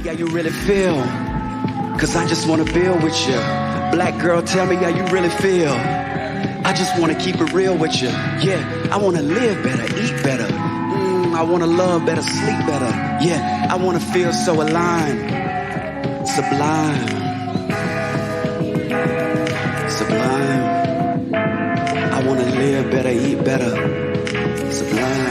How you really feel? Cause I just wanna build with you. Black girl, tell me how you really feel. I just wanna keep it real with you. Yeah, I wanna live better, eat better. I wanna love better, sleep better. Yeah, I wanna feel so aligned. Sublime. Sublime. I wanna live better, eat better. Sublime.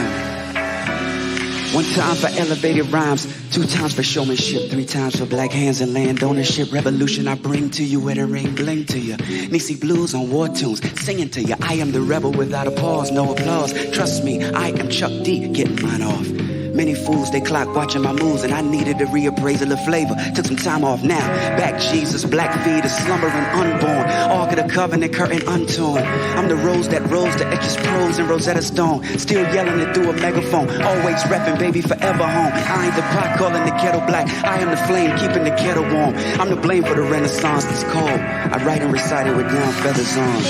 One time for elevated rhymes, 2 times for showmanship, 3 times for black hands and land ownership. Revolution I bring to you, wedding ring bling to you. Nisi blues on war tunes, singing to you. I am the rebel without a pause, no applause. Trust me, I am Chuck D, getting mine off. Many fools, they clock watching my moves, and I needed a reappraisal of flavor. Took some time off now. Back Jesus, black fetus, slumbering unborn. Ark of the covenant, curtain untorn. I'm the rose that rose the etches prose in Rosetta Stone. Still yelling it through a megaphone. Always repping, baby, forever home. I ain't the pot calling the kettle black. I am the flame keeping the kettle warm. I'm the blame for the renaissance that's cold. I write and recite it with down feathers on.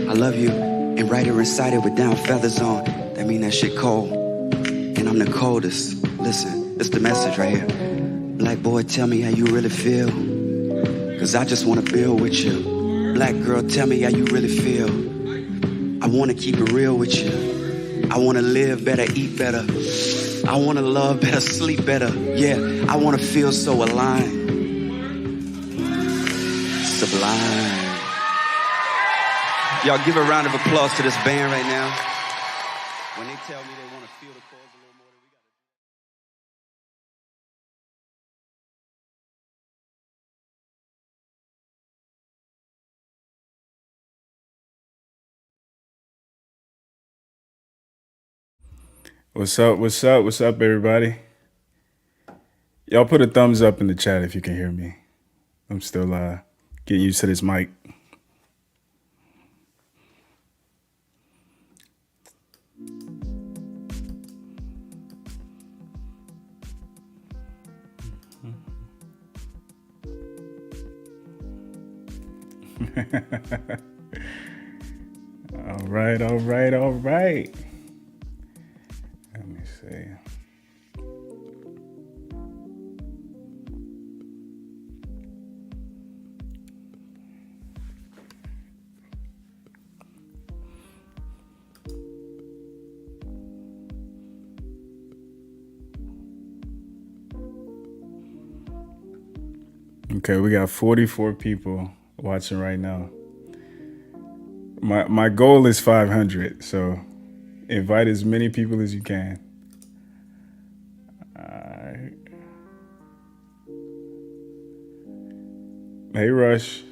I love you, and write and recite it with down feathers on. That mean that shit cold. And I'm the coldest. Listen, it's the message right here. Black boy, tell me how you really feel. Cause I just wanna build with you. Black girl, tell me how you really feel. I wanna keep it real with you. I wanna live better, eat better. I wanna love better, sleep better. Yeah, I wanna feel so aligned. Sublime. Y'all give a round of applause to this band right now. When they tell me they want to feel the chords a little more than we got. What's up, everybody? Y'all put a thumbs up in the chat if you can hear me. I'm still getting used to this mic. All right. Let me see. Okay, we got 44 people watching right now. My goal is 500, so invite as many people as you can. All right. Hey, Rush.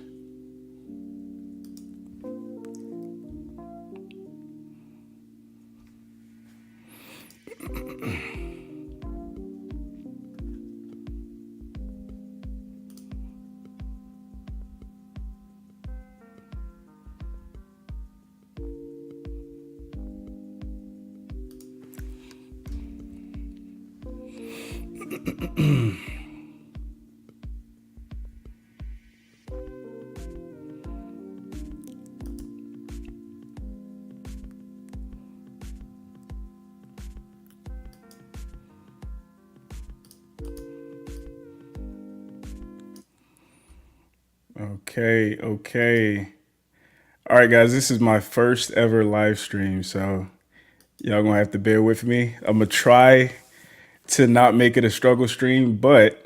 Okay. All right, guys, this is my first ever live stream, so y'all gonna have to bear with me. I'm gonna try to not make it a struggle stream, but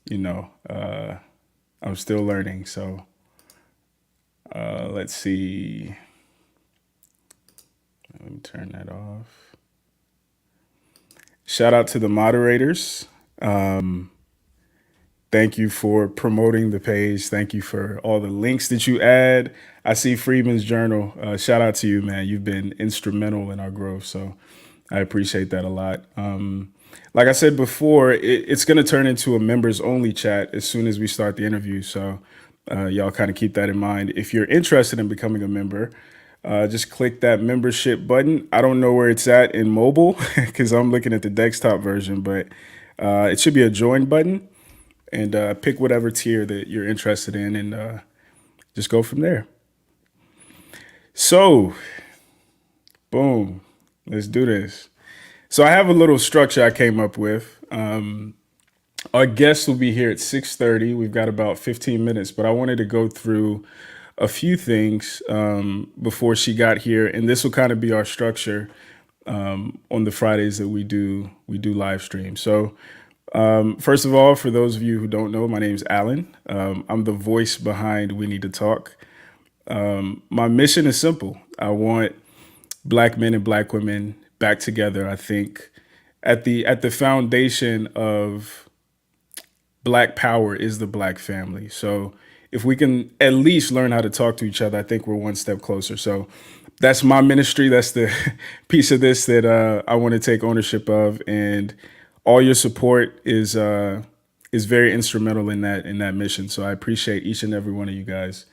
you know, I'm still learning. So let's see. Let me turn that off. Shout out to the moderators. Thank you for promoting the page. Thank you for all the links that you add. I see Freeman's Journal. Shout out to you, man. You've been instrumental in our growth. So I appreciate that a lot. Like I said before, it's going to turn into a members only chat as soon as we start the interview. So y'all kind of keep that in mind. If you're interested in becoming a member, just click that membership button. I don't know where it's at in mobile because I'm looking at the desktop version, but it should be a join button. And pick whatever tier that you're interested in and just go from there. So, boom, let's do this. So I have a little structure I came up with. Our guest will be here at 6:30. We've got about 15 minutes, but I wanted to go through a few things before she got here, and this will kind of be our structure on the Fridays that we do live stream. So first of all, for those of you who don't know, my name's Alan. I'm the voice behind We Need to Talk. My mission is simple. I want Black men and Black women back together. I think at the foundation of Black power is the Black family. So if we can at least learn how to talk to each other, I think we're one step closer. So that's my ministry. That's the piece of this that I want to take ownership of, and all your support is very instrumental in that mission. So I appreciate each and every one of you guys.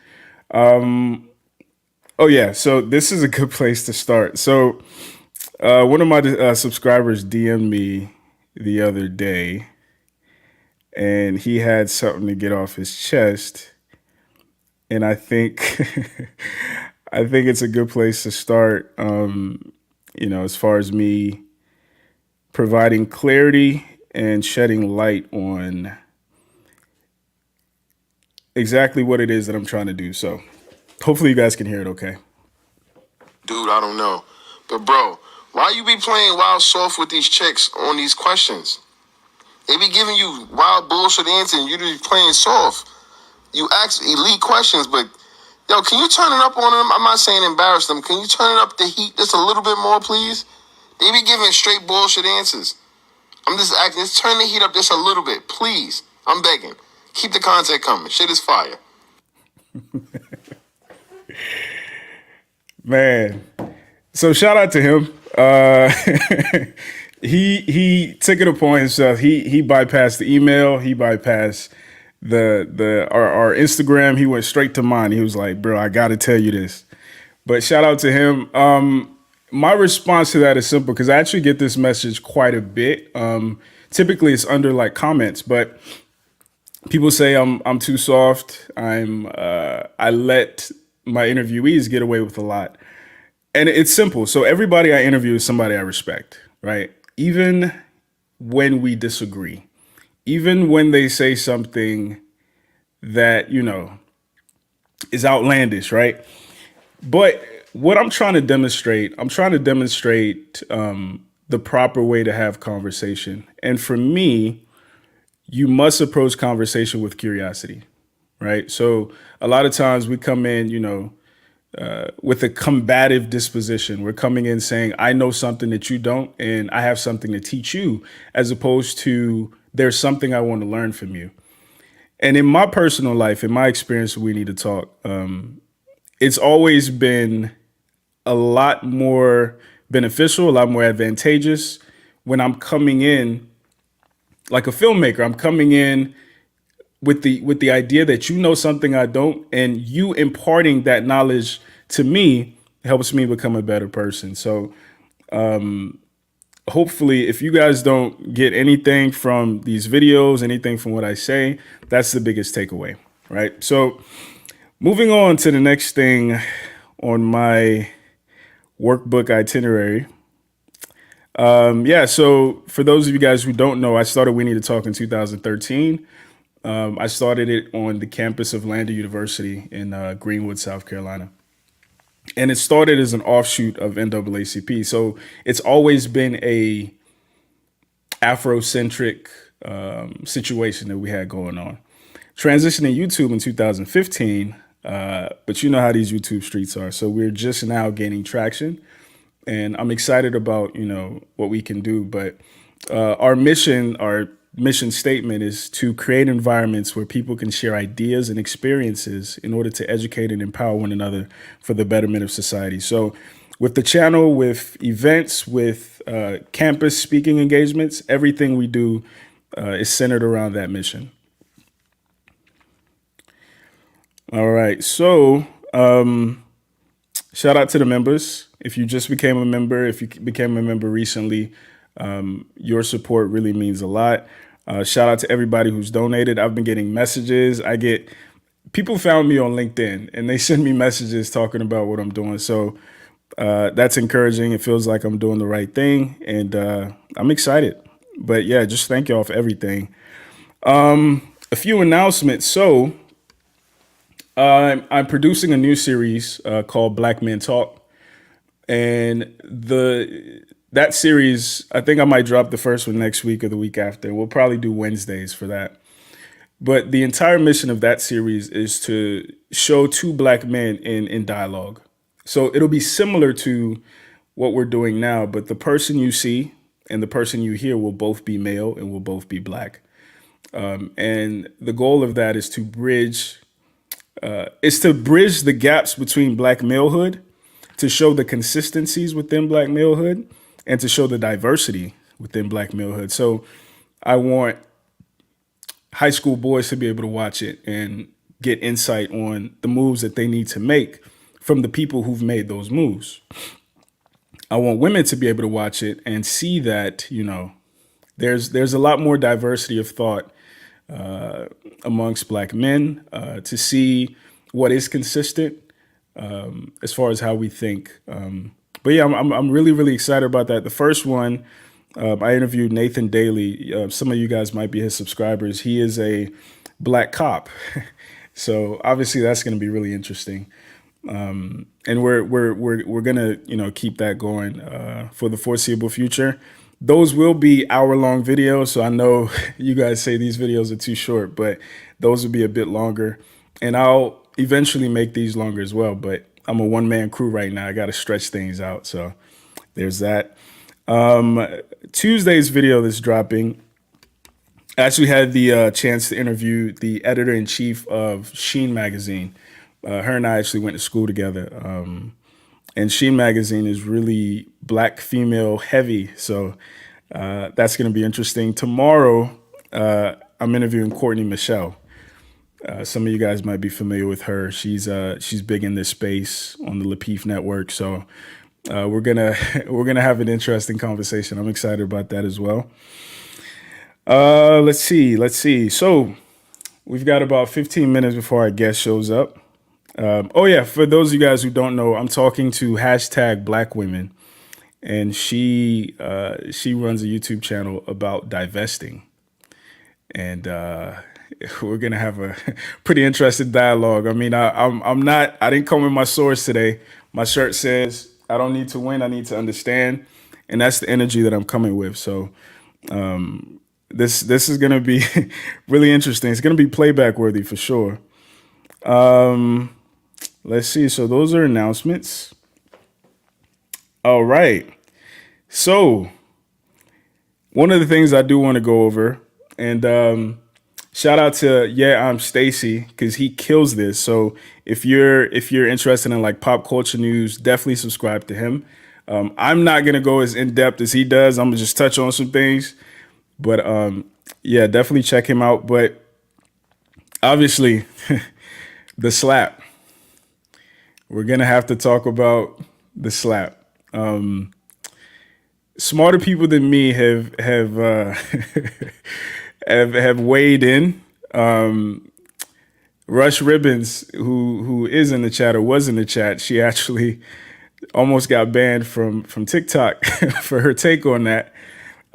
Oh yeah, so this is a good place to start. So one of my subscribers DM'd me the other day, and he had something to get off his chest, and I think I think it's a good place to start. As far as me providing clarity and shedding light on exactly what it is that I'm trying to do. So hopefully you guys can hear it okay. Dude, I don't know. But bro, why you be playing wild soft with these chicks on these questions? They be giving you wild bullshit answers and you be playing soft. You ask elite questions, but yo, can you turn it up on them? I'm not saying embarrass them. Can you turn it up the heat just a little bit more, please? They be giving straight bullshit answers. I'm just asking, let's turn the heat up just a little bit, please. I'm begging. Keep the content coming. Shit is fire. Man, so shout out to him. He took it upon himself. He bypassed the email. He bypassed our Instagram. He went straight to mine. He was like, "Bro, I got to tell you this." But shout out to him. My response to that is simple because I actually get this message quite a bit. Typically, it's under like comments, but people say I'm too soft. I let my interviewees get away with a lot, and it's simple. So everybody I interview is somebody I respect, right? Even when we disagree, even when they say something that is outlandish, right? But what I'm trying to demonstrate, the proper way to have conversation. And for me, you must approach conversation with curiosity, right? So a lot of times we come in, with a combative disposition. We're coming in saying, I know something that you don't, and I have something to teach you, as opposed to there's something I want to learn from you. And in my personal life, in my experience, We Need to Talk, it's always been a lot more beneficial, a lot more advantageous when I'm coming in like a filmmaker. I'm coming in with the idea that you know something I don't, and you imparting that knowledge to me helps me become a better person. So hopefully, if you guys don't get anything from these videos, anything from what I say, that's the biggest takeaway, right? So moving on to the next thing on my workbook itinerary. So for those of you guys who don't know, I started We Need to Talk in 2013. I started it on the campus of Lander University in Greenwood, South Carolina. And it started as an offshoot of NAACP. So it's always been a Afrocentric situation that we had going on. Transitioning YouTube in 2015, but you know how these YouTube streets are. So we're just now gaining traction. And I'm excited about, what we can do. But our mission statement is to create environments where people can share ideas and experiences in order to educate and empower one another for the betterment of society. So with the channel, with events, with campus speaking engagements, everything we do is centered around that mission. All right. So shout out to the members. If you just became a member, if you became a member recently, your support really means a lot. Shout out to everybody who's donated. I've been getting messages. People found me on LinkedIn and they send me messages talking about what I'm doing. So that's encouraging. It feels like I'm doing the right thing, and I'm excited. But yeah, just thank y'all for everything. A few announcements. So I'm producing a new series called Black Men Talk, and that series, I think I might drop the first one next week or the week after. We'll probably do Wednesdays for that. But the entire mission of that series is to show two black men in dialogue. So it'll be similar to what we're doing now, but the person you see and the person you hear will both be male and will both be black. And the goal of that is to bridge the gaps between black malehood, to show the consistencies within black malehood, and to show the diversity within black malehood. So I want high school boys to be able to watch it and get insight on the moves that they need to make from the people who've made those moves. I want women to be able to watch it and see that, there's a lot more diversity of thought amongst black men, to see what is consistent as far as how we think. But yeah, I'm really, really excited about that. The first one, I interviewed Nathan Daly. Some of you guys might be his subscribers. He is a black cop. So obviously that's going to be really interesting. And we're gonna, keep that going for the foreseeable future. Those will be hour-long videos. So I know you guys say these videos are too short, but those will be a bit longer. And I'll eventually make these longer as well. But I'm a one-man crew right now. I got to stretch things out. So there's that. Tuesday's video that's dropping, I actually had the chance to interview the editor-in-chief of Sheen magazine. Her and I actually went to school together. And Sheen magazine is really black female heavy. So that's going to be interesting. Tomorrow, I'm interviewing Courtney Michelle. Some of you guys might be familiar with her. She's big in this space on the Lapeef network. So we're gonna have an interesting conversation. I'm excited about that as well. Let's see. So we've got about 15 minutes before our guest shows up. For those of you guys who don't know, I'm talking to #BlackWomen, and she runs a YouTube channel about divesting, and we're gonna have a pretty interesting dialogue. I mean, I didn't come with my swords today. My shirt says, I don't need to win, I need to understand. And that's the energy that I'm coming with. So this is going to be really interesting. It's going to be playback worthy for sure. Let's see. So those are announcements. All right. So one of the things I do want to go over, and shout out to I'm Stacy, because he kills this. So if you're interested in like pop culture news, definitely subscribe to him. I'm not gonna go as in depth as he does. I'm gonna just touch on some things, but definitely check him out. But obviously, the slap. We're gonna have to talk about the slap. Smarter people than me have weighed in. Rush Ribbons, who is in the chat or was in the chat, she actually almost got banned from TikTok for her take on that.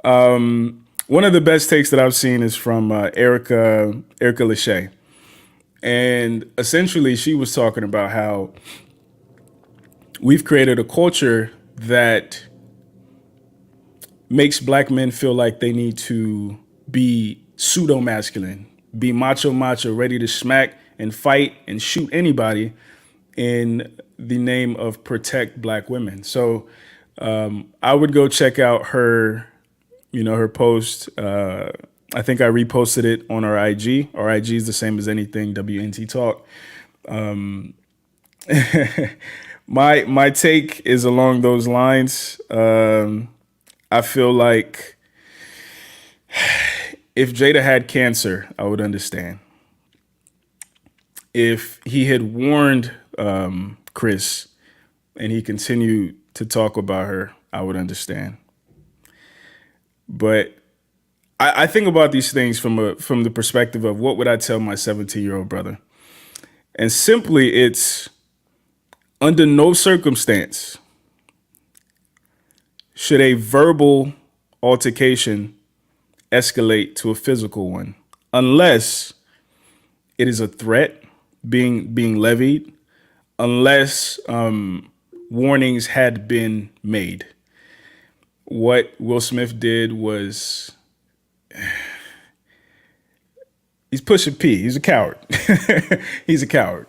One of the best takes that I've seen is from Erica Lachey. And essentially she was talking about how we've created a culture that makes black men feel like they need to be pseudo-masculine, be macho, ready to smack and fight and shoot anybody in the name of protect black women. So I would go check out her, her post. I think I reposted it on our IG. Our IG is the same as anything, WNTTalk. My take is along those lines. I feel like if Jada had cancer, I would understand. If he had warned Chris and he continued to talk about her, I would understand. But I think about these things from the perspective of what would I tell my 17-year-old brother? And simply, it's under no circumstance should a verbal altercation escalate to a physical one. unless it is a threat being levied, unless warnings had been made. What Will Smith did was, he's pushing P. He's a coward. He's a coward.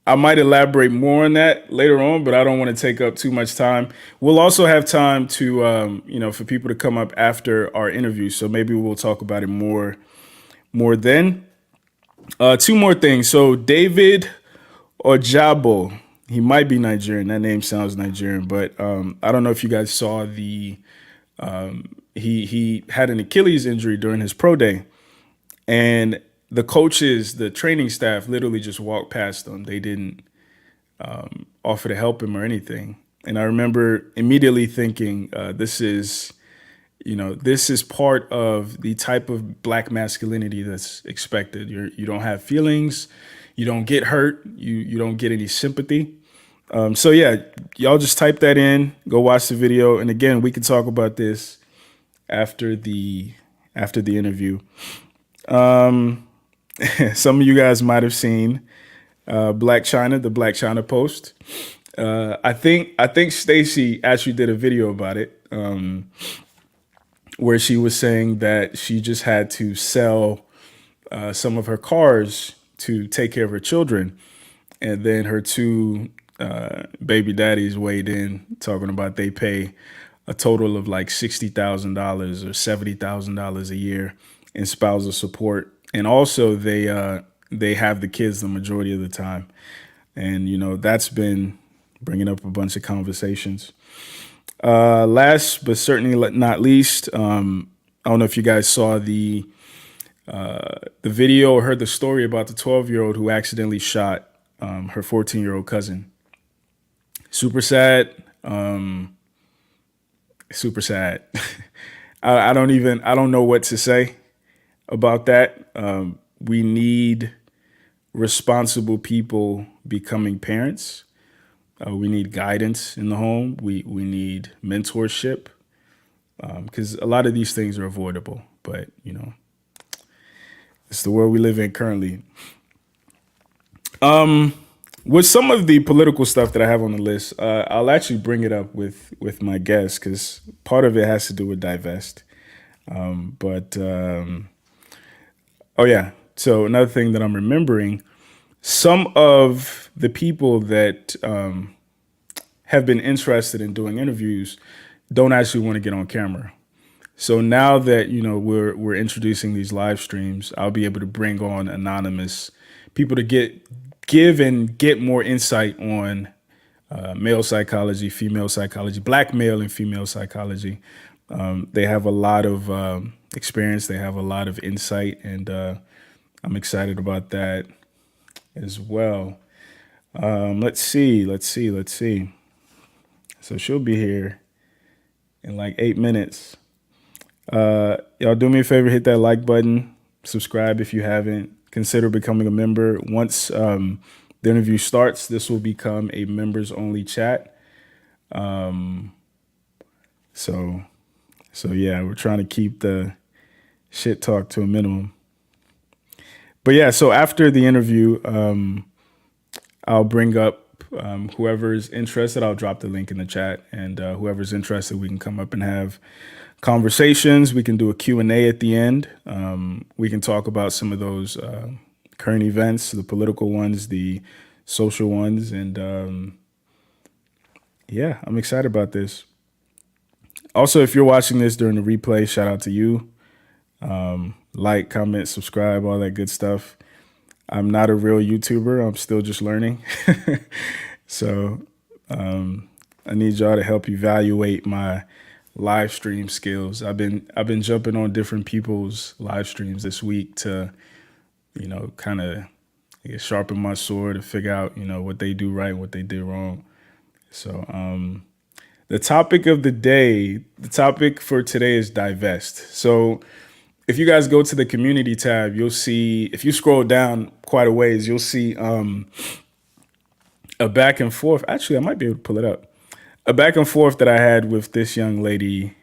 I might elaborate more on that later on, but I don't want to take up too much time. We'll also have time to, for people to come up after our interview. So maybe we'll talk about it more then. Two more things. So David Ojabo, he might be Nigerian. That name sounds Nigerian, but I don't know if you guys saw he had an Achilles injury during his pro day, and the coaches, the training staff literally just walked past him. They didn't offer to help him or anything. And I remember immediately thinking, this is part of the type of Black masculinity that's expected. You don't have feelings, you don't get hurt, you don't get any sympathy. So yeah, y'all just type that in, go watch the video. And again, we can talk about this after the interview. Some of you guys might have seen the Black China post. I think Stacey actually did a video about it, where she was saying that she just had to sell some of her cars to take care of her children, and then her two baby daddies weighed in, talking about they pay a total of like $60,000 or $70,000 a year in spousal support. And also they have the kids the majority of the time. And, that's been bringing up a bunch of conversations. Last but certainly not least, I don't know if you guys saw the video or heard the story about the 12-year-old who accidentally shot her 14-year-old cousin. Super sad. Super sad. I don't know what to say about that. We need responsible people becoming parents. We need guidance in the home. We need mentorship, because a lot of these things are avoidable. But, it's the world we live in currently. With some of the political stuff that I have on the list, I'll actually bring it up with my guest, because part of it has to do with Divest. Oh yeah. So another thing that I'm remembering, some of the people that have been interested in doing interviews don't actually want to get on camera. So now that, we're introducing these live streams, I'll be able to bring on anonymous people to give and get more insight on male psychology, female psychology, Black male and female psychology. They have a lot of experience. They have a lot of insight, and I'm excited about that as well. Let's see. So she'll be here in like 8 minutes. Y'all do me a favor, hit that like button, subscribe if you haven't, consider becoming a member. Once the interview starts, this will become a members only chat. So yeah, we're trying to keep the shit talk to a minimum. But yeah, so after the interview, I'll bring up whoever's interested. I'll drop the link in the chat, and whoever's interested, we can come up and have conversations. We can do a Q&A at the end. We can talk about some of those current events, the political ones, the social ones, and yeah, I'm excited about this. Also, if you're watching this during the replay, shout out to you. Like, comment, subscribe, all that good stuff. I'm not a real YouTuber. I'm still just learning. So I need y'all to help evaluate my live stream skills. I've been jumping on different people's live streams this week to, kind of sharpen my sword to figure out, what they do right, what they did wrong. So the topic of the day, the topic for today is Divest. So if you guys go to the community tab, you'll see, if you scroll down quite a ways, you'll see a back and forth. Actually, I might be able to pull it up. A back and forth that I had with this young lady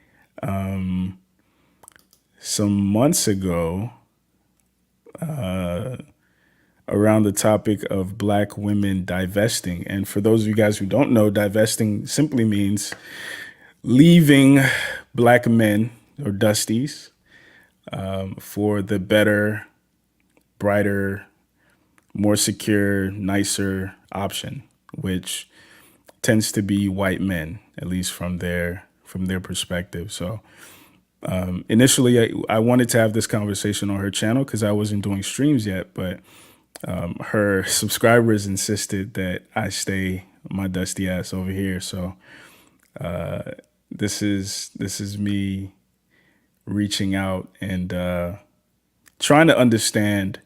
some months ago around the topic of Black women divesting. And for those of you guys who don't know, divesting simply means leaving Black men or dusties for the better, brighter, more secure, nicer option, which tends to be white men, at least from their perspective. So initially, I wanted to have this conversation on her channel because I wasn't doing streams yet, but her subscribers insisted that I stay my dusty ass over here. So this is me reaching out and trying to understand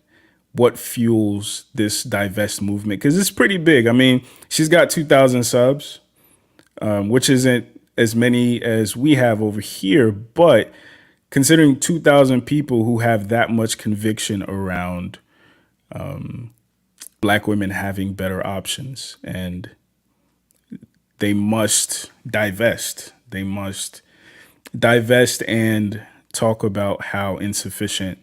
what fuels this divest movement, because it's pretty big. I mean, she's got 2,000 subs, which isn't as many as we have over here, but considering 2,000 people who have that much conviction around Black women having better options, and they must divest. They must divest and talk about how insufficient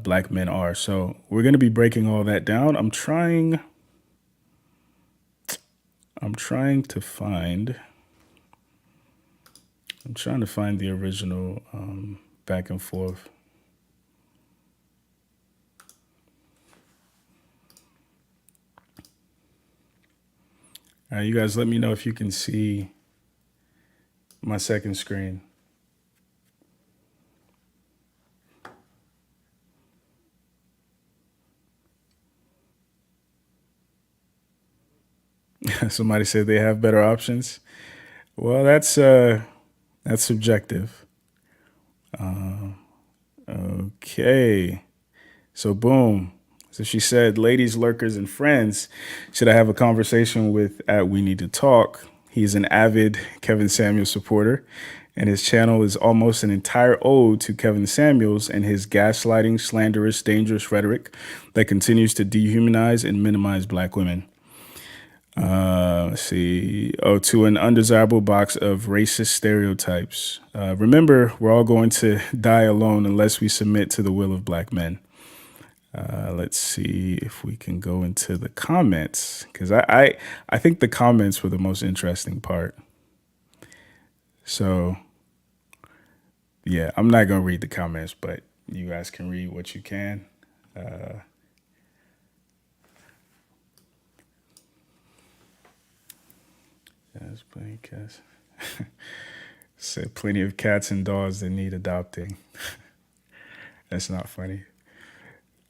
Black men are. So we're going to be breaking all that down. I'm trying to find the original back and forth. All right, you guys, let me know if you can see my second screen. Somebody said they have better options. Well, that's subjective. Okay. So boom. So she said, ladies, lurkers, and friends, should I have a conversation with at WeNeedToTalk? He's an avid Kevin Samuels supporter, and his channel is almost an entire ode to Kevin Samuels and his gaslighting, slanderous, dangerous rhetoric that continues to dehumanize and minimize Black women. Let's see. Oh, to an undesirable box of racist stereotypes. Remember, we're all going to die alone unless we submit to the will of Black men. Let's see if we can go into the comments, because I think the comments were the most interesting part. So, yeah, I'm not going to read the comments, but you guys can read what you can. There's plenty of cats. Said plenty of cats and dogs that need adopting. That's not funny.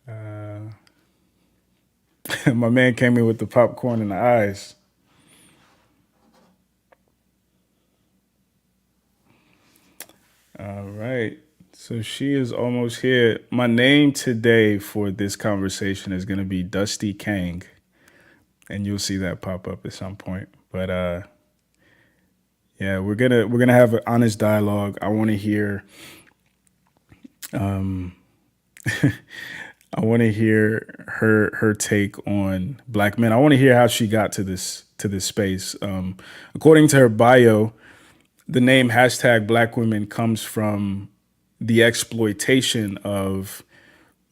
My man came in with the popcorn in the eyes. All right. So she is almost here. My name today for this conversation is going to be Dusty Kang. And you'll see that pop up at some point. But yeah, we're gonna have an honest dialogue. I want to hear I want to hear her take on Black men. I want to hear how she got to this space. According to her bio, the name hashtag Black women comes from the exploitation of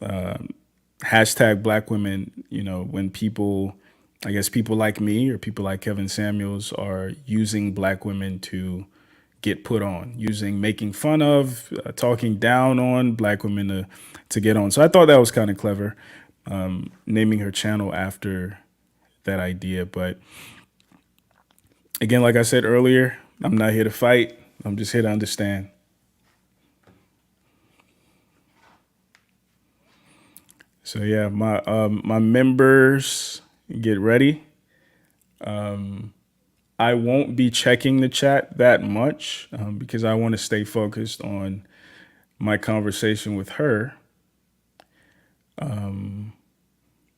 hashtag Black women. You know, when people, I guess people like me or people like Kevin Samuels are using Black women to get put on, making fun of, talking down on Black women to get on. So I thought that was kind of clever, naming her channel after that idea. But again, like I said earlier, I'm not here to fight. I'm just here to understand. So yeah, my members, get ready. I won't be checking the chat that much because I want to stay focused on my conversation with her.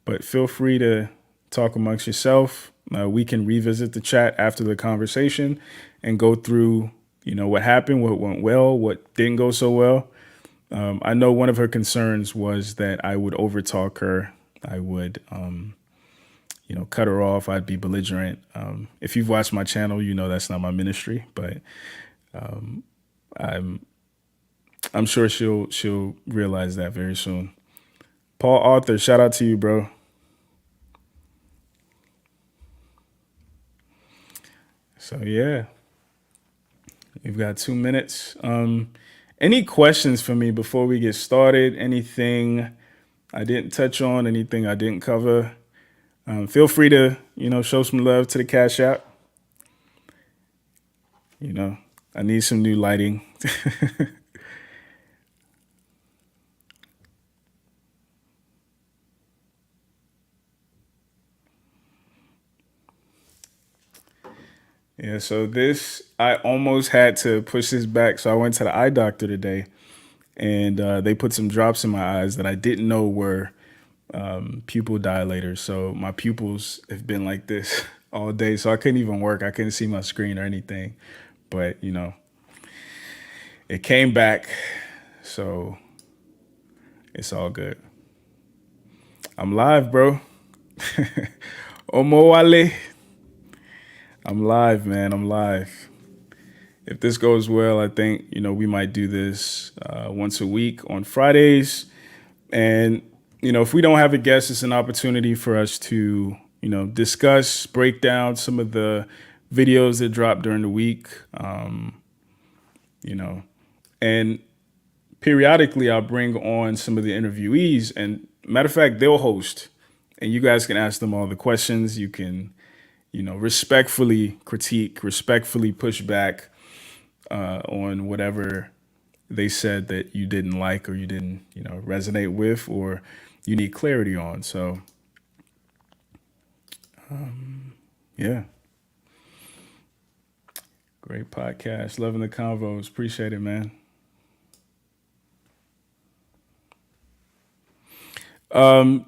But feel free to talk amongst yourself. We can revisit the chat after the conversation and go through, you know, what happened, what went well, what didn't go so well. I know one of her concerns was that I would overtalk her. I would, you know, cut her off. I'd be belligerent. If you've watched my channel, you know that's not my ministry, but I'm sure she'll realize that very soon. Paul Arthur, shout out to you, bro. So yeah, we've got 2 minutes. Any questions for me before we get started? Anything I didn't touch on? Anything I didn't cover? Feel free to, show some love to the Cash App. I need some new lighting. Yeah, so I almost had to push this back. So I went to the eye doctor today, and they put some drops in my eyes that I didn't know were pupil dilators. So my pupils have been like this all day. So I couldn't even work. I couldn't see my screen or anything. But, it came back. So it's all good. I'm live, bro. Omo Wale. I'm live, man. I'm live. If this goes well, I think, we might do this once a week on Fridays. And, if we don't have a guest, it's an opportunity for us to, discuss, break down some of the videos that drop during the week, and periodically I'll bring on some of the interviewees. And matter of fact, they'll host and you guys can ask them all the questions. You can, respectfully critique, respectfully push back on whatever they said that you didn't like or you didn't, resonate with or you need clarity on. So, yeah. Great podcast. Loving the convos. Appreciate it, man.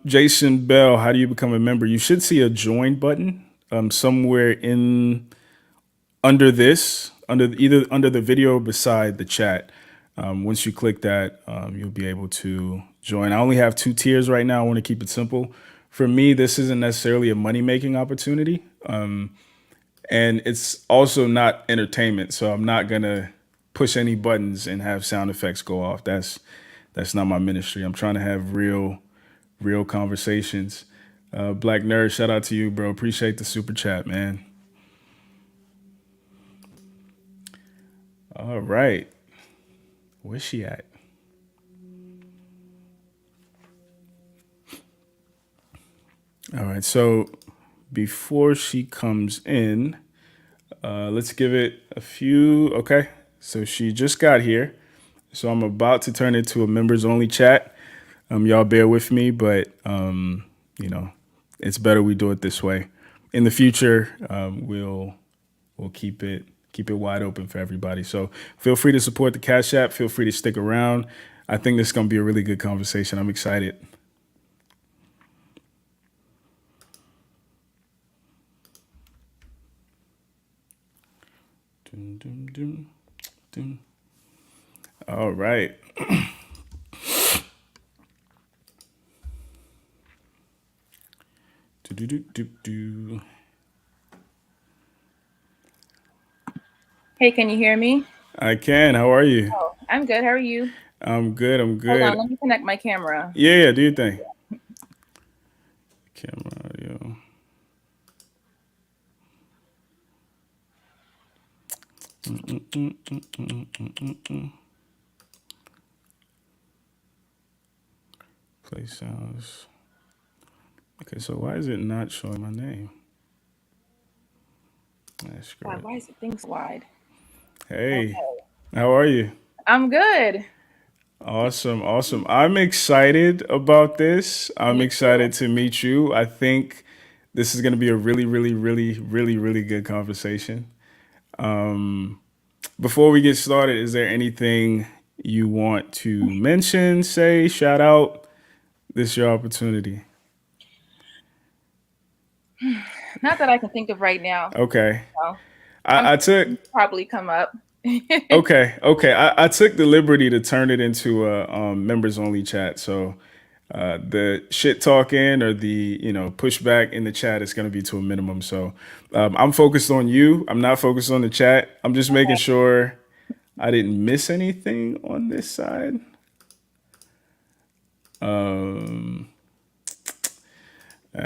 Jason Bell, how do you become a member? You should see a join button somewhere under the video beside the chat. Once you click that, you'll be able to join. I only have 2 tiers right now. I want to keep it simple. For me, this isn't necessarily a money-making opportunity. And it's also not entertainment. So I'm not going to push any buttons and have sound effects go off. That's not my ministry. I'm trying to have real conversations. Black Nerd, shout out to you, bro. Appreciate the super chat, man. All right. Where's she at? All right. So before she comes in, let's give it a few. Okay. So she just got here. So I'm about to turn it to a members only chat. Y'all bear with me, but, it's better we do it this way. In the future, we'll keep it wide open for everybody. So feel free to support the Cash App. Feel free to stick around. I think this is going to be a really good conversation. I'm excited. All right. Hey, can you hear me? I can. How are you? Oh, I'm good. How are you? I'm good. Hold on, let me connect my camera. Yeah, do your thing. Camera audio. Play sounds. Okay, so why is it not showing my name? God, why is it things wide? Hey, Okay. how are you? I'm good. Awesome. I'm excited about this. I'm excited to meet you. I think this is going to be a really, really, really, really, really good conversation. Before we get started, is there anything you want to mention, say, shout out? This is your opportunity. Not that I can think of right now. Okay. No. I took probably come up. Okay. I took the liberty to turn it into a members only chat. So the shit talking or the pushback in the chat is going to be to a minimum. So I'm focused on you. I'm not focused on the chat. I'm just making sure I didn't miss anything on this side.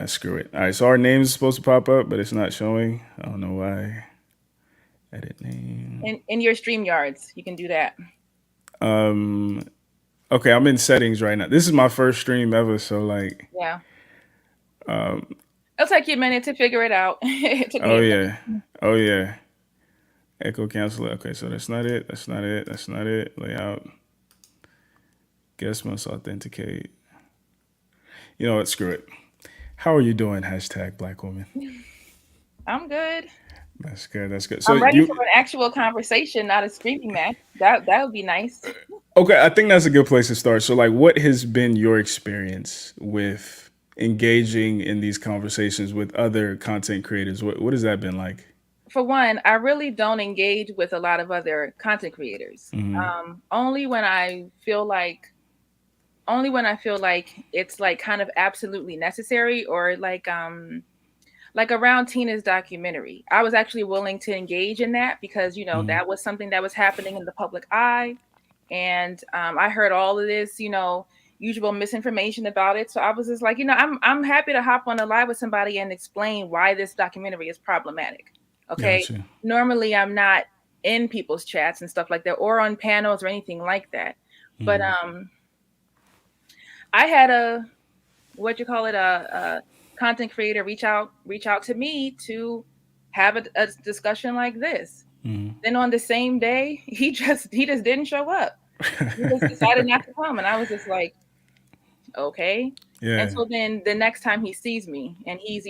Screw it. All right, so our name is supposed to pop up, but it's not showing. I don't know why. Edit name. In your StreamYards, you can do that. Okay, I'm in settings right now. This is my first stream ever, so like. Yeah. It'll take you a minute to figure it out. Oh yeah. Echo cancel. Okay, so that's not it. That's not it. That's not it. Layout. Guest must authenticate. You know what? Screw it. How are you doing? Hashtag Black woman. I'm good. That's good. That's good. So I'm ready for an actual conversation, not a streaming match. That would be nice. Okay, I think that's a good place to start. So, like, what has been your experience with engaging in these conversations with other content creators? What has that been like? For one, I really don't engage with a lot of other content creators. Mm-hmm. Only when I feel like it's like kind of absolutely necessary, or like around Tina's documentary. I was actually willing to engage in that because, you know, that was something that was happening in the public eye. And I heard all of this, you know, usual misinformation about it. So I was just like, you know, I'm happy to hop on a live with somebody and explain why this documentary is problematic. Okay. Gotcha. Normally I'm not in people's chats and stuff like that, or on panels or anything like that. But I had a content creator reach out to me to have a discussion like this. Then on the same day, he just didn't show up. He just decided not to come, and I was just like, okay. Yeah. And so then the next time he sees me, and he's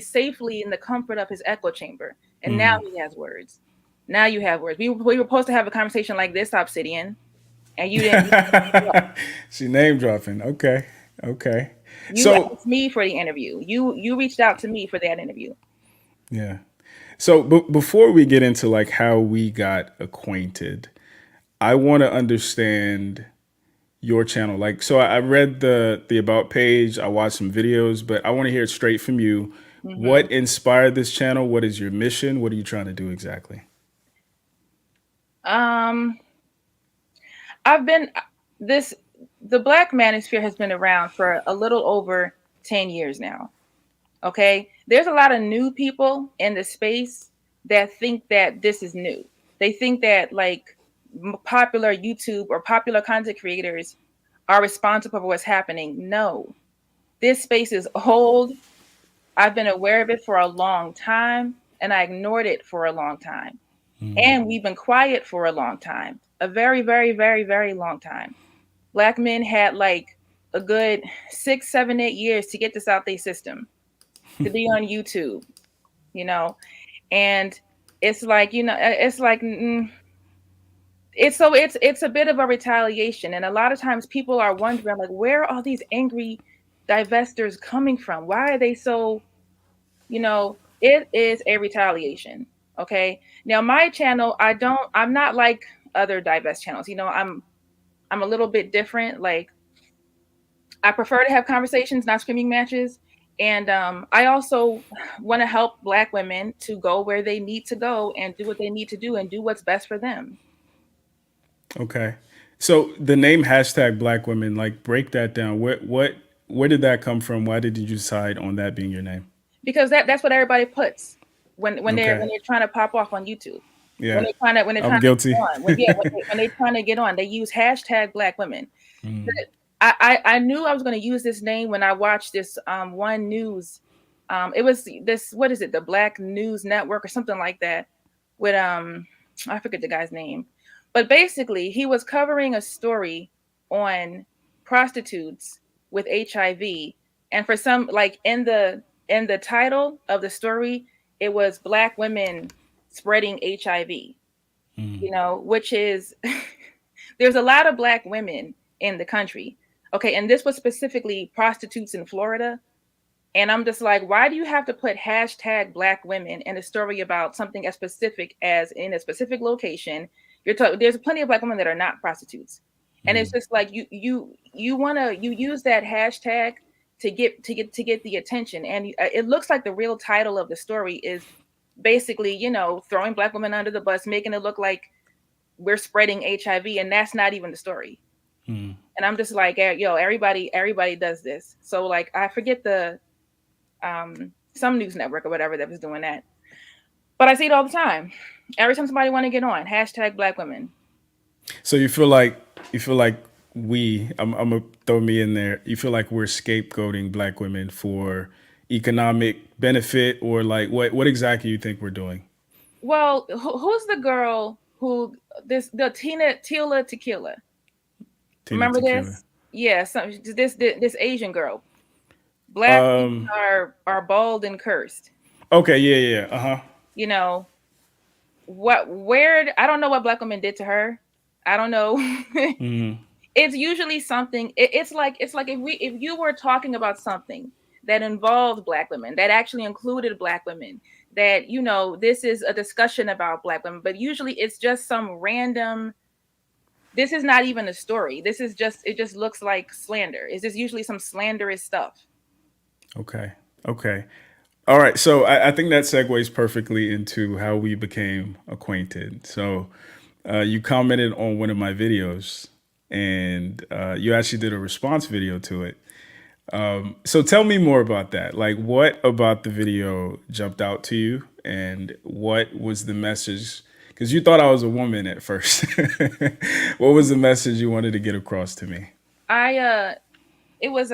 safely in the comfort of his echo chamber, and now he has words. Now you have words. We were supposed to have a conversation like this, Obsidian, and you didn't. She name dropping. Okay. You asked me for the interview. You reached out to me for that interview. Yeah. So before we get into like how we got acquainted, I want to understand your channel. Like, so I read the about page, I watched some videos, but I want to hear it straight from you. What inspired this channel? What is your mission? What are you trying to do exactly? The Black manosphere has been around for a little over 10 years now. Okay. There's a lot of new people in the space that think that this is new. They think that like popular YouTube or popular content creators are responsible for what's happening. No, this space is old. I've been aware of it for a long time, and I ignored it for a long time. And we've been quiet for a long time, a very, very, very, very long time. Black men had like a good 6, 7, 8 years to get this out their system, to be on YouTube, you know, and it's like, you know, it's like, it's a bit of a retaliation. And a lot of times people are wondering, like, where are all these angry divestors coming from? Why are they so, you know, it is a retaliation. Okay. Now my channel, I'm not like other divest channels. You know, I'm a little bit different. Like, I prefer to have conversations, not screaming matches. And I also want to help Black women to go where they need to go and do what they need to do and do what's best for them. Okay. So the name hashtag Black women, like, break that down. Where did that come from? Why did you decide on that being your name? Because that's what everybody puts when they're trying to pop off on YouTube. Yeah. When they're trying I'm guilty. To get on. When they're trying to get on, they use hashtag Black women. I knew I was going to use this name when I watched this one news. It was this, what is it? The Black News Network or something like that with, I forget the guy's name, but basically he was covering a story on prostitutes with HIV. And for some, like in the title of the story, it was Black women spreading HIV, you know, which is, there's a lot of Black women in the country. Okay. And this was specifically prostitutes in Florida. And I'm just like, why do you have to put hashtag Black women in a story about something as specific as in a specific location? There's plenty of Black women that are not prostitutes. And it's just like, you use that hashtag to get the attention. And it looks like the real title of the story is basically, you know, throwing Black women under the bus, making it look like we're spreading HIV, and that's not even the story. And I'm just like, yo, everybody does this. So like, I forget the some news network or whatever that was doing that, but I see it all the time. Every time somebody want to get on, hashtag Black women. So you feel like I'm gonna throw me in there. You feel like we're scapegoating Black women for economic benefit, or like what exactly you think we're doing? Well, who's the girl who the Tila Tequila? Tina Remember Tequila. this? Yeah, this Asian girl. Black women are bald and cursed. Okay, yeah. You know where I don't know what Black women did to her. I don't know. It's usually something. It's like if you were talking about something that involved Black women, that actually included Black women, that this is a discussion about Black women, but usually it's just some random. This is not even a story. This is just, it just looks like slander. It's just usually some slanderous stuff. Okay. All right. So I think that segues perfectly into how we became acquainted. So you commented on one of my videos, and you actually did a response video to it. So tell me more about that. Like, what about the video jumped out to you, and what was the message? Because you thought I was a woman at first. What was the message you wanted to get across to me? It was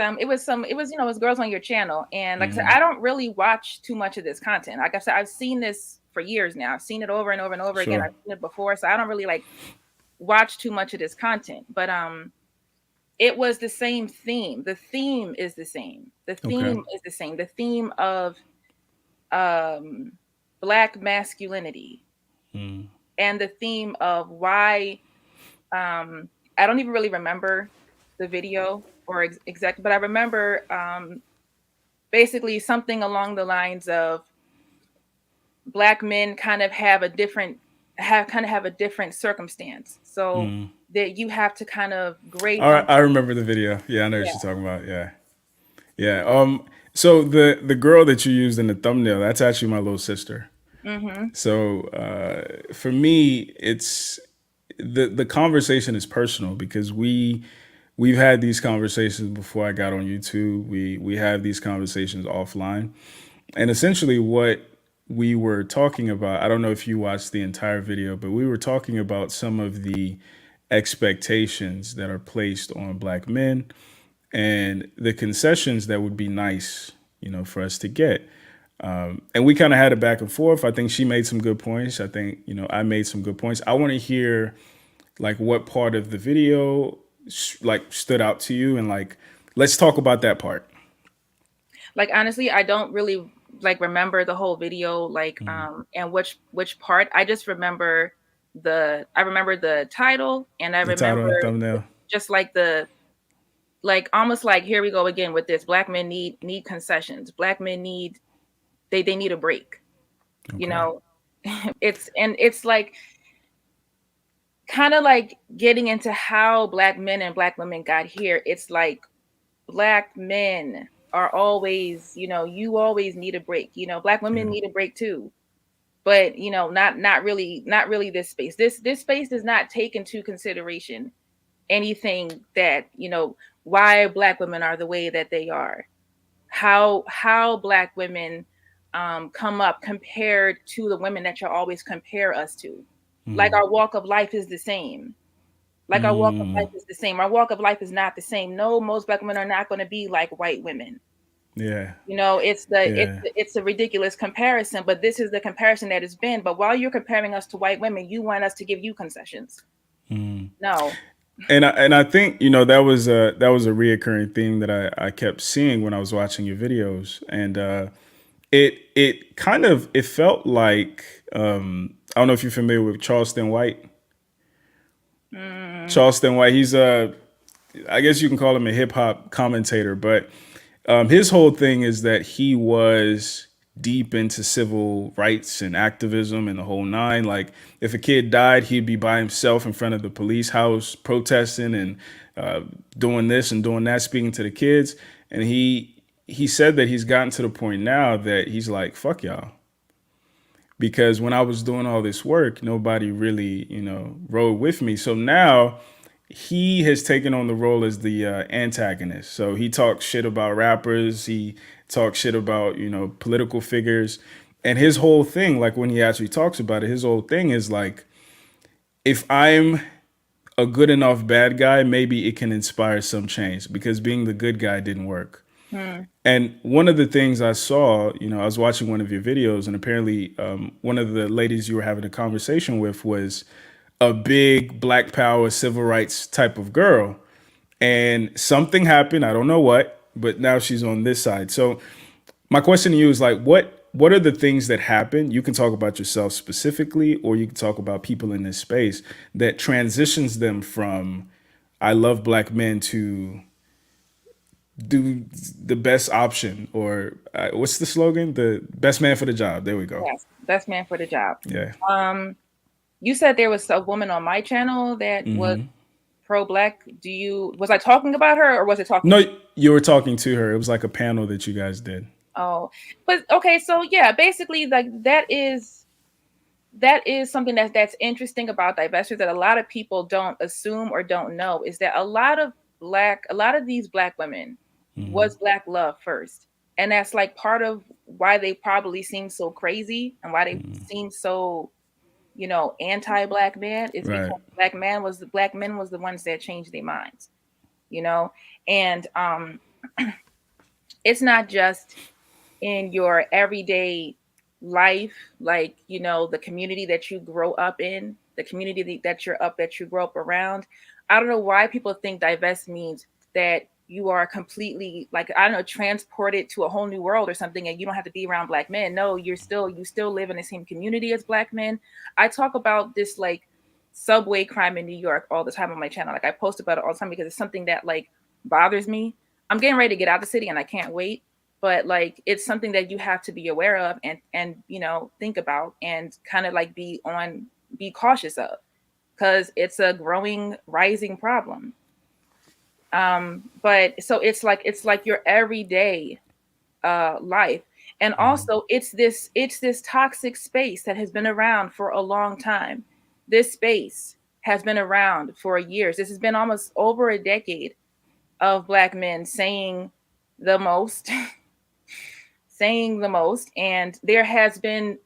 girls on your channel, and like I said, I don't really watch too much of this content. Like I said, I've seen this for years now. I've seen it over and over and over again. I've seen it before, so I don't really like watch too much of this content. But it was the same theme. The theme is the same. The theme of Black masculinity. And the theme of why I don't even really remember the video or exactly, but I remember basically something along the lines of Black men kind of have a different circumstance. So that you have to kind of grade. All right, I remember the video. Yeah, I know what you're talking about. Yeah. So the girl that you used in the thumbnail, that's actually my little sister. So for me, it's the conversation is personal, because we've had these conversations before I got on YouTube. We have these conversations offline, and essentially what we were talking about, I don't know if you watched the entire video, but we were talking about some of the expectations that are placed on Black men and the concessions that would be nice, for us to get. And we kind of had a back and forth. I think she made some good points. I think, I made some good points. I want to hear like what part of the video like stood out to you, and like, let's talk about that part. Like, honestly, I don't really like remember the whole video, like, and which part. I just remember the title, and I remember thumbnail. Just like almost like, here we go again with this. Black men need concessions. Black men need they need a break. Okay. It's like kind of like getting into how Black men and Black women got here. It's like Black men are always, you always need a break. Black women need a break too, but not really this space. This space does not take into consideration anything that why Black women are the way that they are, how Black women come up compared to the women that you always compare us to. Like our walk of life is the same. Our walk of life is the same. Our walk of life is not the same. No, most Black women are not going to be like white women. Yeah. It's a ridiculous comparison, but this is the comparison that has been. But while you're comparing us to white women, you want us to give you concessions. No. And I think, that was a reoccurring theme that I kept seeing when I was watching your videos. And it felt like, I don't know if you're familiar with Charleston White. Charleston White, he's I guess you can call him a hip hop commentator, but his whole thing is that he was deep into civil rights and activism and the whole nine. Like, if a kid died, he'd be by himself in front of the police house protesting and doing this and doing that, speaking to the kids. And he said that he's gotten to the point now that he's like, fuck y'all. because when I was doing all this work, nobody really, rode with me. So now he has taken on the role as the antagonist. So he talks shit about rappers. He talks shit about, political figures. And his whole thing, like when he actually talks about it, his whole thing is like, if I'm a good enough bad guy, maybe it can inspire some change, because being the good guy didn't work. And one of the things I saw, I was watching one of your videos, and apparently one of the ladies you were having a conversation with was a big Black Power civil rights type of girl. And something happened, I don't know what, but now she's on this side. So my question to you is like, what are the things that happen? You can talk about yourself specifically, or you can talk about people in this space that transitions them from I love Black men to do the best option, or what's the slogan? The best man for the job. There we go. Yes, best man for the job. Yeah. You said there was a woman on my channel that was pro-Black. Was I talking about her, or was it talking? No, you were talking to her. It was like a panel that you guys did. Oh, but okay. So yeah, basically like that is something that's interesting about divestors that a lot of people don't assume or don't know, is that a lot of these Black women was Black love first. And that's like part of why they probably seem so crazy and why they seem so, anti-Black man, is because Black men was the ones that changed their minds, and it's not just in your everyday life, like, the community that you grow up in, the community that you grow up around. I don't know why people think divest means that you are completely, like, I don't know, transported to a whole new world or something, and you don't have to be around Black men. No, you still live in the same community as Black men. I talk about this like subway crime in New York all the time on my channel. Like I post about it all the time because it's something that like bothers me. I'm getting ready to get out of the city and I can't wait. But like it's something that you have to be aware of and think about and kind of like be cautious of, because it's a rising problem. But so it's like your everyday life. And also it's this toxic space that has been around for a long time. This space has been around for years. This has been almost over a decade of Black men saying the most, and there's been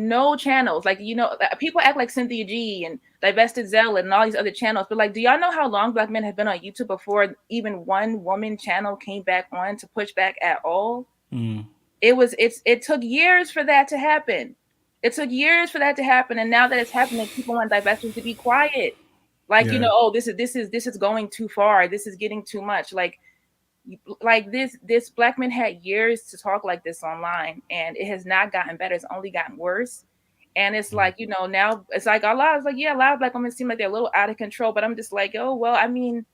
no channels, like, people act like Cynthia G and Divested Zealot and all these other channels, but like, do y'all know how long Black men have been on YouTube before even one woman channel came back on to push back at all? It took years for that to happen. And now that it's happening, people want divestors to be quiet. Like, this is going too far. This is getting too much. Like this Black men had years to talk like this online, and it has not gotten better. It's only gotten worse. And it's like, now it's like a lot of Black women seem like they're a little out of control, but I'm just like, oh, well, I mean,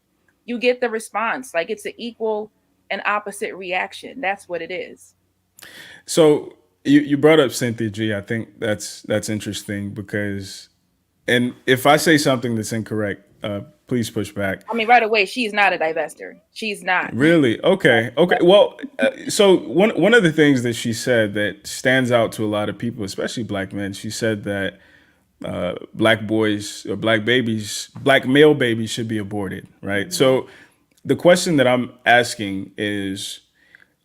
you get the response. Like it's an equal and opposite reaction. That's what it is. So you brought up Cynthia G. I think that's interesting because, and if I say something that's incorrect, please push back. I mean, right away, she's not a divester. She's not. Really? Okay. Well, so one of the things that she said that stands out to a lot of people, especially Black men, she said that Black boys or Black male babies should be aborted, right? So the question that I'm asking is,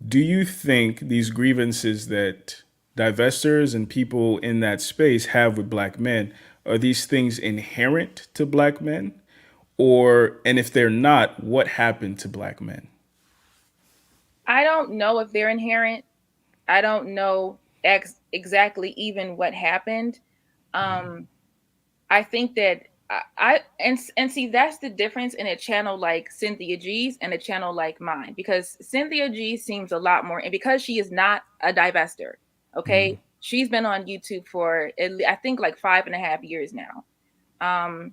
do you think these grievances that divestors and people in that space have with Black men, are these things inherent to Black men? And if they're not, what happened to Black men? I don't know if they're inherent. I don't know exactly even what happened. I think that and see, that's the difference in a channel like Cynthia G's and a channel like mine, because Cynthia G seems a lot more, and because she is not a divester, okay, she's been on YouTube for I think like 5.5 years now.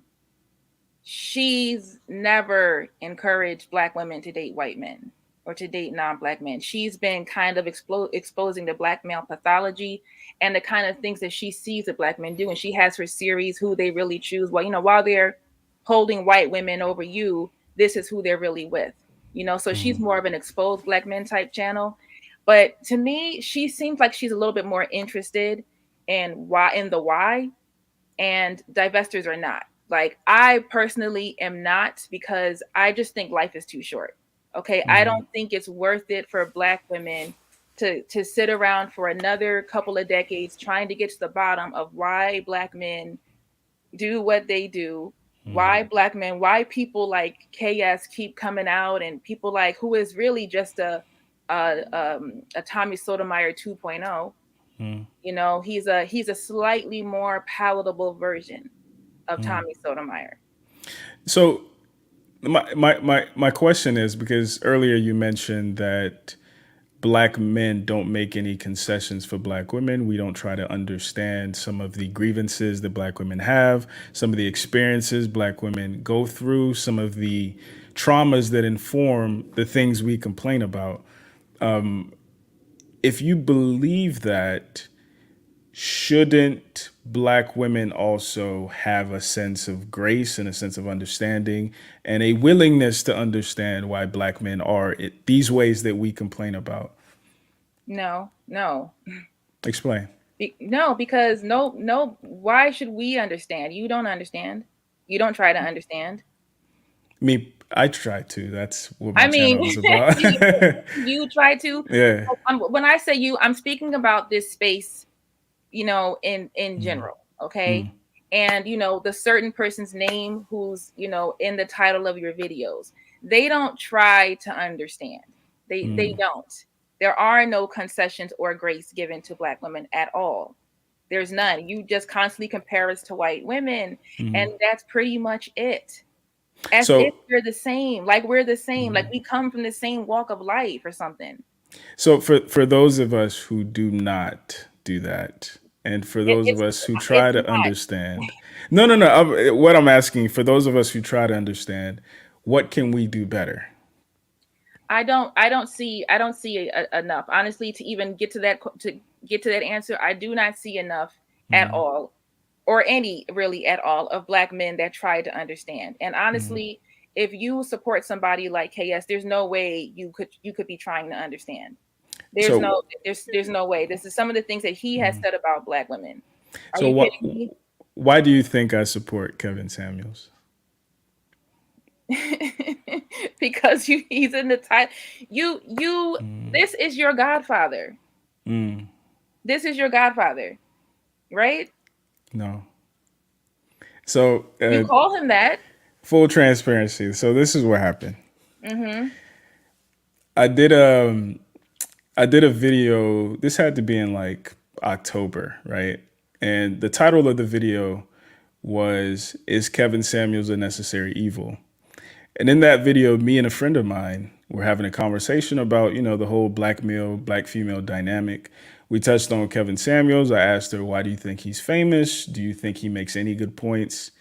She's never encouraged Black women to date white men or to date non-Black men. She's been kind of exposing the Black male pathology and the kind of things that she sees that Black men do. And she has her series, Who They Really Choose. Well, while they're holding white women over you, this is who they're really with. So she's more of an exposed Black men type channel. But to me, she seems like she's a little bit more interested in the why, and divestors are not. Like, I personally am not, because I just think life is too short. Okay. I don't think it's worth it for Black women to sit around for another couple of decades trying to get to the bottom of why Black men do what they do, why Black men, why people like KS keep coming out, and people like who is really just a Tommy Sotomayor 2.0. You know, he's a slightly more palatable version of Tommy Sotomayor. So my question is, because earlier you mentioned that Black men don't make any concessions for Black women. We don't try to understand some of the grievances that Black women have, some of the experiences Black women go through, some of the traumas that inform the things we complain about. If you believe that, shouldn't Black women also have a sense of grace and a sense of understanding and a willingness to understand why Black men are these ways that we complain about? No. Explain. No, because no. Why should we understand? You don't understand. You don't try to understand. Me, I try to. That's what my I mean, channel is about. you try to. Yeah. When I say you, I'm speaking about this space, you know, in general. Okay. And, you know, the certain person's name who's, you know, in the title of your videos, they don't try to understand. They don't. There are no concessions or grace given to Black women at all. There's none. You just constantly compare us to white women, and that's pretty much it. As if we're the same, like we're the same, like we come from the same walk of life or something. So for those of us who do not do that, and for those of us who try to understand, no. What I'm asking, for those of us who try to understand, what can we do better? I don't see enough, honestly, to even get to that answer. I do not see enough at all, or any really at all, of Black men that try to understand. And honestly, if you support somebody like KS, there's no way you could be trying to understand. There's no way. This is some of the things that he has said about Black women. Are you kidding me? Why do you think I support Kevin Samuels? Because he's in the title. This is your godfather. This is your godfather, right? No. So you call him that. Full transparency. So this is what happened. I did a video. This had to be in like October, right? And the title of the video was, "Is Kevin Samuels a Necessary Evil?" And in that video, me and a friend of mine were having a conversation about, you know, the whole Black male, Black female dynamic. We touched on Kevin Samuels. I asked her, why do you think he's famous? Do you think he makes any good points?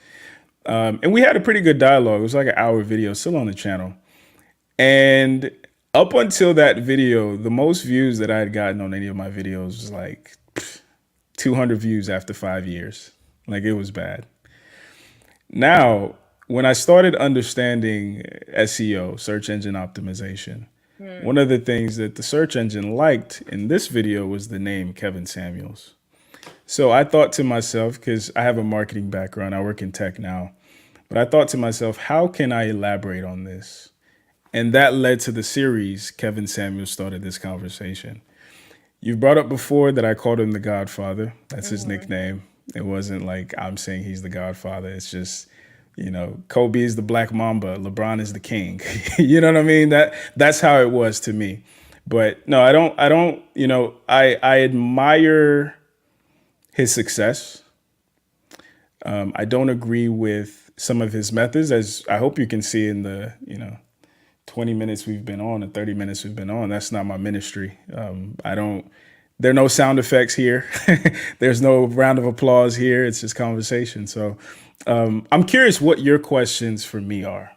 And we had a pretty good dialogue. It was like an hour video, still on the channel. And up until that video, the most views that I had gotten on any of my videos was like 200 views after 5 years. Like, it was bad. Now, when I started understanding SEO, search engine optimization, one of the things that the search engine liked in this video was the name Kevin Samuels. So I thought to myself, because I have a marketing background, I work in tech now, but I thought to myself, how can I elaborate on this? And that led to the series Kevin Samuels Started This Conversation. You've brought up before that I called him the Godfather. That's his nickname. It wasn't like I'm saying he's the Godfather. It's just, you know, Kobe is the Black Mamba, LeBron is the king. You know what I mean? That's how it was to me. But no, I don't, you know, I admire his success. I don't agree with some of his methods, as I hope you can see in the, you know, 20 minutes we've been on, or 30 minutes we've been on. That's not my ministry. There are no sound effects here. There's no round of applause here. It's just conversation. So I'm curious what your questions for me are.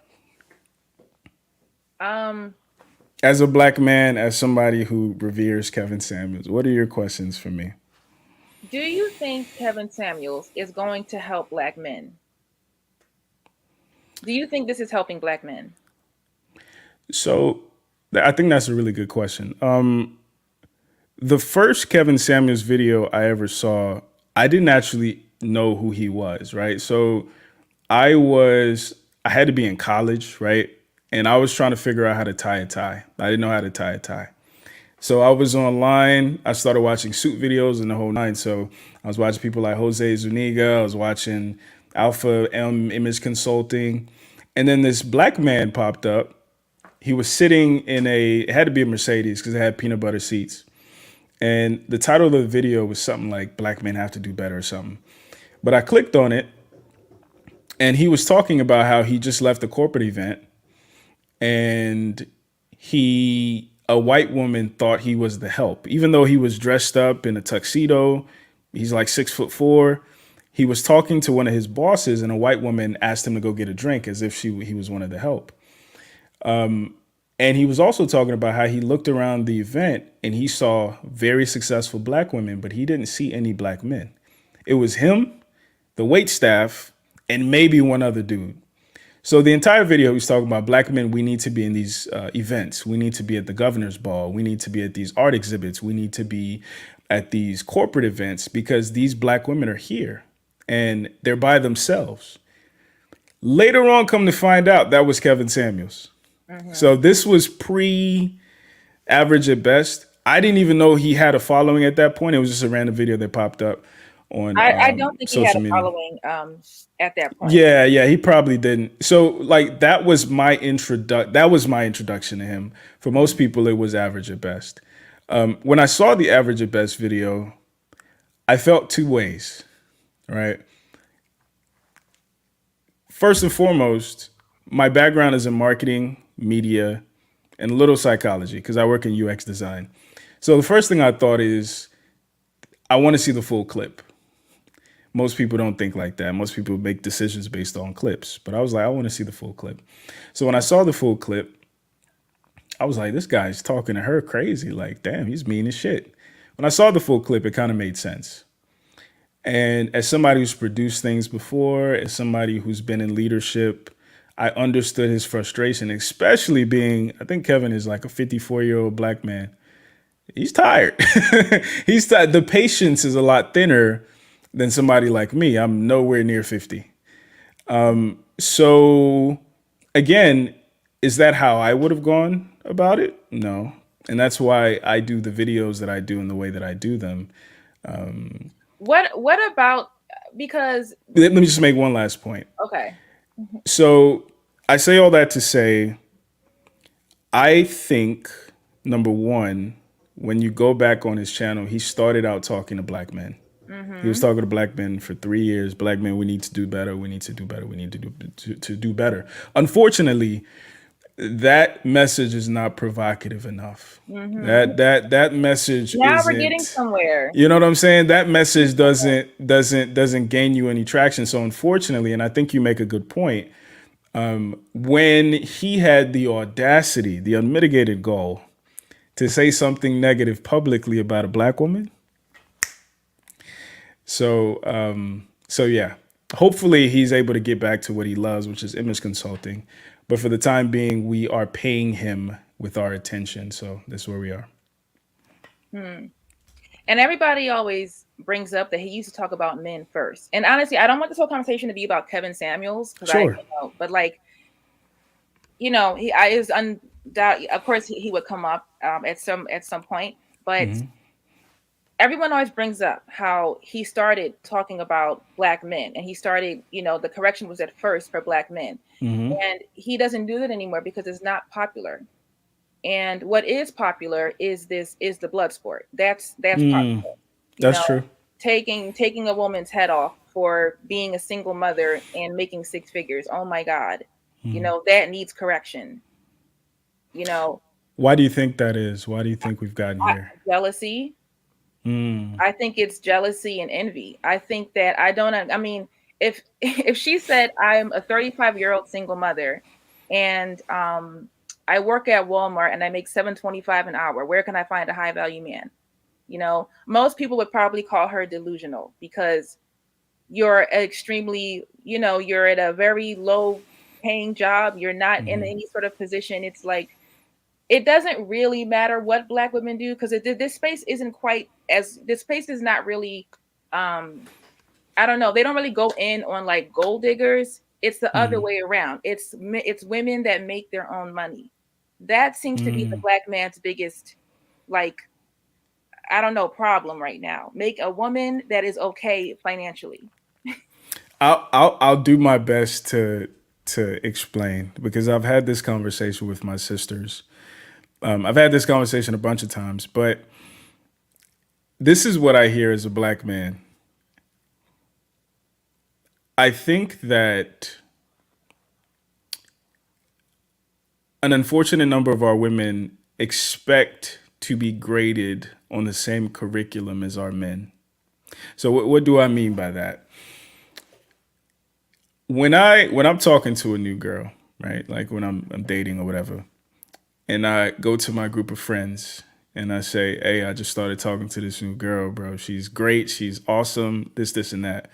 As a Black man, as somebody who reveres Kevin Samuels, what are your questions for me? Do you think Kevin Samuels is going to help Black men? Do you think this is helping Black men? So I think that's a really good question. the first Kevin Samuels video I ever saw, I didn't actually know who he was, right? So I had to be in college, right? And I was trying to figure out how to tie a tie. I didn't know how to tie a tie. So I was online. I started watching suit videos and the whole nine. So I was watching people like Jose Zuniga. I was watching Alpha M Image Consulting. And then this black man popped up. He was sitting in it had to be a Mercedes because it had peanut butter seats. And the title of the video was something like Black Men Have to Do Better or something. But I clicked on it and he was talking about how he just left a corporate event and a white woman thought he was the help, even though he was dressed up in a tuxedo. He's like 6'4". He was talking to one of his bosses and a white woman asked him to go get a drink as if he was one of the help. And he was also talking about how he looked around the event and he saw very successful black women, but he didn't see any black men. It was him, the wait staff, and maybe one other dude. So the entire video, he's talking about black men. We need to be in these events. We need to be at the governor's ball. We need to be at these art exhibits. We need to be at these corporate events because these black women are here and they're by themselves. Later on, come to find out that was Kevin Samuels. So this was pre-average at best. I didn't even know he had a following at that point. It was just a random video that popped up on I don't think he had a media. following at that point. Yeah, he probably didn't. So like that was my introduction to him. For most people, it was average at best. When I saw the average at best video, I felt two ways, right? First and foremost, my background is in marketing, media, and a little psychology because I work in UX design. So the first thing I thought is I want to see the full clip. Most people don't think like that. Most people make decisions based on clips. But I was like, I want to see the full clip. So when I saw the full clip, I was like, this guy's talking to her crazy. Like, damn, he's mean as shit. When I saw the full clip, it kind of made sense. And as somebody who's produced things before, as somebody who's been in leadership, I understood his frustration, especially being, I think Kevin is like a 54-year-old black man. He's tired. He's tired. The patience is a lot thinner than somebody like me. I'm nowhere near 50. So again, is that how I would have gone about it? No. And that's why I do the videos that I do in the way that I do them. What about, because let me just make one last point. Okay. So I say all that to say, I think, number one, when you go back on his channel, he started out talking to black men. He was talking to black men for 3 years. Black men, we need to do better. We need to do better. We need to do better. Unfortunately, that message is not provocative enough. That message now isn't, we're getting somewhere. You know what I'm saying? That message doesn't gain you any traction. So unfortunately, and I think you make a good point, when he had the audacity, the unmitigated gall to say something negative publicly about a black woman. So yeah, hopefully he's able to get back to what he loves, which is image consulting. But for the time being, we are paying him with our attention. So that's where we are. And everybody always brings up that he used to talk about men first. And honestly, I don't want this whole conversation to be about Kevin Samuels. Sure. But like, I was undoubtedly, of course, he would come up at some point. But everyone always brings up how he started talking about black men, and he started, the correction was at first for black men. And he doesn't do that anymore because it's not popular. And what is popular is the blood sport. That's popular. That's true. Taking a woman's head off for being a single mother and making six figures. Oh my God. That needs correction. Why do you think that is? Why do you think we've gotten here? Jealousy. I think it's jealousy and envy. I think that if she said I'm a 35-year-old single mother and I work at Walmart and I make $7.25 an hour, where can I find a high value man? Most people would probably call her delusional because you're extremely, you're at a very low paying job. You're not in any sort of position. It's like it doesn't really matter what Black women do, because this space isn't quite as, this space is not really, I don't know, they don't really go in on like gold diggers. It's the other way around. It's women that make their own money. That seems to be the Black man's biggest, like, I don't know, problem right now. Make a woman that is okay financially. I'll do my best to explain, because I've had this conversation with my sisters. I've had this conversation a bunch of times, but this is what I hear as a Black man. I think that an unfortunate number of our women expect to be graded on the same curriculum as our men. So what do I mean by that? When I'm talking to a new girl, right? Like when I'm dating or whatever, and I go to my group of friends and I say, "Hey, I just started talking to this new girl, bro. She's great. She's awesome. This, and that."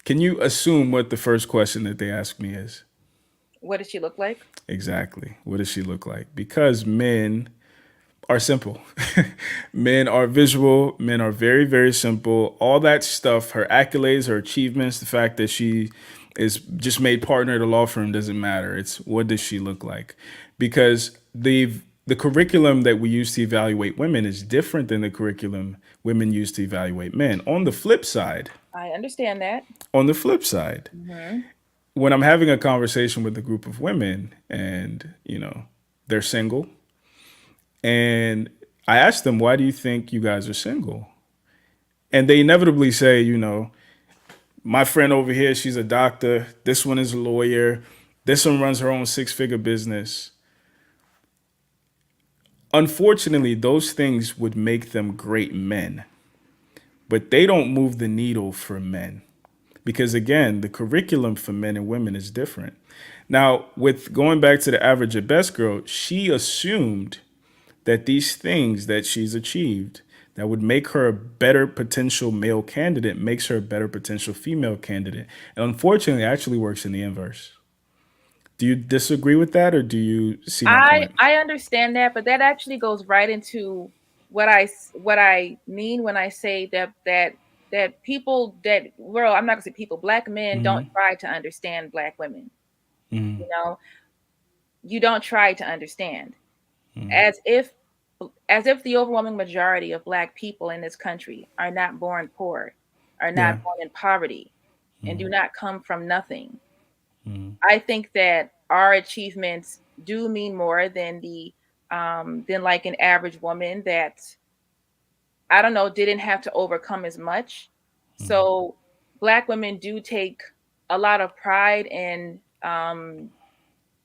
Can you assume what the first question that they ask me is? What does she look like? Exactly. What does she look like? Because men are simple. Men are visual. Men are very, very simple. All that stuff, her accolades, her achievements, the fact that she is just made partner at a law firm doesn't matter. It's what does she look like? Because the curriculum that we use to evaluate women is different than the curriculum women use to evaluate men. On the flip side, I understand that. on the flip side, when I'm having a conversation with a group of women and, they're single, and I ask them, why do you think you guys are single? And they inevitably say, my friend over here, she's a doctor. This one is a lawyer. This one runs her own 6-figure business. Unfortunately, those things would make them great men, but they don't move the needle for men. Because again, the curriculum for men and women is different. Now, with going back to the average at best girl, she assumed that these things that she's achieved that would make her a better potential male candidate makes her a better potential female candidate. And unfortunately, it actually works in the inverse. Do you disagree with that, or do you see my point? I understand that, but that actually goes right into what I mean when I say that people that, well, I'm not gonna say people, Black men don't try to understand Black women. You don't try to understand, as if the overwhelming majority of Black people in this country are not born poor, are not born in poverty, and do not come from nothing. I think that our achievements do mean more than than like an average woman that, I don't know, didn't have to overcome as much. So Black women do take a lot of pride in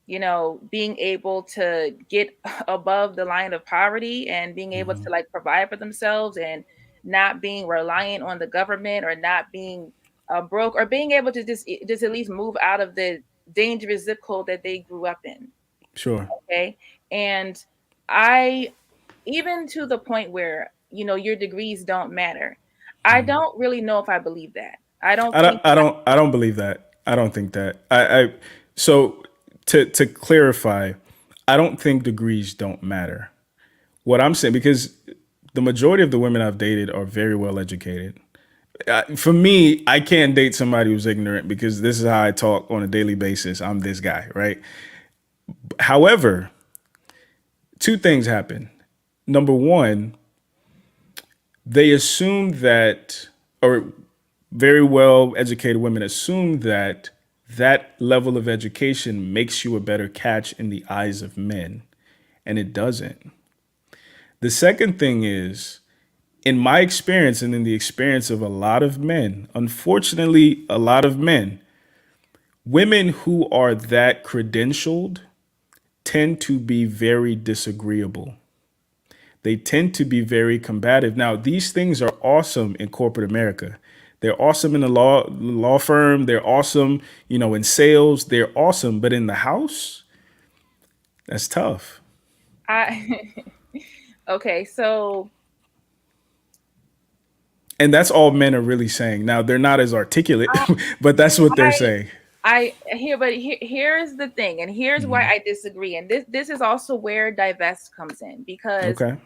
being able to get above the line of poverty and being able to like provide for themselves and not being reliant on the government, or not being broke, or being able to just at least move out of the dangerous zip code that they grew up in. Sure. Okay. And I, even to the point where, your degrees don't matter. I don't really know if I believe that. I don't believe that. I don't think that. So to clarify, I don't think degrees don't matter. What I'm saying, because the majority of the women I've dated are very well educated. For me, I can't date somebody who's ignorant, because this is how I talk on a daily basis. I'm this guy, right? However, two things happen. Number one, they assume that, or very well educated women assume that level of education makes you a better catch in the eyes of men, and it doesn't. The second thing is, in my experience and in the experience of a lot of men, unfortunately, a lot of men, women who are that credentialed tend to be very disagreeable. They tend to be very combative. Now, these things are awesome in corporate America. They're awesome in the law firm. They're awesome, in sales. They're awesome. But in the house, that's tough. Okay, so. And that's all men are really saying. Now, they're not as articulate, but that's what they're saying. here's the thing, and here's why I disagree. And this is also where Divest comes in, because Okay.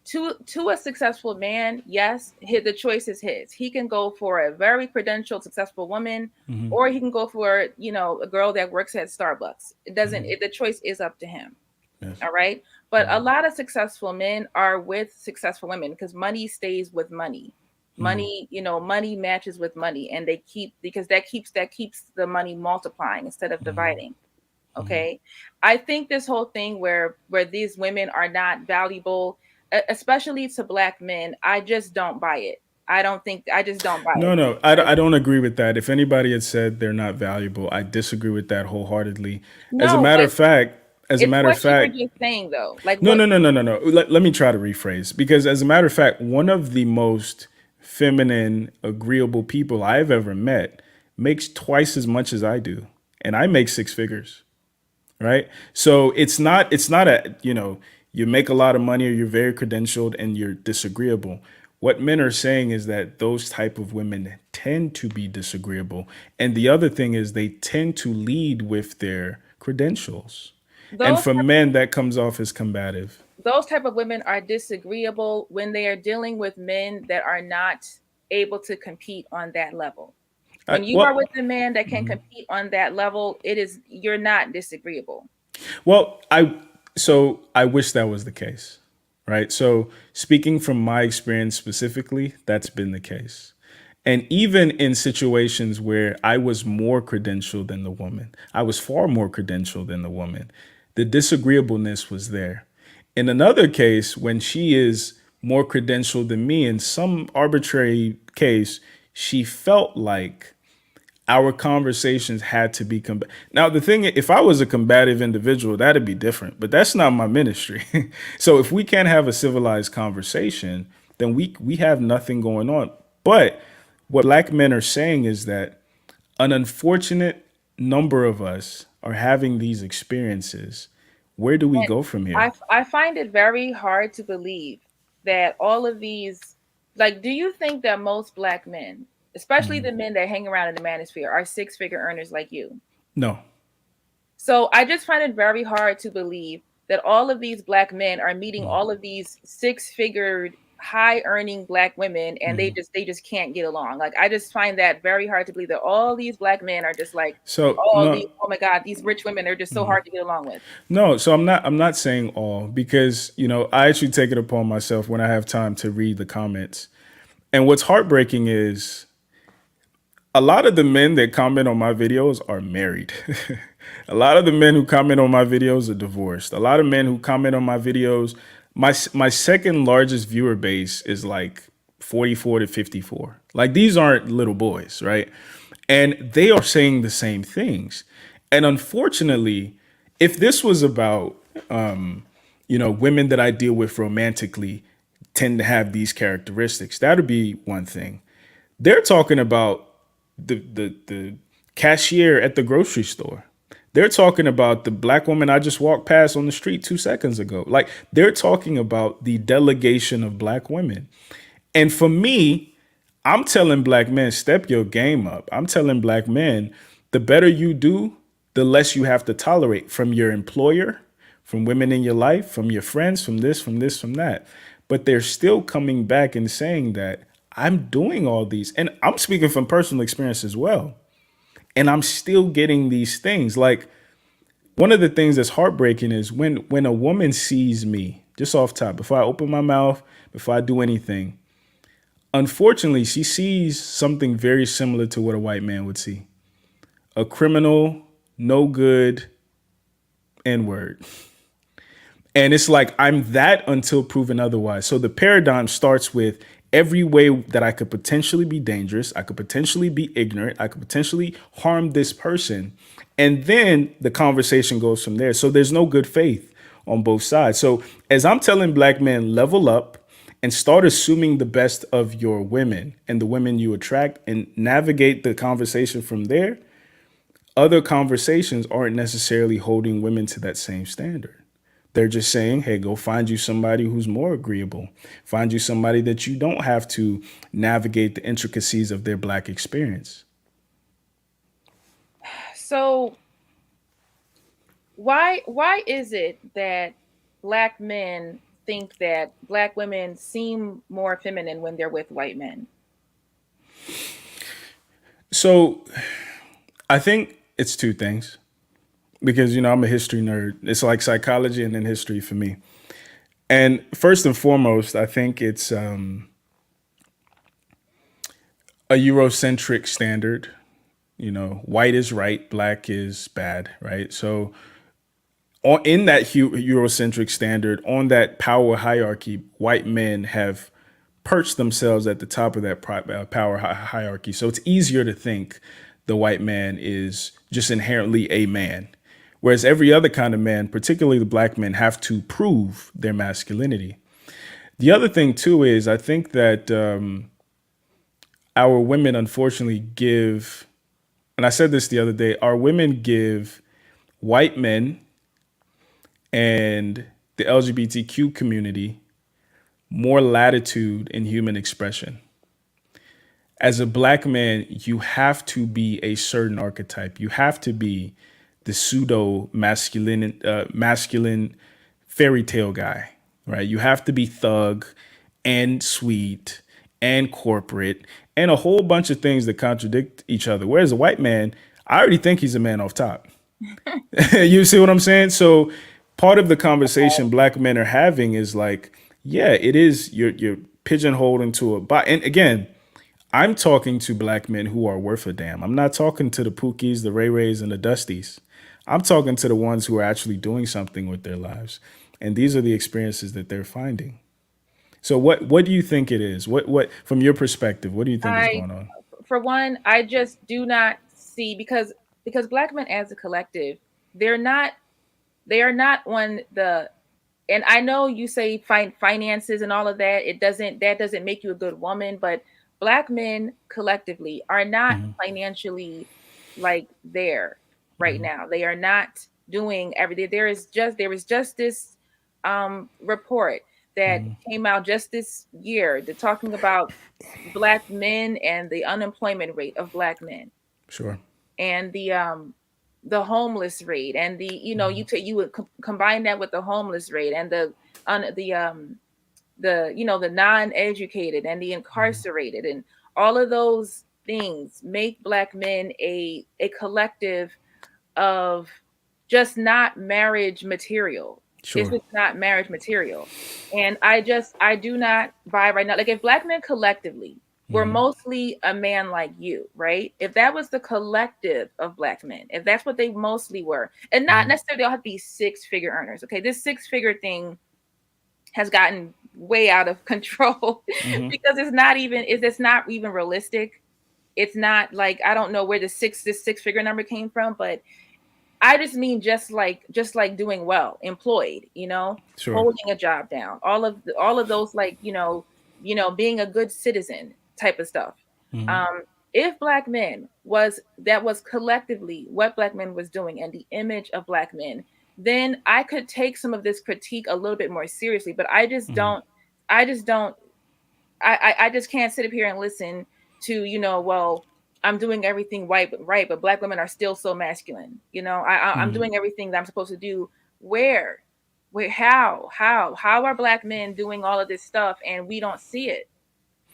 to a successful man, yes, the choice is his. He can go for a very credentialed, successful woman, or he can go for, a girl that works at Starbucks. It doesn't. The choice is up to him. Yes. All right. But a lot of successful men are with successful women because money stays with money. Money, money matches with money, and because that keeps the money multiplying instead of dividing. Okay. I think this whole thing where these women are not valuable, especially to Black men, I just don't buy it. I just don't buy it. No, I don't agree with that. If anybody had said they're not valuable, I disagree with that wholeheartedly. As a matter of fact, you were just saying though, like no. Let me try to rephrase, because as a matter of fact, one of the most feminine, agreeable people I've ever met makes twice as much as I do, and I make six figures. Right. So it's not you make a lot of money or you're very credentialed and you're disagreeable. What men are saying is that those type of women tend to be disagreeable. And the other thing is they tend to lead with their credentials. And for men, that comes off as combative. Those type of women are disagreeable when they are dealing with men that are not able to compete on that level. When you are with a man that can compete on that level, you're not disagreeable. Well, I wish that was the case, right? So speaking from my experience specifically, that's been the case. And even in situations where I was more credentialed than the woman, I was far more credentialed than the woman, the disagreeableness was there. In another case, when she is more credentialed than me, in some arbitrary case, she felt like our conversations had to be now the thing, if I was a combative individual, that'd be different, but that's not my ministry. So if we can't have a civilized conversation, then we have nothing going on. But what Black men are saying is that an unfortunate number of us are having these experiences. Where do we go from here? I find it very hard to believe that all of these, like, do you think that most Black men, especially the men that hang around in the manosphere, are six-figure earners like you? No. So I just find it very hard to believe that all of these Black men are meeting all of these six-figured, high-earning Black women, and they just can't get along. Like, I just find that very hard to believe that all these Black men are just like, oh my God, these rich women are just so hard to get along with. No, so I'm not saying all, because I actually take it upon myself when I have time to read the comments. And what's heartbreaking is a lot of the men that comment on my videos are married. A lot of the men who comment on my videos are divorced. A lot of men who comment on my videos, my second largest viewer base is like 44 to 54. Like, these aren't little boys, right? And they are saying the same things. And unfortunately, if this was about, women that I deal with romantically tend to have these characteristics, that would be one thing. They're talking about the cashier at the grocery store. They're talking about the Black woman I just walked past on the street 2 seconds ago. Like, they're talking about the delegation of Black women. And for me, I'm telling Black men, step your game up. I'm telling Black men, the better you do, the less you have to tolerate from your employer, from women in your life, from your friends, from this, from that. But they're still coming back and saying that I'm doing all these, and I'm speaking from personal experience as well. And I'm still getting these things. Like, one of the things that's heartbreaking is when a woman sees me, just off top, before I open my mouth, before I do anything, unfortunately, she sees something very similar to what a white man would see. A criminal, no good, N-word. And it's like, I'm that until proven otherwise. So the paradigm starts with every way that I could potentially be dangerous, I could potentially be ignorant, I could potentially harm this person. And then the conversation goes from there. So there's no good faith on both sides. So as I'm telling Black men, level up and start assuming the best of your women and the women you attract and navigate the conversation from there, other conversations aren't necessarily holding women to that same standard. They're just saying, hey, go find you somebody who's more agreeable. Find you somebody that you don't have to navigate the intricacies of their Black experience. So why is it that Black men think that Black women seem more feminine when they're with white men? So I think it's two things because, I'm a history nerd. It's like psychology and then history for me. And first and foremost, I think it's a Eurocentric standard. White is right, black is bad, right? So in that Eurocentric standard, on that power hierarchy, white men have perched themselves at the top of that power hierarchy. So it's easier to think the white man is just inherently a man. Whereas every other kind of man, particularly the black men, have to prove their masculinity. The other thing, too, is I think that our women, unfortunately, give, and I said this the other day, our women give white men and the LGBTQ community more latitude in human expression. As a black man, you have to be a certain archetype. You have to be the pseudo masculine fairy tale guy, right? You have to be thug and sweet and corporate and a whole bunch of things that contradict each other. Whereas a white man, I already think he's a man off top. You see what I'm saying? So part of the conversation black men are having is like, yeah, it is. You're pigeonholed into a box. And again, I'm talking to black men who are worth a damn. I'm not talking to the Pookies, the Ray Rays, and the Dusties. I'm talking to the ones who are actually doing something with their lives. And these are the experiences that they're finding. So what do you think it is? What from your perspective, what do you think is going on? For one, I just do not see because black men as a collective, they are not on the, and I know you say finances and all of that. That doesn't make you a good woman, but black men collectively are not financially like there right now. They are not doing everything. There was just this report that came out just this year. They're talking about black men and the unemployment rate of black men. Sure. And the homeless rate, and the you would combine that with the homeless rate and the non-educated and the incarcerated, and all of those things make black men a collective of just not marriage material. Sure. It's just not marriage material. And I do not buy right now. Like if black men collectively were mostly a man like you, right? If that was the collective of black men, if that's what they mostly were, and not necessarily all have to be six-figure earners. Okay, this six-figure thing has gotten way out of control because it's not even realistic. It's not like, I don't know where this six-figure number came from, but I just mean just like doing well, employed, Sure. Holding a job down, all of those, like, being a good citizen type of stuff. If black men was collectively what black men was doing and the image of black men, then I could take some of this critique a little bit more seriously. But I just don't. I just can't sit up here and listen to, well, I'm doing everything right, but black women are still so masculine. I'm doing everything that I'm supposed to do. Where, how are black men doing all of this stuff and we don't see it?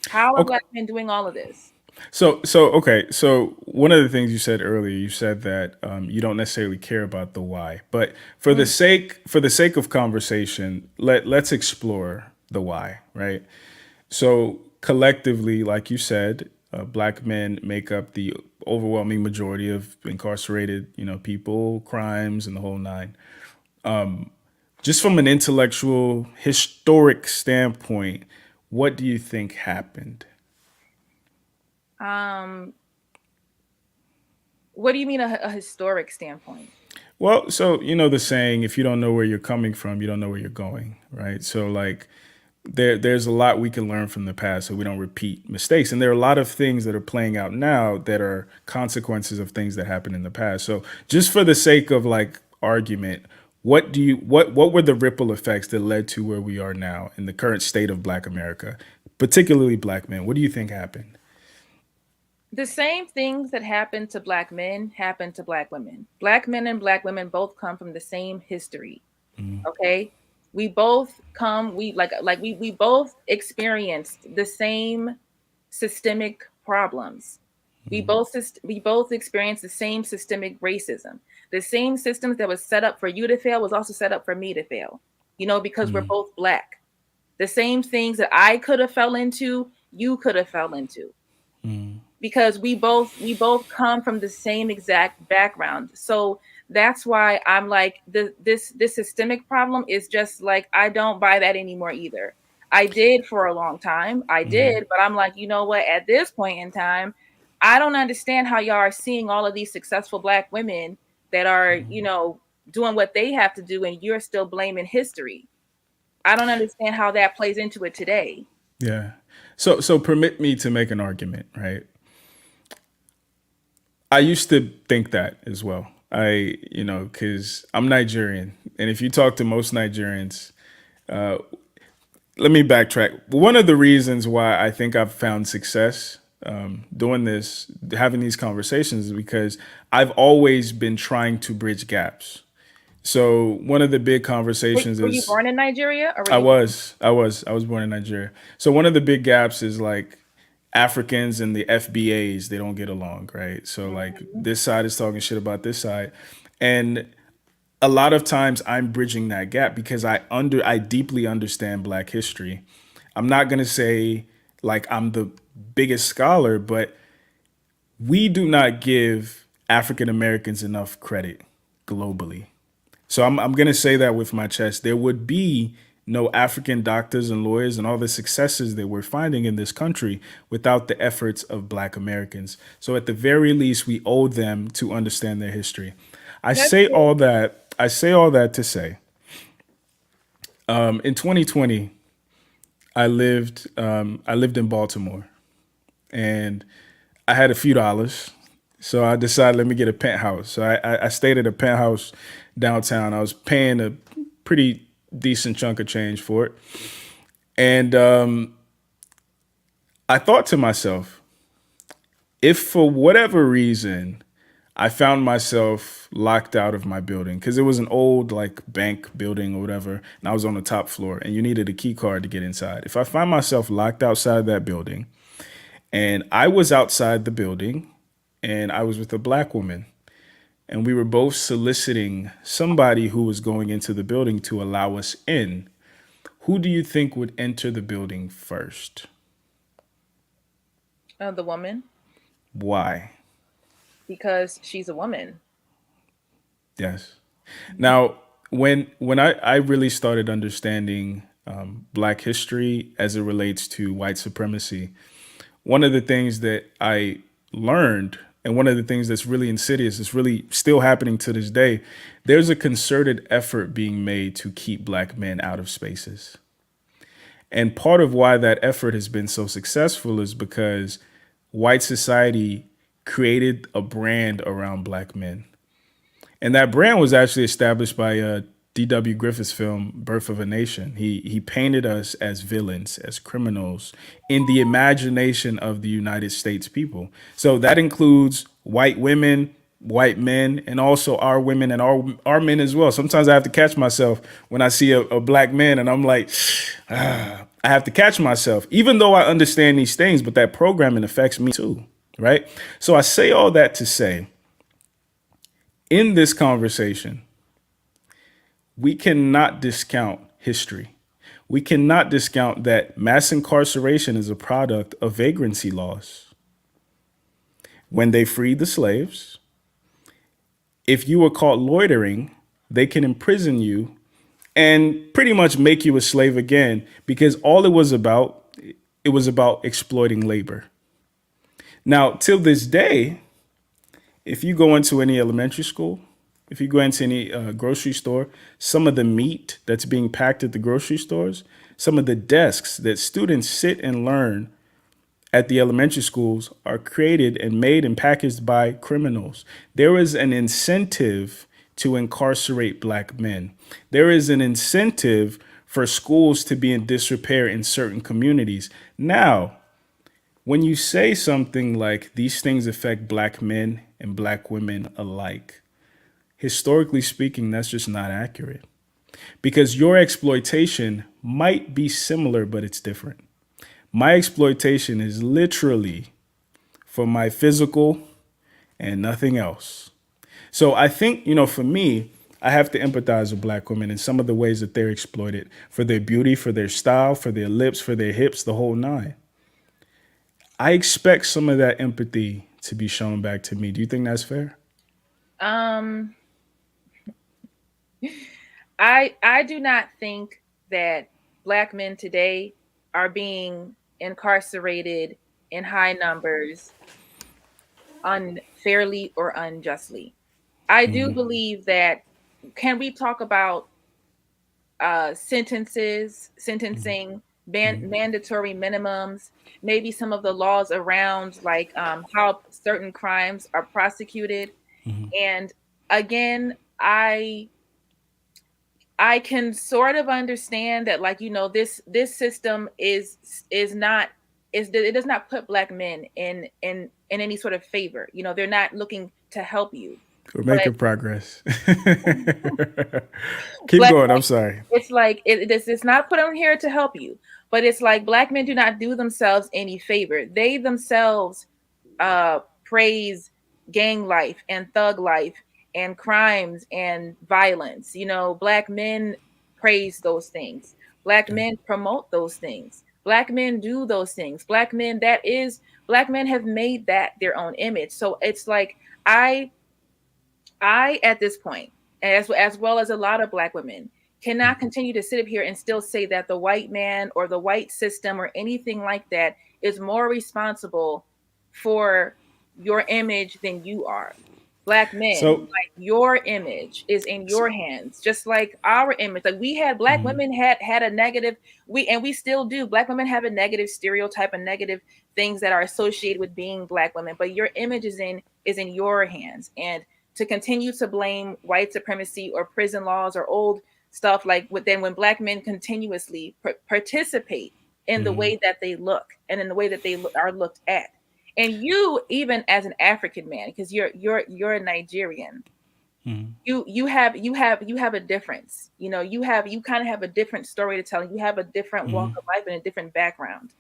How are black men doing all of this? So okay. So one of the things you said earlier, you said that you don't necessarily care about the why, but for the sake of conversation, let's explore the why, right? So collectively, like you said, black men make up the overwhelming majority of incarcerated, people, crimes, and the whole nine. Just from an intellectual, historic standpoint, what do you think happened? What do you mean a historic standpoint? Well, so the saying, if you don't know where you're coming from, you don't know where you're going, right? So like there's a lot we can learn from the past so we don't repeat mistakes. And there are a lot of things that are playing out now that are consequences of things that happened in the past. So just for the sake of like argument, what were the ripple effects that led to where we are now in the current state of Black America, particularly black men? What do you think happened? The same things that happen to black men happen to black women. Black men and black women both come from the same history. Okay? We both come, we both experienced the same systemic problems. We both experienced the same systemic racism. The same systems that was set up for you to fail was also set up for me to fail. Because we're both black. The same things that I could have fell into, you could have fell into. Because we both come from the same exact background. So that's why I'm like, this systemic problem is just like, I don't buy that anymore either. I did for a long time. I did, but I'm like, you know what? At this point in time, I don't understand how y'all are seeing all of these successful black women that are, doing what they have to do, and you're still blaming history. I don't understand how that plays into it today. Yeah. So permit me to make an argument, right? I used to think that as well. Because I'm Nigerian. And if you talk to most Nigerians, let me backtrack. One of the reasons why I think I've found success doing this, having these conversations, is because I've always been trying to bridge gaps. So one of the big conversations Were you born in Nigeria? Or I was born in Nigeria. So one of the big gaps is like Africans and the FBAs, they don't get along, right? So like this side is talking shit about this side. And a lot of times I'm bridging that gap because I deeply understand Black history. I'm not going to say like I'm the biggest scholar, but we do not give African Americans enough credit globally. So I'm going to say that with my chest. There would be no African doctors and lawyers and all the successes that we're finding in this country without the efforts of Black Americans. So at the very least, we owe them to understand their history. I say all that to say, in 2020, I lived in Baltimore, and I had a few dollars. So I decided, let me get a penthouse. So I stayed at a penthouse downtown. I was paying a pretty decent chunk of change for it. And I thought to myself, if for whatever reason I found myself locked out of my building, because it was an old like bank building or whatever, and I was on the top floor and you needed a key card to get inside. If I find myself locked outside that building and I was outside the building and I was with a Black woman, and we were both soliciting somebody who was going into the building to allow us in, who do you think would enter the building first? The woman. Why? Because she's a woman. Yes. Now, when I really started understanding Black history as it relates to white supremacy, one of the things that I learned, and one of the things that's really insidious, is really still happening to this day, there's a concerted effort being made to keep Black men out of spaces. And part of why that effort has been so successful is because white society created a brand around Black men. And that brand was actually established by D.W. Griffith's film, Birth of a Nation. He painted us as villains, as criminals in the imagination of the United States people. So that includes white women, white men, and also our women and our men as well. Sometimes I have to catch myself when I see a Black man and I'm like, I have to catch myself, even though I understand these things, but that programming affects me too, right? So I say all that to say, in this conversation, we cannot discount history. We cannot discount that mass incarceration is a product of vagrancy laws. When they freed the slaves, if you were caught loitering, they can imprison you and pretty much make you a slave again, because all it was about exploiting labor. Now, till this day, if you go into any elementary school, if you go into any grocery store, some of the meat that's being packed at the grocery stores, some of the desks that students sit and learn at the elementary schools are created and made and packaged by criminals. There is an incentive to incarcerate Black men. There is an incentive for schools to be in disrepair in certain communities. Now, when you say something like these things affect black men and black women alike, historically speaking, that's just not accurate, because your exploitation might be similar, but it's different. My exploitation is literally for my physical and nothing else. So I think, for me, I have to empathize with black women in some of the ways that they're exploited for their beauty, for their style, for their lips, for their hips, the whole nine. I expect some of that empathy to be shown back to me. Do you think that's fair? I do not think that black men today are being incarcerated in high numbers unfairly or unjustly. I do believe that, can we talk about sentencing, mandatory minimums, maybe some of the laws around like how certain crimes are prosecuted. And again, I can sort of understand that, like, this system it does not put black men in any sort of favor. They're not looking to help you. We're making progress. Keep going. I'm sorry. It's like it's not put on here to help you, but it's like black men do not do themselves any favor. They themselves praise gang life and thug life and crimes and violence. Black men praise those things. Black men promote those things. Black men do those things. Black men have made that their own image. So it's like I at this point, as well as a lot of black women, cannot continue to sit up here and still say that the white man or the white system or anything like that is more responsible for your image than you are. Black men, like, your image is in your hands, just like our image. Like, we had black women had a negative, we still do. Black women have a negative stereotype and negative things that are associated with being black women, but your image is in your hands. And to continue to blame white supremacy or prison laws or old stuff, like when black men continuously participate in the way that they look and in the way that they are looked at. And you, even as an African man, because you're a Nigerian, you have a difference. You kind of have a different story to tell. You have a different walk of life and a different background.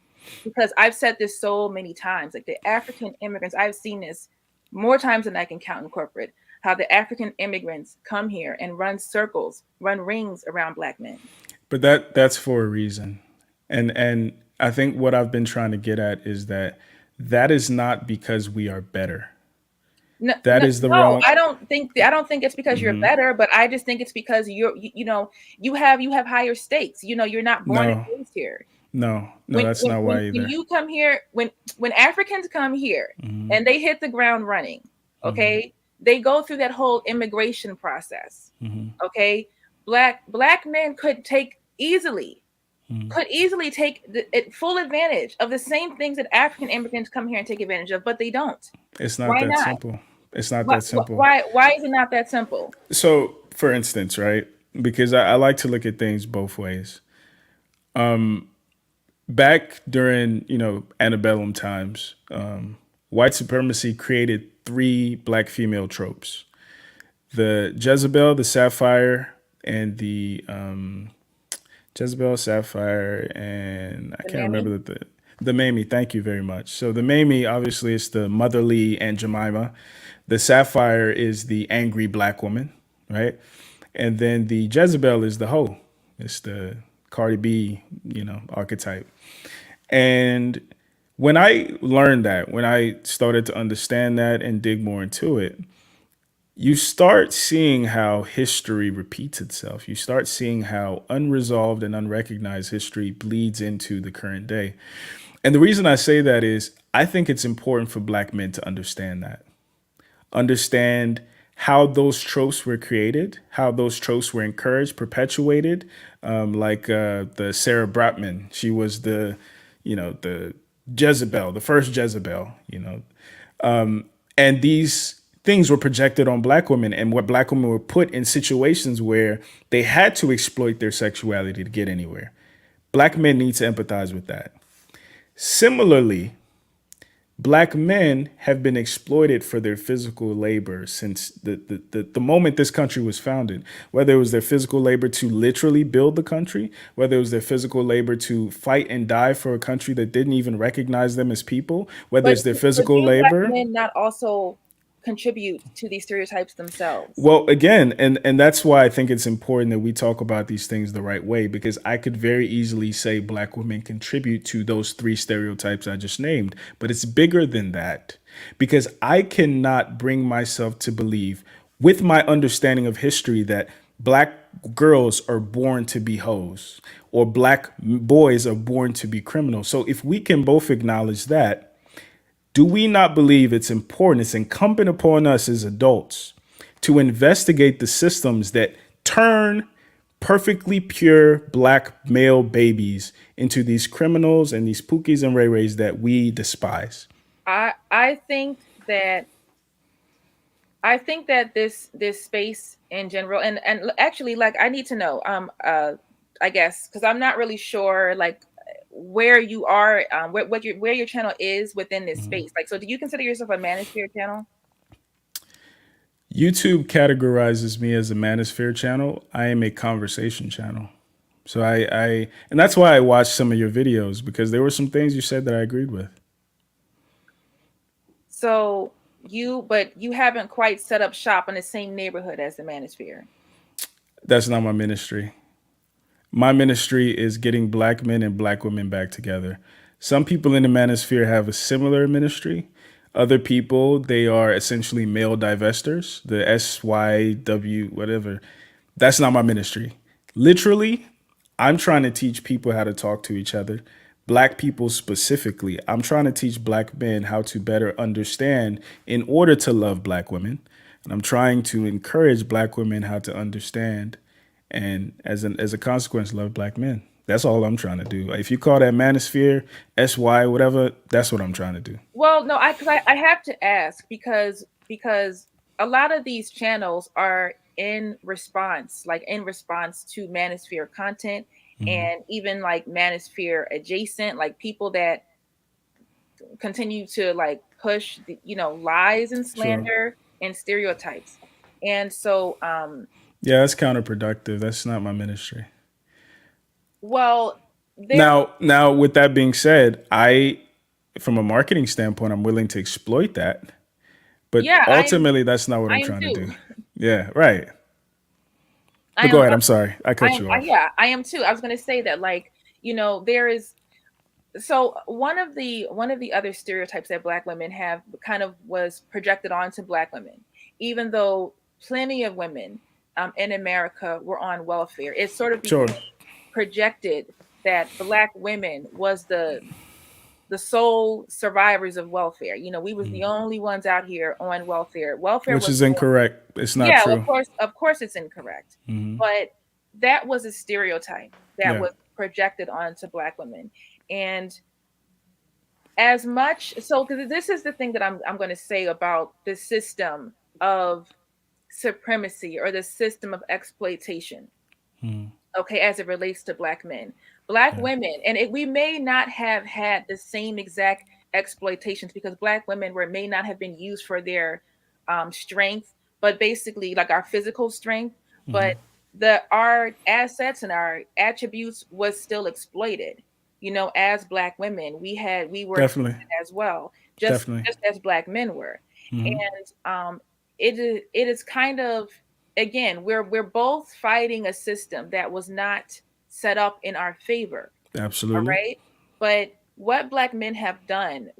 Because I've said this so many times, like, the African immigrants, I've seen this more times than I can count in corporate, how the African immigrants come here and run rings around black men. But that's for a reason. And I think what I've been trying to get at is that is not because we are better. No, wrong. I don't think it's because you're better, but I just think it's because you have higher stakes. You're not born and raised here. No, that's not why either. When you come here, when Africans come here and they hit the ground running, okay, they go through that whole immigration process. Okay, black men could easily take full advantage of the same things that African immigrants come here and take advantage of, but they don't. It's not that simple. It's not that simple. Why is it not that simple? So, for instance, right? Because I like to look at things both ways. Back during, antebellum times, white supremacy created 3 black female tropes: the Jezebel, the Sapphire, and the Jezebel, Sapphire, and I can't remember the Mamie. Thank you very much. So the Mamie, obviously, is the motherly Aunt Jemima. The Sapphire is the angry black woman, right? And then the Jezebel is the hoe. It's the Cardi B, archetype. And when I learned that, when I started to understand that and dig more into it, you start seeing how history repeats itself. You start seeing how unresolved and unrecognized history bleeds into the current day. And the reason I say that is I think it's important for black men to understand that. Understand how those tropes were created, how those tropes were encouraged, perpetuated, like the Sarah Brightman. She was the Jezebel, the first Jezebel, and these things were projected on black women, and what black women were put in situations where they had to exploit their sexuality to get anywhere. Black men need to empathize with that. Similarly, Black men have been exploited for their physical labor since the moment this country was founded, whether it was their physical labor to literally build the country, whether it was their physical labor to fight and die for a country that didn't even recognize them as people, whether it's their physical do Black labor. men not also contribute to these stereotypes themselves? Well, again, and that's why I think it's important that we talk about these things the right way, because I could very easily say Black women contribute to those 3 stereotypes I just named, but it's bigger than that, because I cannot bring myself to believe, with my understanding of history, that Black girls are born to be hoes or Black boys are born to be criminals. So if we can both acknowledge that, do we not believe it's important, it's incumbent upon us as adults to investigate the systems that turn perfectly pure Black male babies into these criminals and these Pookies and Ray Rays that we despise? I think that this space in general, and actually, like, I need to know, I guess, because I'm not really sure, like, where you are, where your channel is within this space. Like, so do you consider yourself a Manosphere channel? YouTube categorizes me as a Manosphere channel. I am a conversation channel. So I and that's why I watched some of your videos, because there were some things you said that I agreed with. So but you haven't quite set up shop in the same neighborhood as the Manosphere. That's not my ministry. My ministry is getting Black men and Black women back together. Some people in the Manosphere have a similar ministry. Other people, they are essentially male divestors, the SYW, whatever. That's not my ministry. Literally, I'm trying to teach people how to talk to each other. Black people specifically. I'm trying to teach Black men how to better understand in order to love Black women. And I'm trying to encourage Black women how to understand and as a consequence, love Black men. That's all I'm trying to do. If you call that Manosphere, SY, whatever, that's what I'm trying to do. Well, no, I have to ask because a lot of these channels are in response to Manosphere content, and even like Manosphere adjacent, like people that continue to like push lies and slander and stereotypes. And so yeah, that's counterproductive. That's not my ministry. Well, now with that being said, from a marketing standpoint, I'm willing to exploit that. But ultimately, that's not what I'm trying to do. Yeah, right. But go ahead. I'm sorry. I cut you off. Yeah, I am too. I was going to say that, like, there is. So one of the other stereotypes that Black women have kind of was projected onto Black women, even though plenty of women in America were on welfare. It sort of became projected that Black women was the sole survivors of welfare. We was the only ones out here on welfare. Which is incorrect. It's not true. Of course it's incorrect. But that was a stereotype that was projected onto Black women. And as much so, because this is the thing that I'm going to say about the system of supremacy or the system of exploitation. Okay, as it relates to Black men, Black women, and we may not have had the same exact exploitations because Black women may not have been used for their strength, but basically like our physical strength, but our assets and our attributes was still exploited. As Black women, we were definitely as well, just as Black men were, and it is kind of, again, we're both fighting a system that was not set up in our favor. Absolutely. All right. But what Black men have done,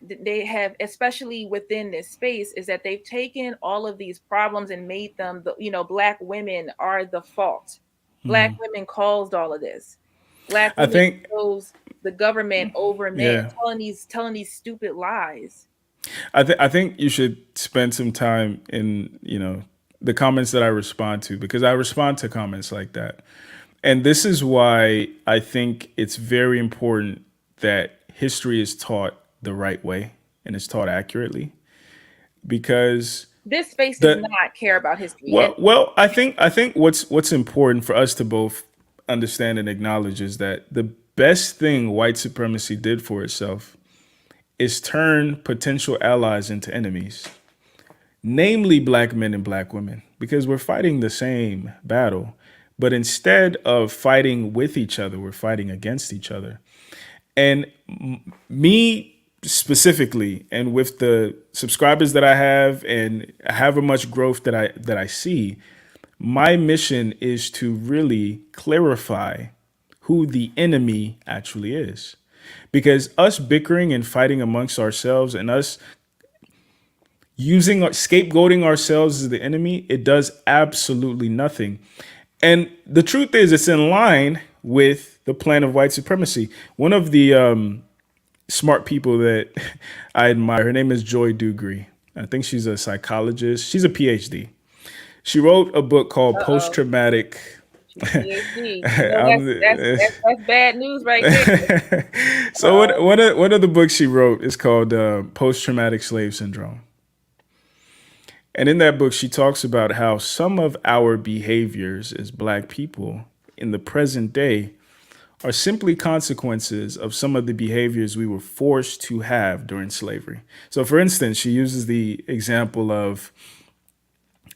they have, especially within this space, is that they've taken all of these problems and made them, Black women are the fault. Black women caused all of this. Black women chose the government over men, telling these stupid lies. I think you should spend some time in, the comments that I respond to, because I respond to comments like that. And this is why I think it's very important that history is taught the right way and is taught accurately, because this space does not care about history. Well, I think what's important for us to both understand and acknowledge is that the best thing white supremacy did for itself is turn potential allies into enemies, namely black men and black women, because we're fighting the same battle. But instead of fighting with each other, we're fighting against each other. And me specifically, and with the subscribers that I have and however much growth that I see, my mission is to really clarify who the enemy actually is. Because us bickering and fighting amongst ourselves and us scapegoating ourselves as the enemy, it does absolutely nothing. And the truth is, it's in line with the plan of white supremacy. One of the smart people that I admire, her name is Joy Dugree. I think she's a psychologist. She's a PhD. She wrote a book called Post-Traumatic. PhD. That's bad news right there. So one of the books she wrote is called Post-Traumatic Slave Syndrome. And in that book, she talks about how some of our behaviors as black people in the present day are simply consequences of some of the behaviors we were forced to have during slavery. So, for instance, she uses the example of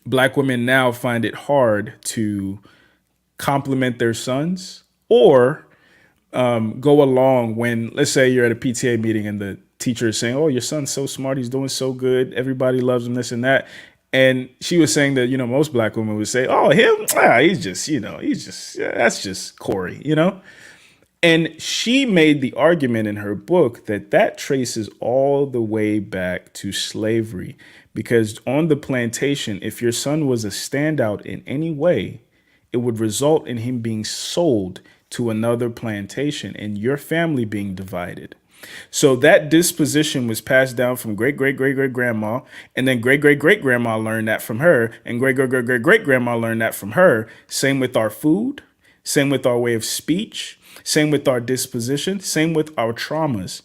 black women now find it hard to compliment their sons or go along when, let's say you're at a PTA meeting and the teacher is saying, oh, your son's so smart, he's doing so good, everybody loves him, this and that. And she was saying that, most black women would say, oh, him, that's just Corey, And she made the argument in her book that traces all the way back to slavery, because on the plantation, if your son was a standout in any way, it would result in him being sold to another plantation and your family being divided. So that disposition was passed down from great-great-great-great-grandma, and then great-great-great-grandma learned that from her, and great-great-great-great-grandma learned that from her. Same with our food, same with our way of speech, same with our disposition, same with our traumas.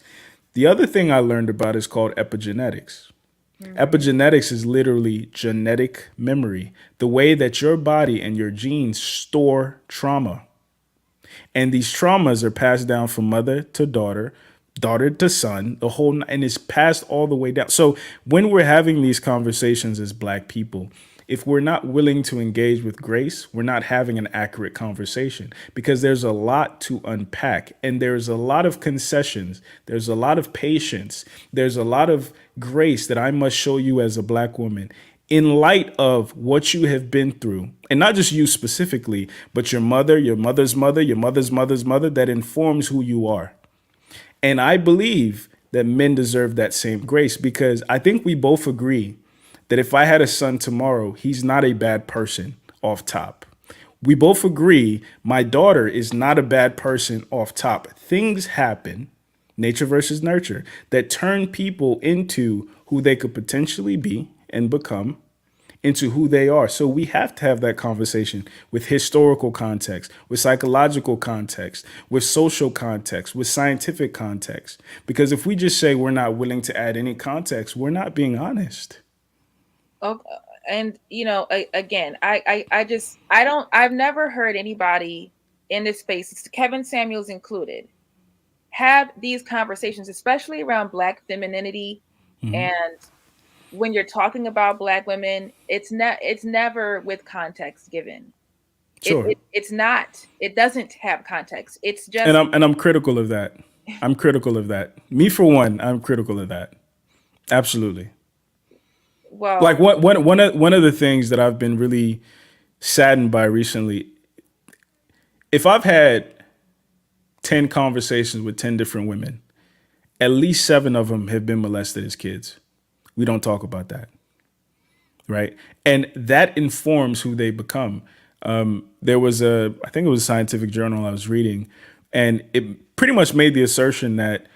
The other thing I learned about is called epigenetics. Epigenetics is literally genetic memory, the way that your body and your genes store trauma. And these traumas are passed down from mother to daughter to son, and it's passed all the way down. So when we're having these conversations as black people, if we're not willing to engage with grace, we're not having an accurate conversation, because there's a lot to unpack and there's a lot of concessions. There's a lot of patience. There's a lot of grace that I must show you as a black woman in light of what you have been through. And not just you specifically, but your mother, your mother's mother, your mother's mother's mother, that informs who you are. And I believe that men deserve that same grace, because I think we both agree that if I had a son tomorrow, he's not a bad person off top. We both agree my daughter is not a bad person off top. Things happen, nature versus nurture, that turn people into who they could potentially be and become, into who they are. So we have to have that conversation with historical context, with psychological context, with social context, with scientific context. Because if we just say we're not willing to add any context, we're not being honest. Oh, and again, I've never heard anybody in this space, Kevin Samuels included, have these conversations, especially around Black femininity. And when you're talking about Black women, it's never with context given. Sure. It's not. It doesn't have context. It's just. And I'm critical of that. I'm critical of that. Me, for one, I'm critical of that. Absolutely. Well, like one of the things that I've been really saddened by recently, if I've had 10 conversations with 10 different women, at least 7 of them have been molested as kids. We don't talk about that, right? And that informs who they become. There was I think it was a scientific journal I was reading, and it pretty much made the assertion that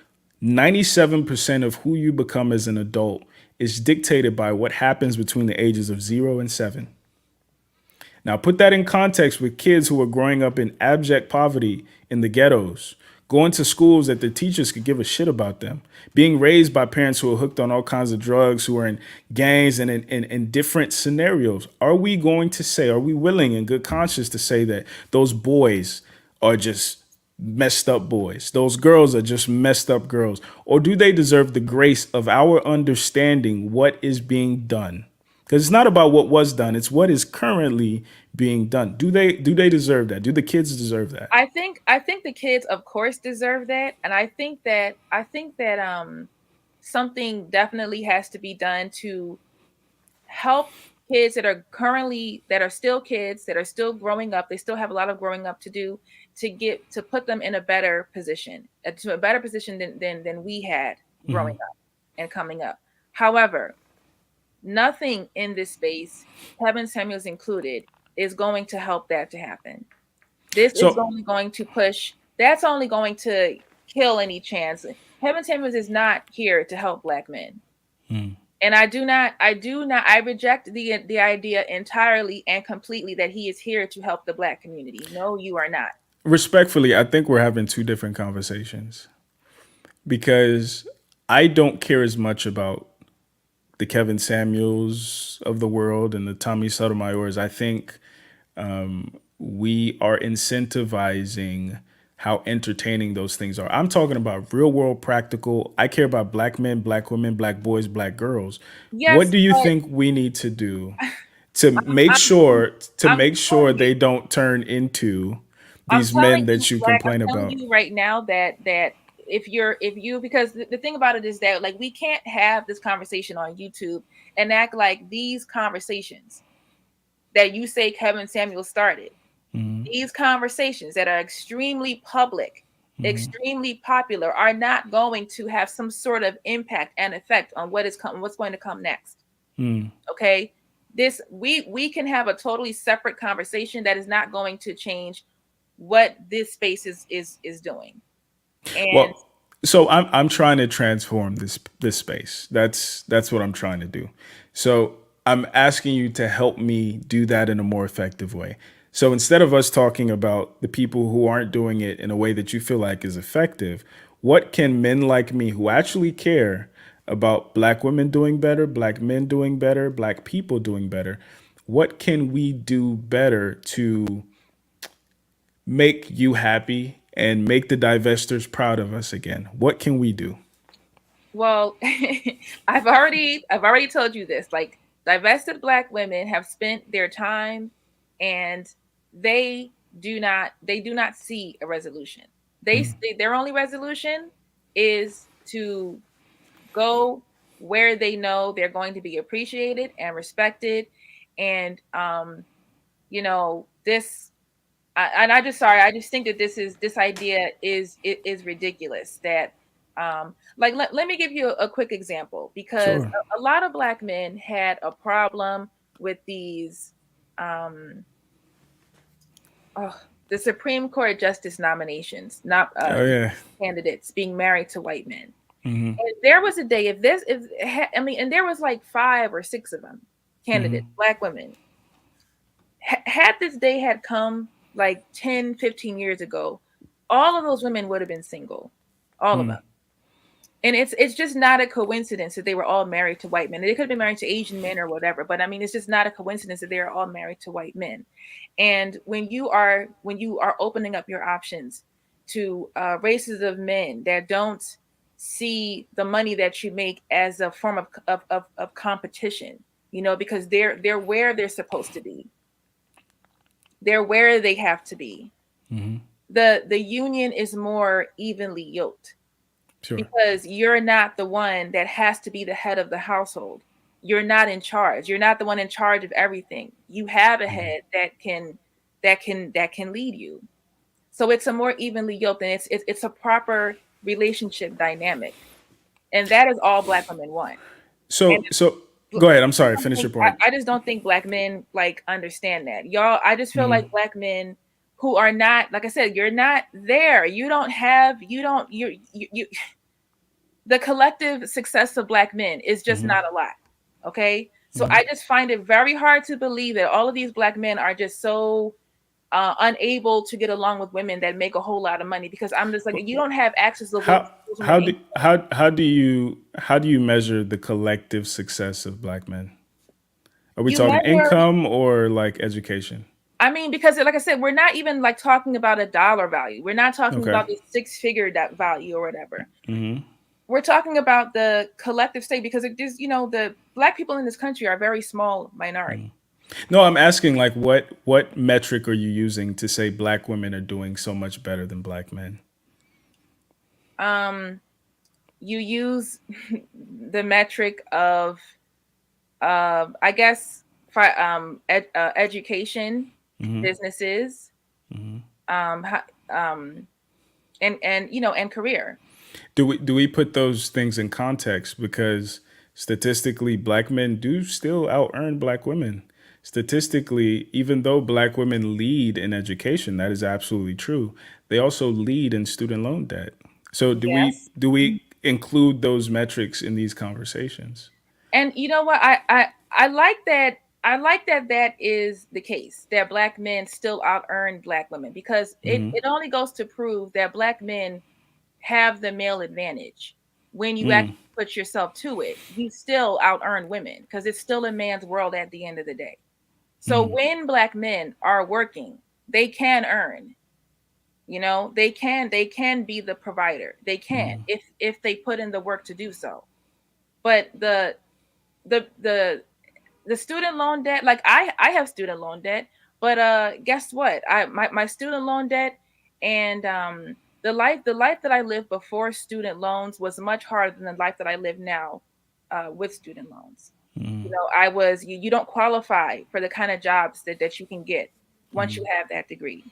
97% of who you become as an adult is dictated by what happens between the ages of 0 and 7. Now, put that in context with kids who are growing up in abject poverty in the ghettos, going to schools that the teachers could give a shit about them, being raised by parents who are hooked on all kinds of drugs, who are in gangs and in different scenarios. Are we willing in good conscience to say that those boys are just messed up boys. Those girls are just messed up girls. Or do they deserve the grace of our understanding what is being done? Because it's not about what was done, it's what is currently being done. Do they deserve that? Do the kids deserve that? I think the kids, of course, deserve that, and I think that something definitely has to be done to help kids that are still kids, that are still growing up. They still have a lot of growing up to do to put them in a better position, to a better position than we had growing up and coming up. However, nothing in this space, Kevin Samuels included, is going to help that to happen. This is only going to push. That's only going to kill any chance. Kevin Samuels is not here to help Black men. And I reject the idea entirely and completely that he is here to help the Black community. No, you are not. Respectfully, I think we're having two different conversations, because I don't care as much about the Kevin Samuels of the world and the Tommy Sotomayors. I think we are incentivizing how entertaining those things are. I'm talking about real world practical. I care about Black men, Black women, Black boys, Black girls. Yes, what do you think we need to do to make sure they don't turn into these men that you complain about? I'm telling you right now that if you because the thing about it is that, like, we can't have this conversation on YouTube and act like these conversations that you say Kevin Samuel started, these conversations that are extremely public, extremely popular, are not going to have some sort of impact and effect on what's going to come next. Okay, we can have a totally separate conversation that is not going to change what this space is doing. And so I'm trying to transform this space. That's what I'm trying to do. So I'm asking you to help me do that in a more effective way. So instead of us talking about the people who aren't doing it in a way that you feel like is effective, what can men like me who actually care about Black women doing better, Black men doing better, Black people doing better, what can we do better to make you happy and make the divestors proud of us again? What can we do? Well, I've already told you this. Like, divested Black women have spent their time, and they do not see a resolution. Their only resolution is to go where they know they're going to be appreciated and respected. And this, I just think that this idea is ridiculous. That let me give you a quick example, because a lot of Black men had a problem with these the Supreme Court justice nominations, candidates being married to white men. And there was a day, and there was like 5 or 6 of them, candidates, Black women. Had this day had come like 10, 15 years ago, all of those women would have been single, all of them. And it's just not a coincidence that they were all married to white men. They could have been married to Asian men or whatever, but I mean, it's just not a coincidence that they are all married to white men. And when you are opening up your options to races of men that don't see the money that you make as a form of competition, because they're where they're supposed to be. They're where they have to be. The union is more evenly yoked. Sure. Because you're not the one that has to be the head of the household. You're not in charge. You're not the one in charge of everything. You have a head that can lead you. So it's a more evenly yoked, and it's a proper relationship dynamic, and that is all Black women want. So go ahead. I'm sorry. Finish your point. I just don't think Black men understand that, y'all. I just feel like Black men who are not, like I said, you're not there. The collective success of Black men is just not a lot. Okay. So I just find it very hard to believe that all of these Black men are just so unable to get along with women that make a whole lot of money, because I'm just like, you don't have access to how do you measure the collective success of Black men? Are we talking income or like education? I mean, because like I said, we're not even like talking about a dollar value. We're not talking Okay. about the six-figure value or whatever. Mm-hmm. We're talking about the collective state, because it just, the Black people in this country are a very small minority. No, I'm asking like what metric are you using to say Black women are doing so much better than Black men? You use the metric of, I guess, education, businesses, and career. Do we put those things in context? Because statistically, Black men do still out earn Black women. Statistically, even though Black women lead in education, that is absolutely true. They also lead in student loan debt. So Yes. do we include those metrics in these conversations? And you know what? I like that. I like that is the case, that Black men still out earn Black women, because it only goes to prove that Black men have the male advantage. When you actually put yourself to it, you still out earn women, because it's still a man's world at the end of the day. So when Black men are working, they can earn. They can be the provider. They can, if they put in the work to do so. But the student loan debt, like I have student loan debt, but guess what? My student loan debt and the life that I lived before student loans was much harder than the life that I live now with student loans. You don't qualify for the kind of jobs that you can get once you have that degree.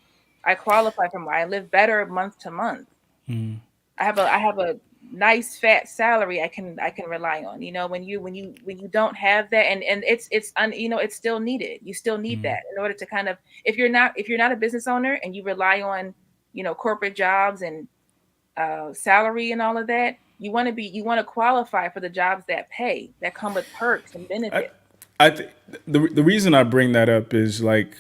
I qualify for more. I live better month to month. I have a nice fat salary I can rely on. When you don't have that, and it's still needed. You still need that in order to kind of, if you're not a business owner and you rely on corporate jobs and salary and all of that, you want to qualify for the jobs that pay, that come with perks and benefits. The reason I bring that up is like,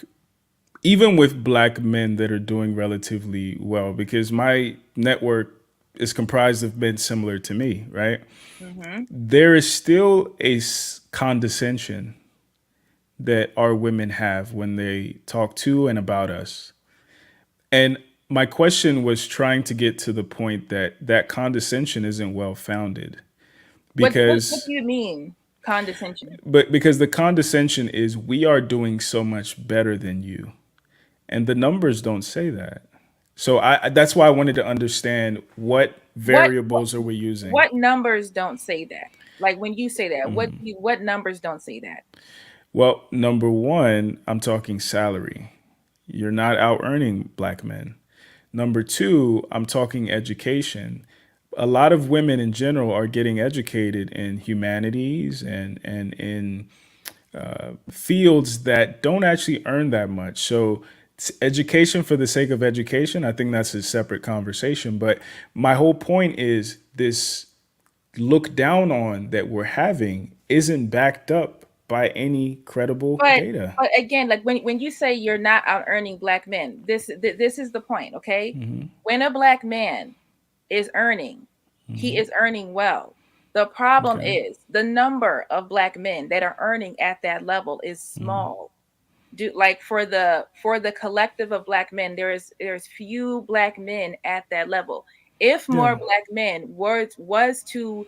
even with Black men that are doing relatively well, because my network is comprised of men similar to me, right? There is still a condescension that our women have when they talk to and about us. And my question was trying to get to the point that condescension isn't well founded. Because what do you mean condescension? But because the condescension is, we are doing so much better than you. And the numbers don't say that. So that's why I wanted to understand what variables are we using. What numbers don't say that? Like when you say that, what numbers don't say that? Well, number one, I'm talking salary. You're not out earning Black men. Number two, I'm talking education. A lot of women in general are getting educated in humanities and in fields that don't actually earn that much. So education for the sake of education, I think that's a separate conversation. But my whole point is, this look down on that we're having isn't backed up by any credible data. But again, like when you say you're not out earning Black men, this is the point, okay? When a Black man is earning, he is earning well. The problem is the number of Black men that are earning at that level is small. Like for the collective of Black men, there's few Black men at that level. If more Black men was to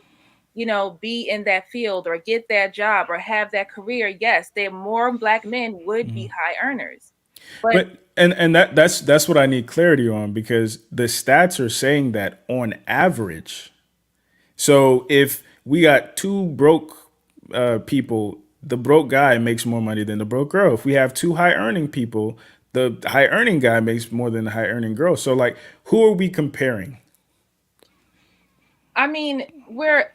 be in that field or get that job or have that career, yes, there more Black men would be high earners. But that's what I need clarity on, because the stats are saying that on average. So if we got two broke people, the broke guy makes more money than the broke girl. If we have two high earning people, the high earning guy makes more than the high earning girl. So like, who are we comparing? I mean, we're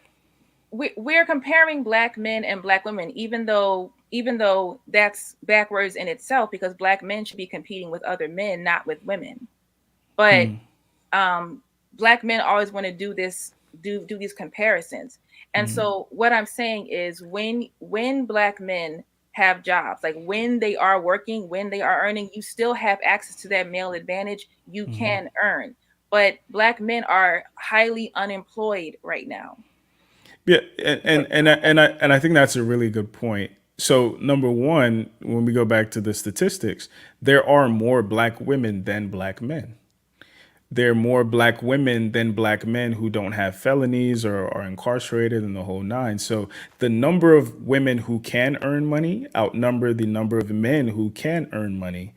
comparing Black men and Black women, even though that's backwards in itself, because Black men should be competing with other men, not with women. But Black men always want to do these comparisons. And so what I'm saying is, when Black men have jobs, like when they are working, when they are earning, you still have access to that male advantage. You can earn. But Black men are highly unemployed right now. Yeah, and I think that's a really good point. So number one, when we go back to the statistics, there are more black women than black men. There are more black women than black men who don't have felonies or are incarcerated in the whole nine. So the number of women who can earn money outnumber the number of men who can earn money.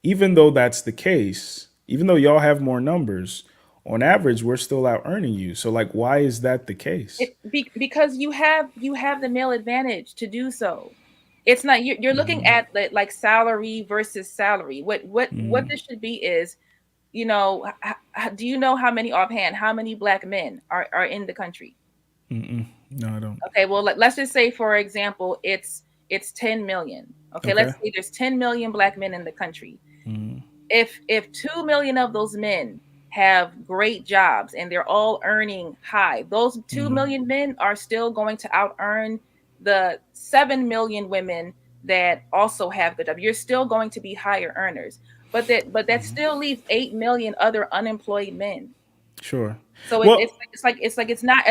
Even though that's the case, even though y'all have more numbers, on average, we're still out earning you. So like, why is that the case? Because you have the male advantage to do so. It's not you're looking at like salary versus salary. What this should be is, do you know how many offhand, how many black men are in the country? No, I don't. Okay, well, let's just say, for example, it's 10 million. Okay, Okay. let's say there's 10 million black men in the country. If 2 million of those men have great jobs and they're all earning high, those 2 million men are still going to out earn the 7 million women that also have the job. You're still going to be higher earners, but that still leaves 8 million other unemployed men. Sure. So Well, it's not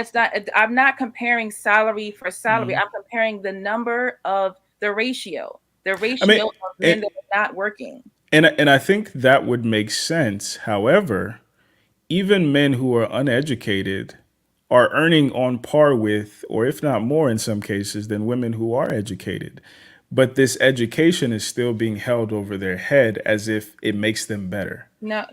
I'm not comparing salary for salary. I'm comparing the ratio I mean, of men that are not working. and I think that would make sense. However, even men who are uneducated are earning on par with, or if not more in some cases, than women who are educated. But this education is still being held over their head as if it makes them better. No,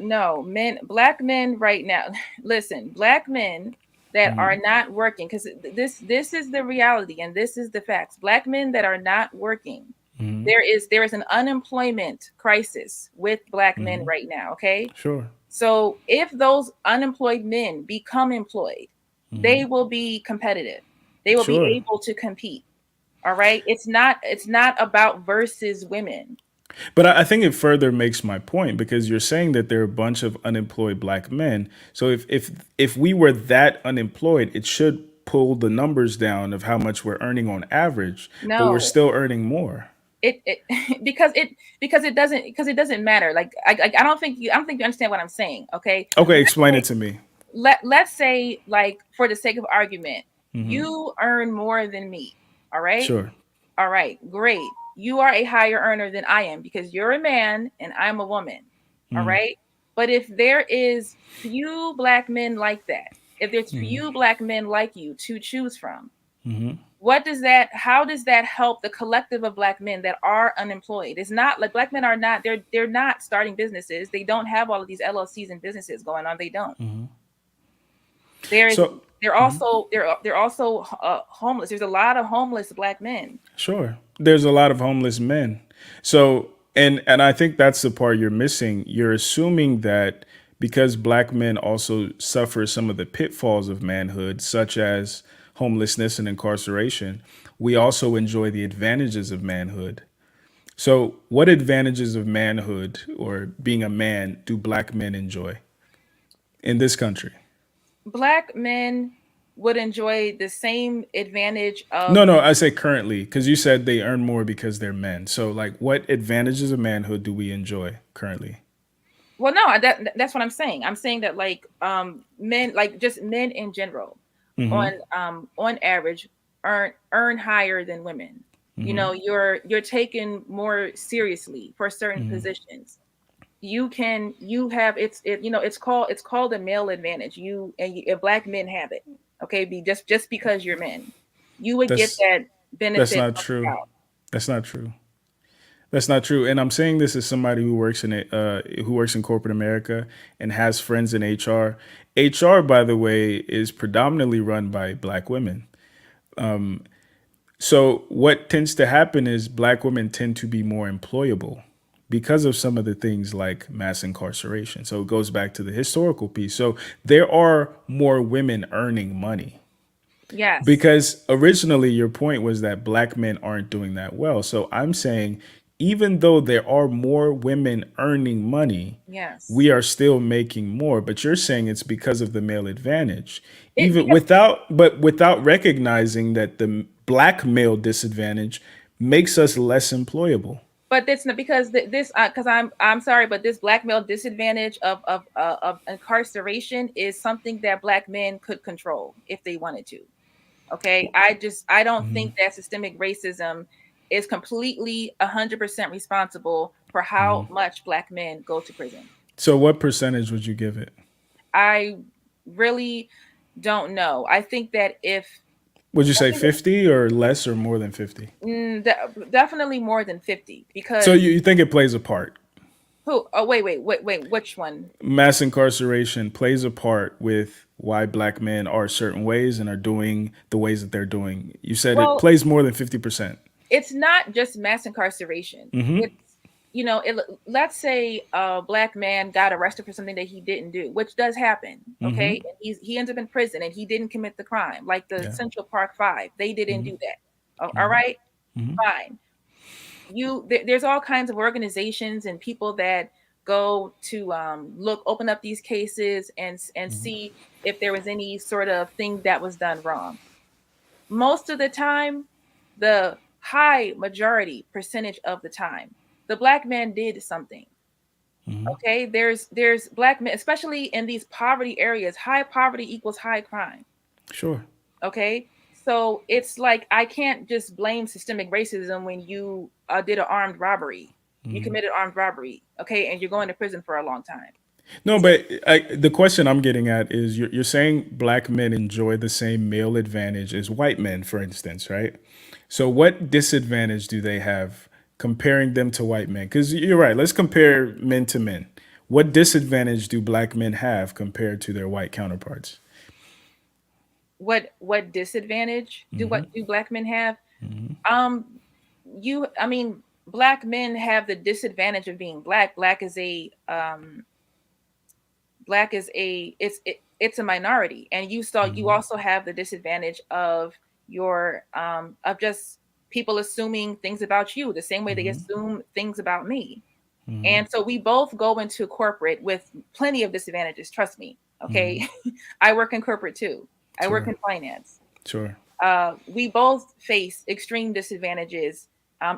black men right now. Listen, black men that are not working, because this is the reality and this is the facts. Black men that are not working, there is an unemployment crisis with black men right now. Okay, Sure. so if those unemployed men become employed, they will be competitive. They will Sure. be able to compete. All right. It's not about versus women. But I think it further makes my point because you're saying that there are a bunch of unemployed black men. So if we were that unemployed, it should pull the numbers down of how much we're earning on average, but we're No, still earning more. it because it doesn't matter. Like I don't think you understand what I'm saying. Okay. Okay, explain it to me. Let's say, like, for the sake of argument, you earn more than me. All right. Sure. All right, great. You are a higher earner than I am because you're a man and I'm a woman. All right. But if there is few black men like that, if there's few black men like you to choose from, how does that help the collective of black men that are unemployed? It's not like black men are not, they're not starting businesses. They don't have all of these LLCs and businesses going on. They don't. So They're also homeless. There's a lot of homeless black men. sure. There's a lot of homeless men. So and I think that's the part you're missing. You're assuming that because black men also suffer some of the pitfalls of manhood, such as homelessness and incarceration, we also enjoy the advantages of manhood. So, what advantages of manhood or being a man do black men enjoy in this country? Black men would enjoy the same advantage No, of, no, I say currently because you said they earn more because they're men. So, like, what advantages of manhood do we enjoy currently? well, no, that's what I'm saying. I'm saying that, like, men, like just men in general, on average earn higher than women. You're taken more seriously for certain positions. It's called a male advantage. Black men have it. Okay, just because you're men, you would get That's that that's benefit not of true. out. That's not true. That's not true. And I'm saying this as somebody who works in corporate America and has friends in HR. HR, by the way, is predominantly run by black women. So what tends to happen is black women tend to be more employable because of some of the things like mass incarceration. So it goes back to the historical piece. So there are more women earning money. Yes, Because originally your point was that black men aren't doing that well. So I'm saying even though there are more women earning money, yes. we are still making more. But you're saying it's because of the male advantage. It Even because without recognizing that the black male disadvantage makes us less employable. But that's not because this because I'm sorry, but this black male disadvantage of incarceration is something that black men could control if they wanted to. Okay, I don't think that systemic racism is completely 100% responsible for how much black men go to prison. So what percentage would you give it? I really don't know. I think that Would you say 50 or less or more than 50? definitely more than 50 because So you think it plays a part? who? Oh, wait, which one? Mass incarceration plays a part with why black men are certain ways and are doing the ways that they're doing. You said it Well, plays more than 50%. it's not just mass incarceration. It's, let's say a black man got arrested for something that he didn't do, which does happen. Okay. And he ends up in prison and he didn't commit the crime, like the Central Park Five. They didn't do that. All right. Fine. There's all kinds of organizations and people that go to open up these cases and see if there was any sort of thing that was done wrong. Most of the time, the high majority percentage of the time, the black man did something. Okay, there's black men, especially in these poverty areas. High poverty equals high crime. Sure. Okay, so it's like I can't just blame systemic racism when you did an armed robbery. You committed armed robbery, okay, and you're going to prison for a long time. No, but the question I'm getting at is you're saying black men enjoy the same male advantage as white men, for instance, right? So what disadvantage do they have comparing them to white men? Because you're right. Let's compare men to men. What disadvantage do black men have compared to their white counterparts? What disadvantage do black men have? Black men have the disadvantage of being black. It's a minority, and you also have the disadvantage of your of just people assuming things about you the same way they assume things about me. And so we both go into corporate with plenty of disadvantages. Trust me. Okay. I work in corporate too. I work in finance. Sure. We both face extreme disadvantages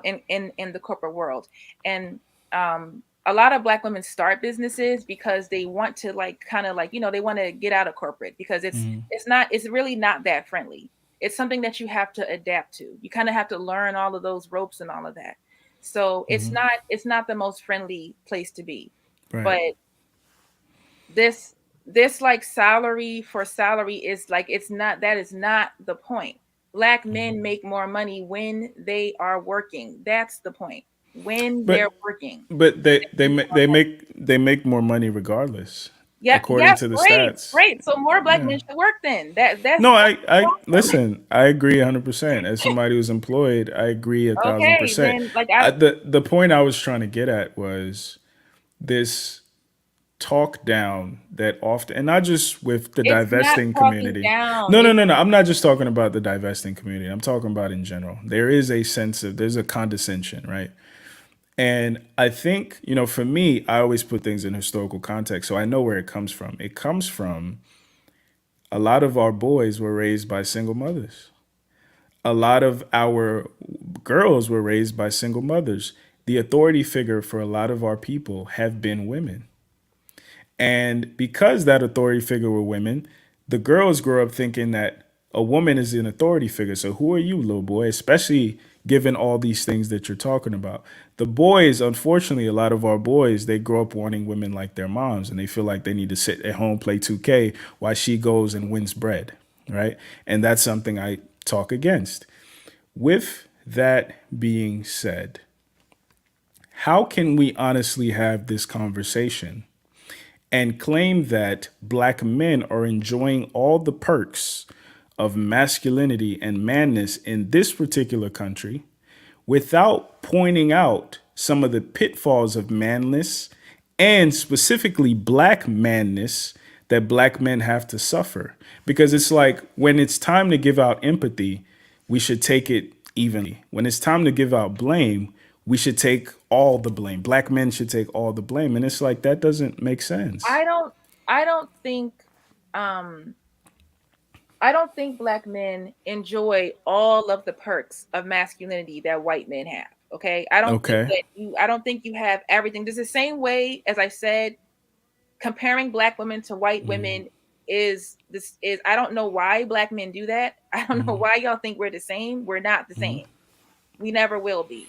in the corporate world. And a lot of black women start businesses because they want to they want to get out of corporate because it's really not that friendly. It's something that you have to adapt to. You kind of have to learn all of those ropes and all of that. So it's not the most friendly place to be. Right. But this like salary for salary is like, that is not the point. Black men make more money when they are working. That's the point. They're working. But they make more money regardless. Yeah, according to the stats. Great. So more black men should work then. That's no, I listen. I agree 100%. As somebody who's employed, I agree 1,000%. Then, the point I was trying to get at was this talk down that often, and not just with the divesting community. No. I'm not just talking about the divesting community. I'm talking about in general. There is a sense of there's a condescension, right? And I think, for me, I always put things in historical context, so I know where it comes from. It comes from a lot of our boys were raised by single mothers. A lot of our girls were raised by single mothers. The authority figure for a lot of our people have been women. And because that authority figure were women, the girls grow up thinking that a woman is an authority figure. So who are you, little boy? Especially given all these things that you're talking about. The boys, unfortunately, a lot of our boys, they grow up wanting women like their moms, and they feel like they need to sit at home, play 2K while she goes and wins bread, right? And that's something I talk against. With that being said, how can we honestly have this conversation and claim that black men are enjoying all the perks of masculinity and manness in this particular country without pointing out some of the pitfalls of manness and specifically black manness that black men have to suffer? Because it's like when it's time to give out empathy, we should take it evenly. When it's time to give out blame, we should take all the blame. Black men should take all the blame. And it's like, that doesn't make sense. I don't think black men enjoy all of the perks of masculinity that white men have. Okay. I don't think you have everything. This is the same way, as I said, comparing black women to white women I don't know why black men do that. I don't know why y'all think we're the same. We're not the same. We never will be.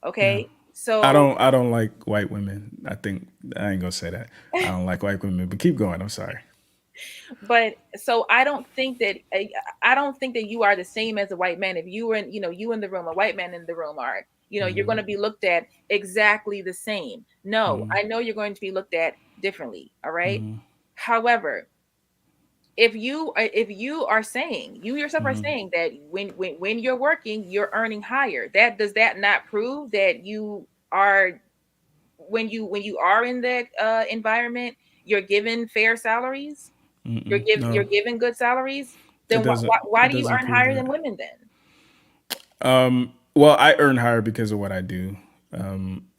Yeah. Okay. So I don't like white women. I think I ain't gonna say that. I don't like white women, but keep going. I'm sorry. but so I don't think that you are the same as a white man. If you were in, you in the room, a white man in the room are, you're going to be looked at exactly the same. No, I know you're going to be looked at differently. All right. However, if you are saying, you yourself are saying that when you're working, you're earning higher, does that not prove that you are, when you are in that environment, you're given fair salaries? You're No, given good salaries? it Then doesn't. why It do you doesn't earn prove higher that. than women then? Well, I earn higher because of what I do.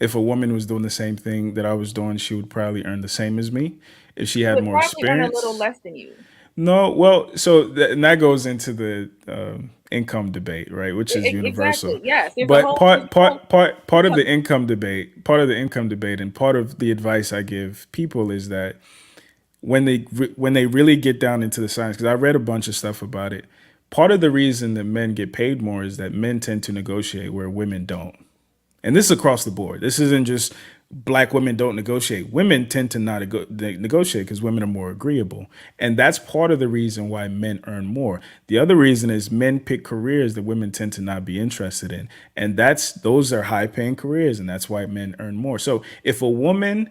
If a woman was doing the same thing that I was doing, she would probably earn the same as me. If she She had would more probably earn a little experience, less than you. no. Well, and that goes into the income debate, right? Which is Exactly. universal. Yes. But part of income. the income debate, and part of the advice I give people is that when they really get down into the science, because I read a bunch of stuff about it. Part of the reason that men get paid more is that men tend to negotiate where women don't. And this is across the board. This isn't just black women don't negotiate. Women tend to not negotiate because women are more agreeable. And that's part of the reason why men earn more. The other reason is men pick careers that women tend to not be interested in. And those are high paying careers. And that's why men earn more. So if a woman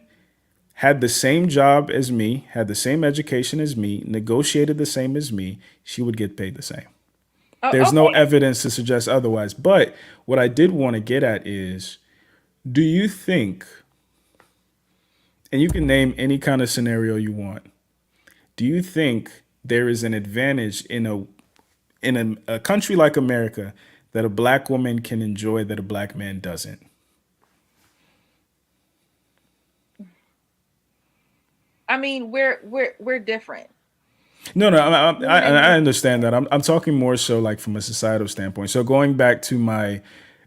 had the same job as me, had the same education as me, negotiated the same as me, she would get paid the same. Oh, There's no okay. evidence to suggest otherwise. But what I did want to get at is, do you think, and you can name any kind of scenario you want, do you think there is an advantage in a country like America that a black woman can enjoy that a black man doesn't? I mean, we're different. No, I Women. understand that. I'm talking more so like from a societal standpoint. So going back to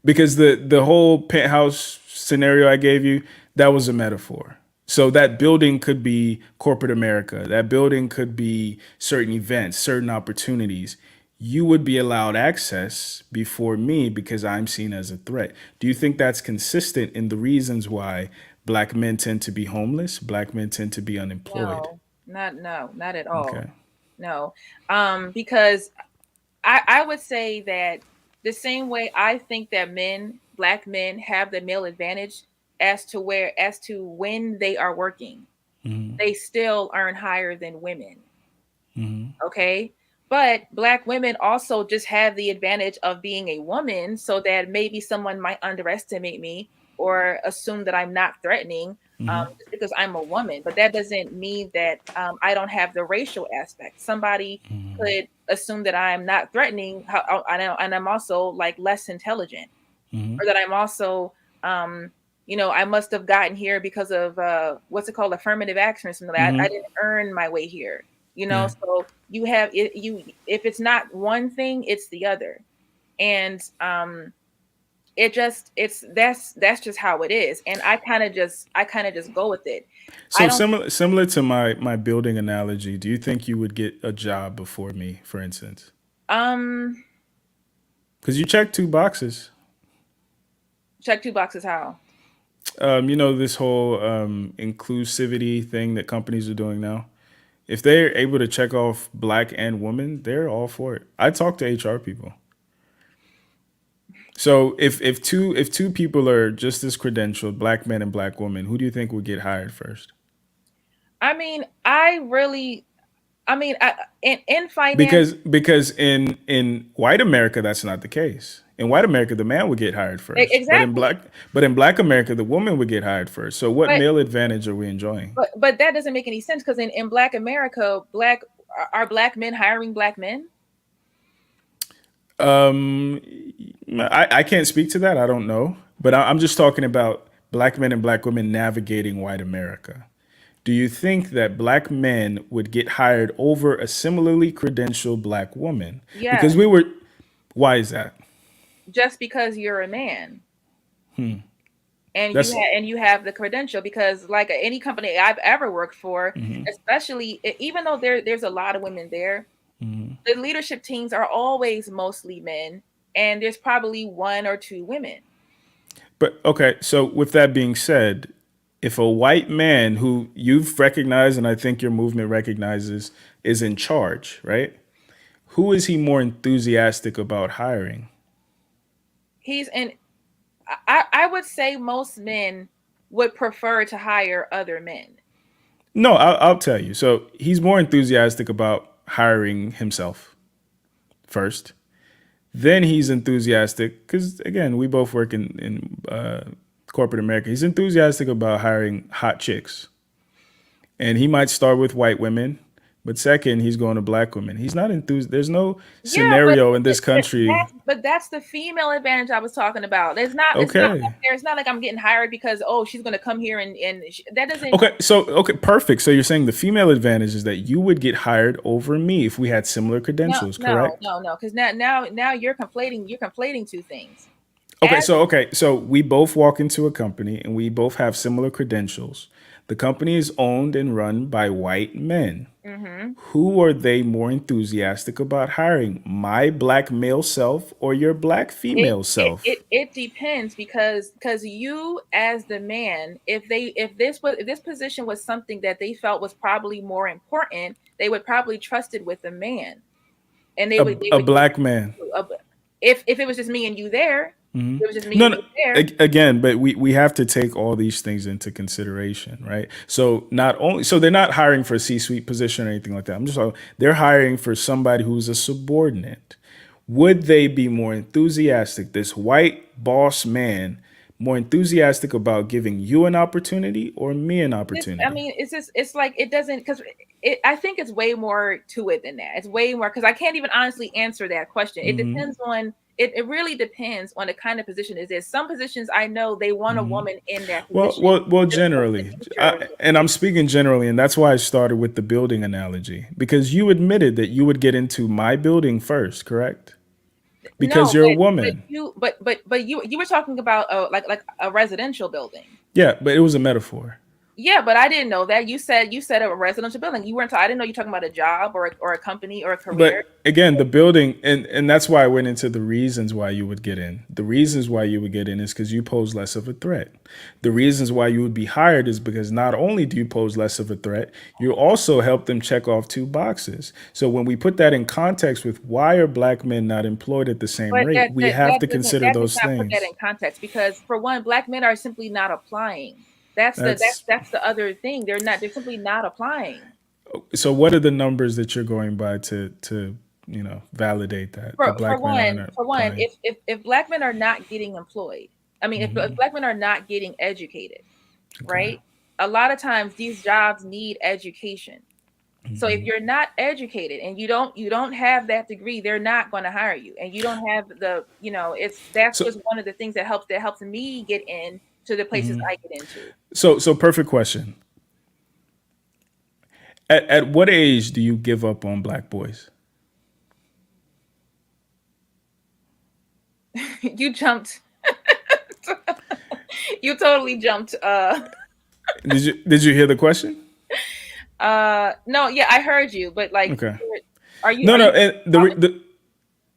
because the whole penthouse scenario I gave you, that was a metaphor. So that building could be corporate America. That building could be certain events, certain opportunities. You would be allowed access before me because I'm seen as a threat. Do you think that's consistent in the reasons why black men tend to be homeless, black men tend to be unemployed? No, not at all. Okay. No. Because I would say that the same way I think that black men have the male advantage as to when they are working, they still earn higher than women. Okay. But black women also just have the advantage of being a woman, so that maybe someone might underestimate me or assume that I'm not threatening, just because I'm a woman. But that doesn't mean that I don't have the racial aspect. Somebody could assume that I'm not threatening, and I'm also like less intelligent, or that I'm also, I must have gotten here because of what's it called, affirmative action or something like that. I didn't earn my way here. Yeah. So you have it. If it's not one thing, it's the other, and that's just how it is. And I kind of just go with it. I So don't. similar to my building analogy, do you think you would get a job before me, for instance? um Because you check two boxes. Check two boxes. How? This whole inclusivity thing that companies are doing now. If they're able to check off black and woman, they're all for it. I talk to HR people. So if two people are just as credentialed, black men and black women, who do you think would get hired first? I mean, in finance. Because in white America that's not the case. In white America, the man would get hired first, Exactly. but in black America, the woman would get hired first. So what But male advantage are we enjoying? but that doesn't make any sense, because in Black America, are black men hiring black men? Um, I can't speak to that. I don't know, but I'm just talking about black men and black women navigating white America. Do you think that black men would get hired over a similarly credentialed black woman? Yes, Because why is that? just because you're a man. And That's you have the credential, because like any company I've ever worked for, especially even though there's a lot of women there, the leadership teams are always mostly men, and there's probably 1 or 2 women. But okay, so with that being said, if a white man who you've recognized and I think your movement recognizes is in charge, right? Who is he more enthusiastic about hiring? He's in. I would say most men would prefer to hire other men. No, I'll tell you. So he's more enthusiastic about hiring himself first. Then he's enthusiastic because, again, we both work in corporate America. He's enthusiastic about hiring hot chicks. And he might start with white women, but second, he's going to black women. He's not enthused. There's no scenario in this country. But that's the female advantage I was talking about. There's not. Okay. It's not like I'm getting hired because she's going to come here and that doesn't. Okay, perfect. So you're saying the female advantage is that you would get hired over me if we had similar credentials, correct? No, because now you're conflating two things. So we both walk into a company and we both have similar credentials. The company is owned and run by white men. Mm-hmm. Who are they more enthusiastic about hiring? My black male self or your black female self? It depends because you as the man, if this position was something that they felt was probably more important, they would probably trust it with a man, and they would black man. If it was just me and you there. Mm-hmm. It was just me and you there. Again, but we have to take all these things into consideration, right? So they're not hiring for a C-suite position or anything like that. They're hiring for somebody who's a subordinate. Would they be more enthusiastic, this white boss man, more enthusiastic about giving you an opportunity or me an opportunity? It's like it doesn't, because I think it's way more to it than that. It's way more, because I can't even honestly answer that question. It depends on. It really depends on the kind of position it is. Some positions I know they want a woman in that position. Well, generally, and I'm speaking generally, and that's why I started with the building analogy, because you admitted that you would get into my building first, correct? Because you're a woman. But you were talking about like a residential building. Yeah, but it was a metaphor. Yeah, but I didn't know that. You said a residential building. You weren't. I didn't know you were talking about a job or a company or a career. But again, the building, and that's why I went into the reasons why you would get in. The reasons why you would get in is because you pose less of a threat. The reasons why you would be hired is because not only do you pose less of a threat, you also help them check off 2 boxes. So when we put that in context with why are black men not employed at the same rate, we have to consider those things. Put that in context because, for one, black men are simply not applying. That's the other thing. They're simply not applying. So what are the numbers that you're going by to validate that? For one, if black men are not getting employed, if black men are not getting educated, right? A lot of times these jobs need education. Mm-hmm. So if you're not educated and you don't have that degree, they're not going to hire you. And you don't have just one of the things that helps me get in to the places I get into. So perfect question. At what age do you give up on black boys? You jumped. You totally jumped. Did you hear the question? No, yeah, I heard you, but like, okay. Are you? No. And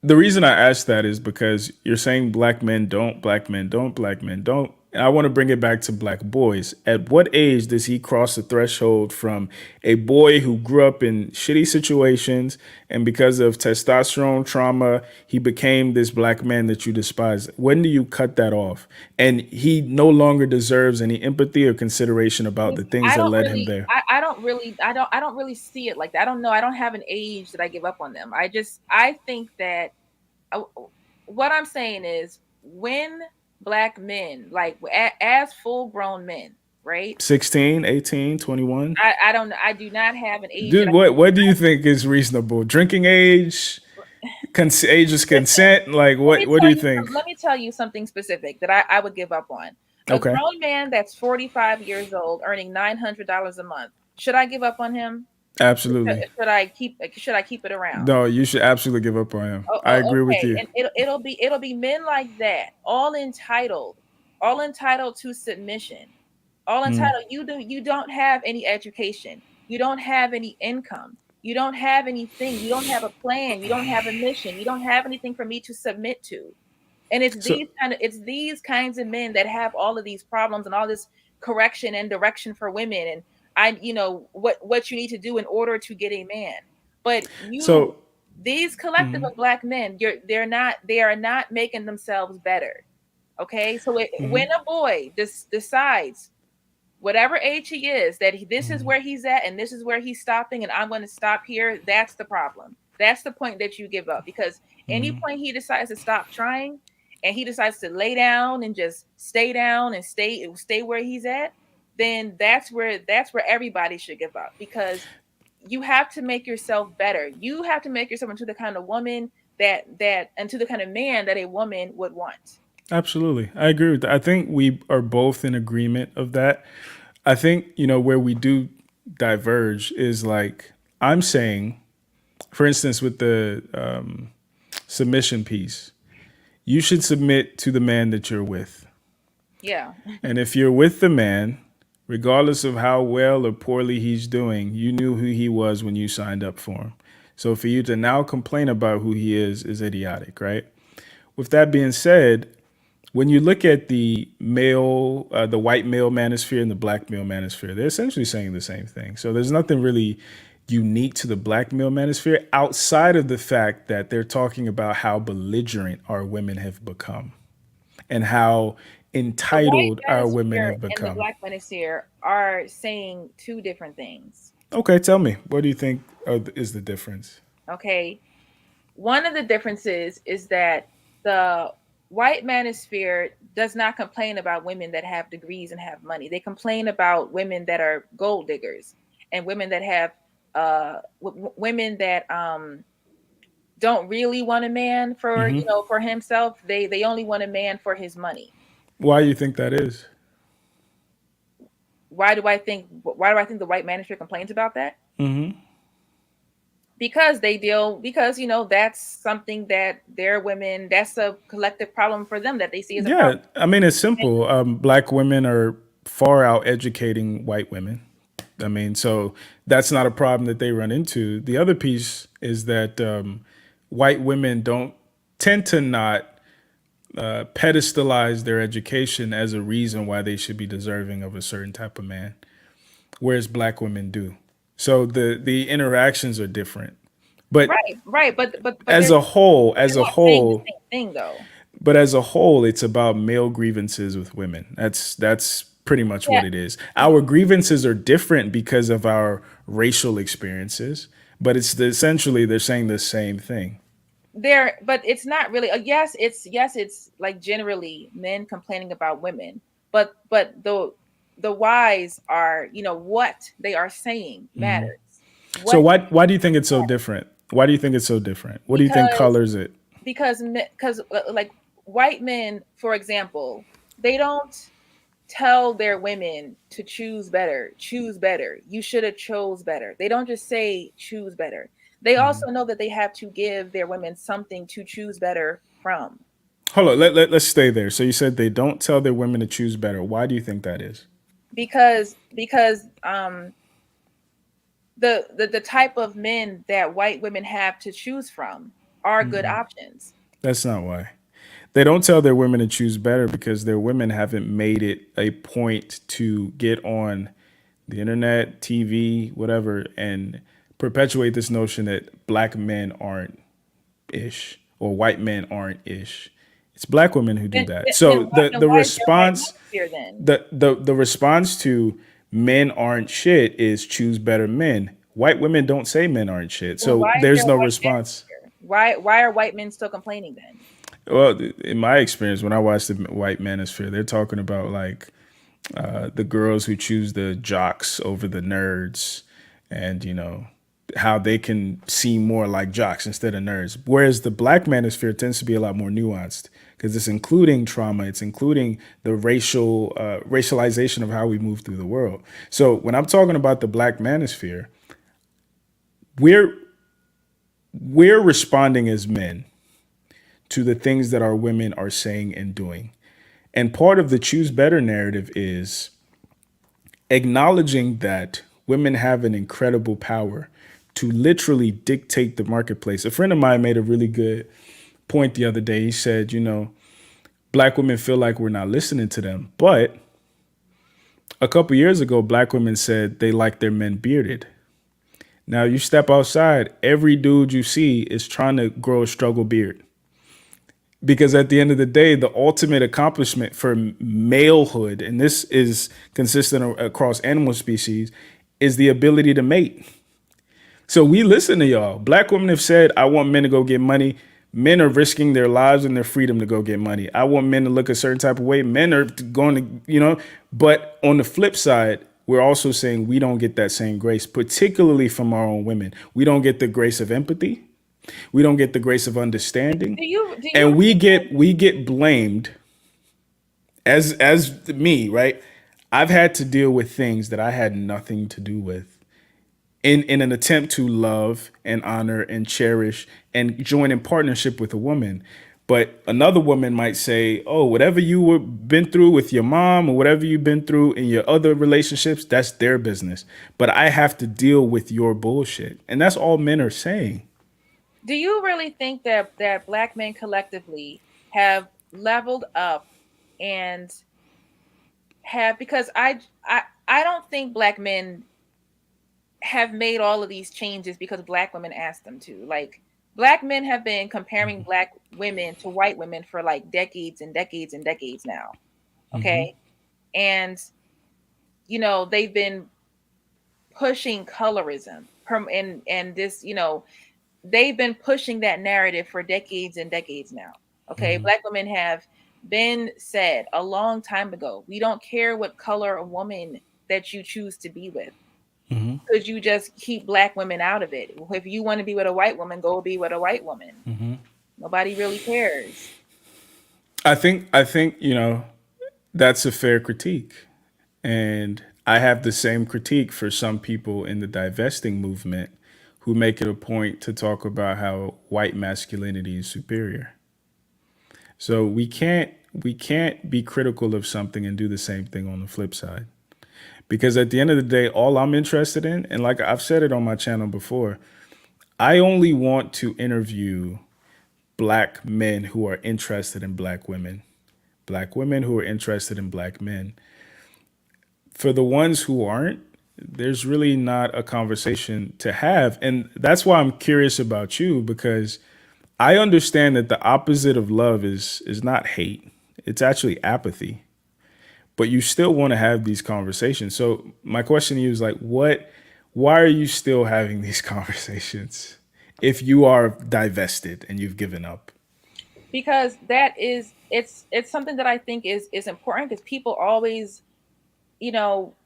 the reason I asked that is because you're saying black men don't. And I want to bring it back to black boys. At what age does he cross the threshold from a boy who grew up in shitty situations and because of testosterone trauma, he became this black man that you despise? When do you cut that off? And he no longer deserves any empathy or consideration about the things that led him there. I don't really see it like that. I don't know. I don't have an age that I give up on them. I think that what I'm saying is when black men, like as full grown men, right? 16, 18, 21. I do not have an age. Dude, what do you think is reasonable? Drinking age, age of consent? Like what do you think? Let me tell you something specific that I would give up on. A grown man that's 45 years old earning $900 a month. Should I give up on him? Absolutely. Should I keep it around? No, you should absolutely give up on him. I agree with you. And it'll be men like that, all entitled to submission, all entitled. You don't have any education. You don't have any income. You don't have anything. You don't have a plan. You don't have a mission. You don't have anything for me to submit to. And it's these kinds of men that have all of these problems and all this correction and direction for women. And what you need to do in order to get a man. But these collective of Black men, they are not making themselves better. Okay, so when a boy decides, whatever age he is, that this is where he's at and this is where he's stopping, and I'm going to stop here, that's the problem. That's the point that you give up, because any point he decides to stop trying and he decides to lay down and just stay down and stay where he's at, then that's where everybody should give up, because you have to make yourself better. You have to make yourself into the kind of woman that into the kind of man that a woman would want. Absolutely. I agree with that. I think we are both in agreement of that. I think, where we do diverge is like, I'm saying, for instance, with the submission piece, you should submit to the man that you're with. Yeah. And if you're with the man, regardless of how well or poorly he's doing, you knew who he was when you signed up for him. So for you to now complain about who he is idiotic, right? With that being said, when you look at the white male manosphere and the black male manosphere, they're essentially saying the same thing. So there's nothing really unique to the black male manosphere outside of the fact that they're talking about how belligerent our women have become and how entitled our women have become. And the black manosphere are saying two different things. Okay, tell me, what do you think is the difference? Okay, one of the differences is that the white manosphere does not complain about women that have degrees and have money. They complain about women that are gold diggers and women that have women that don't really want a man for for himself. They only want a man for his money. Why do you think that is? Why do I think the white manosphere complains about that? Because that's something that their women, that's a collective problem for them that they see as a problem. I mean, it's simple. Black women are far out educating white women. I mean, so that's not a problem that they run into. The other piece is that white women tend to not pedestalize their education as a reason why they should be deserving of a certain type of man, whereas black women do. So the interactions are different, but right. But as a whole, the same thing though. But as a whole, it's about male grievances with women. That's pretty much what it is. Our grievances are different because of our racial experiences, but essentially they're saying the same thing. But it's not really. It's like generally men complaining about women, but the whys are, what they are saying matters. So why do you think it's so different? Why do you think it's so different? What do you think colors it? Because like white men, for example, they don't tell their women to choose better. You should have chose better. They don't just say choose better. They also know that they have to give their women something to choose better from. Hold on, let's stay there. So you said they don't tell their women to choose better. Why do you think that is? Because the type of men that white women have to choose from are good options. That's not why. They don't tell their women to choose better because their women haven't made it a point to get on the internet, TV, whatever, and perpetuate this notion that black men aren't ish or white men aren't ish. It's black women who do that. So the response to men aren't shit is choose better men. White women don't say men aren't shit. So there's no response. Why are white men still complaining then? Well, in my experience, when I watch the white manosphere, they're talking about like the girls who choose the jocks over the nerds, and how they can seem more like jocks instead of nerds. Whereas the black manosphere tends to be a lot more nuanced because it's including trauma, it's including the racialization of how we move through the world. So when I'm talking about the black manosphere, we're responding as men to the things that our women are saying and doing. And part of the choose better narrative is acknowledging that women have an incredible power to literally dictate the marketplace. A friend of mine made a really good point the other day. He said, black women feel like we're not listening to them. But a couple years ago, black women said they like their men bearded. Now you step outside, every dude you see is trying to grow a struggle beard. Because at the end of the day, the ultimate accomplishment for malehood, and this is consistent across animal species, is the ability to mate. So we listen to y'all. Black women have said, I want men to go get money. Men are risking their lives and their freedom to go get money. I want men to look a certain type of way. Men are going to, but on the flip side, we're also saying we don't get that same grace, particularly from our own women. We don't get the grace of empathy. We don't get the grace of understanding. And we get blamed as me, right? I've had to deal with things that I had nothing to do with in an attempt to love and honor and cherish and join in partnership with a woman. But another woman might say, oh, whatever been through with your mom or whatever you've been through in your other relationships, that's their business. But I have to deal with your bullshit. And that's all men are saying. Do you really think that black men collectively have leveled up and have, because I don't think black men have made all of these changes because black women asked them to. Like, black men have been comparing black women to white women for like decades and decades and decades now. Okay. And, they've been pushing colorism and this, they've been pushing that narrative for decades and decades now. Okay. Black women have been said a long time ago, we don't care what color of woman that you choose to be with. Could you just keep black women out of it? If you want to be with a white woman, go be with a white woman. Nobody really cares. I think, that's a fair critique. And I have the same critique for some people in the divesting movement who make it a point to talk about how white masculinity is superior. So we can't be critical of something and do the same thing on the flip side. Because at the end of the day, all I'm interested in, and like I've said it on my channel before, I only want to interview black men who are interested in black women who are interested in black men. For the ones who aren't, there's really not a conversation to have. And that's why I'm curious about you, because I understand that the opposite of love is not hate. It's actually apathy. But you still want to have these conversations. So my question to you is like, why are you still having these conversations if you are divested and you've given up? Because it's something that I think is important, because people always,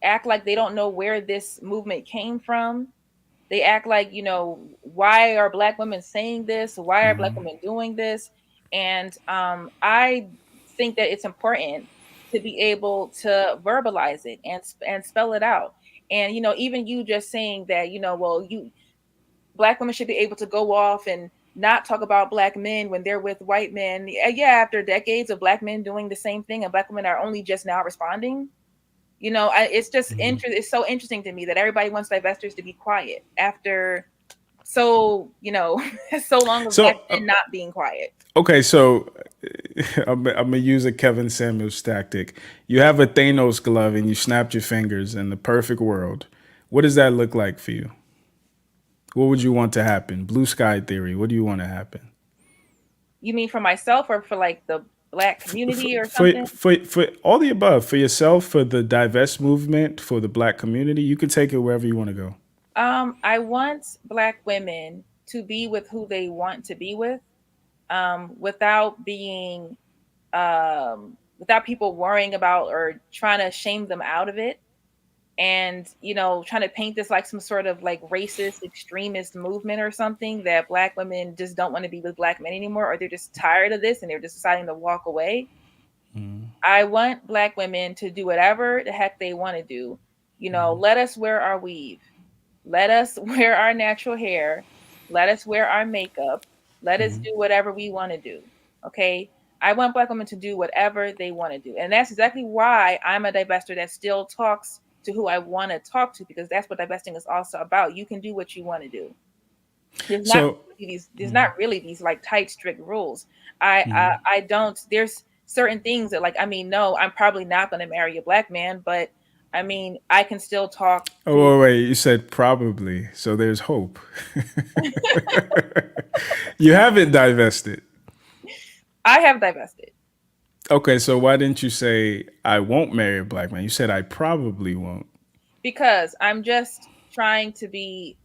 act like they don't know where this movement came from. They act like, why are black women saying this? Why are black women doing this? And I think that it's important to be able to verbalize it and spell it out. And, even you just saying that, black women should be able to go off and not talk about black men when they're with white men. Yeah, after decades of black men doing the same thing, and black women are only just now responding. It's just it's so interesting to me that everybody wants divestors to be quiet after so long of black men not being quiet. Okay, so I'm gonna use a Kevin Samuels tactic. You have a Thanos glove and you snapped your fingers in the perfect world. What does that look like for you? What would you want to happen? Blue sky theory. What do you want to happen? You mean for myself or for like the black community or something? For all the above. For yourself, for the divest movement, for the black community. You can take it wherever you want to go. I want black women to be with who they want to be with, without being, without people worrying about or trying to shame them out of it. And, trying to paint this like some sort of like racist extremist movement or something, that black women just don't want to be with black men anymore, or they're just tired of this and they're just deciding to walk away. I want black women to do whatever the heck they want to do. Let us wear our weave. Let us wear our natural hair. Let us wear our makeup. Let us do whatever we want to do. Okay. I want black women to do whatever they want to do. And that's exactly why I'm a divestor that still talks to who I want to talk to, because that's what divesting is also about. You can do what you want to do. There's not really these like tight, strict rules. I don't. There's certain things that, like, I mean, no, I'm probably not going to marry a black man, but I mean, I can still talk. Oh, wait, you said probably, so there's hope. You haven't divested. I have divested. Okay, so why didn't you say I won't marry a black man? You said I probably won't. Because I'm just trying to be,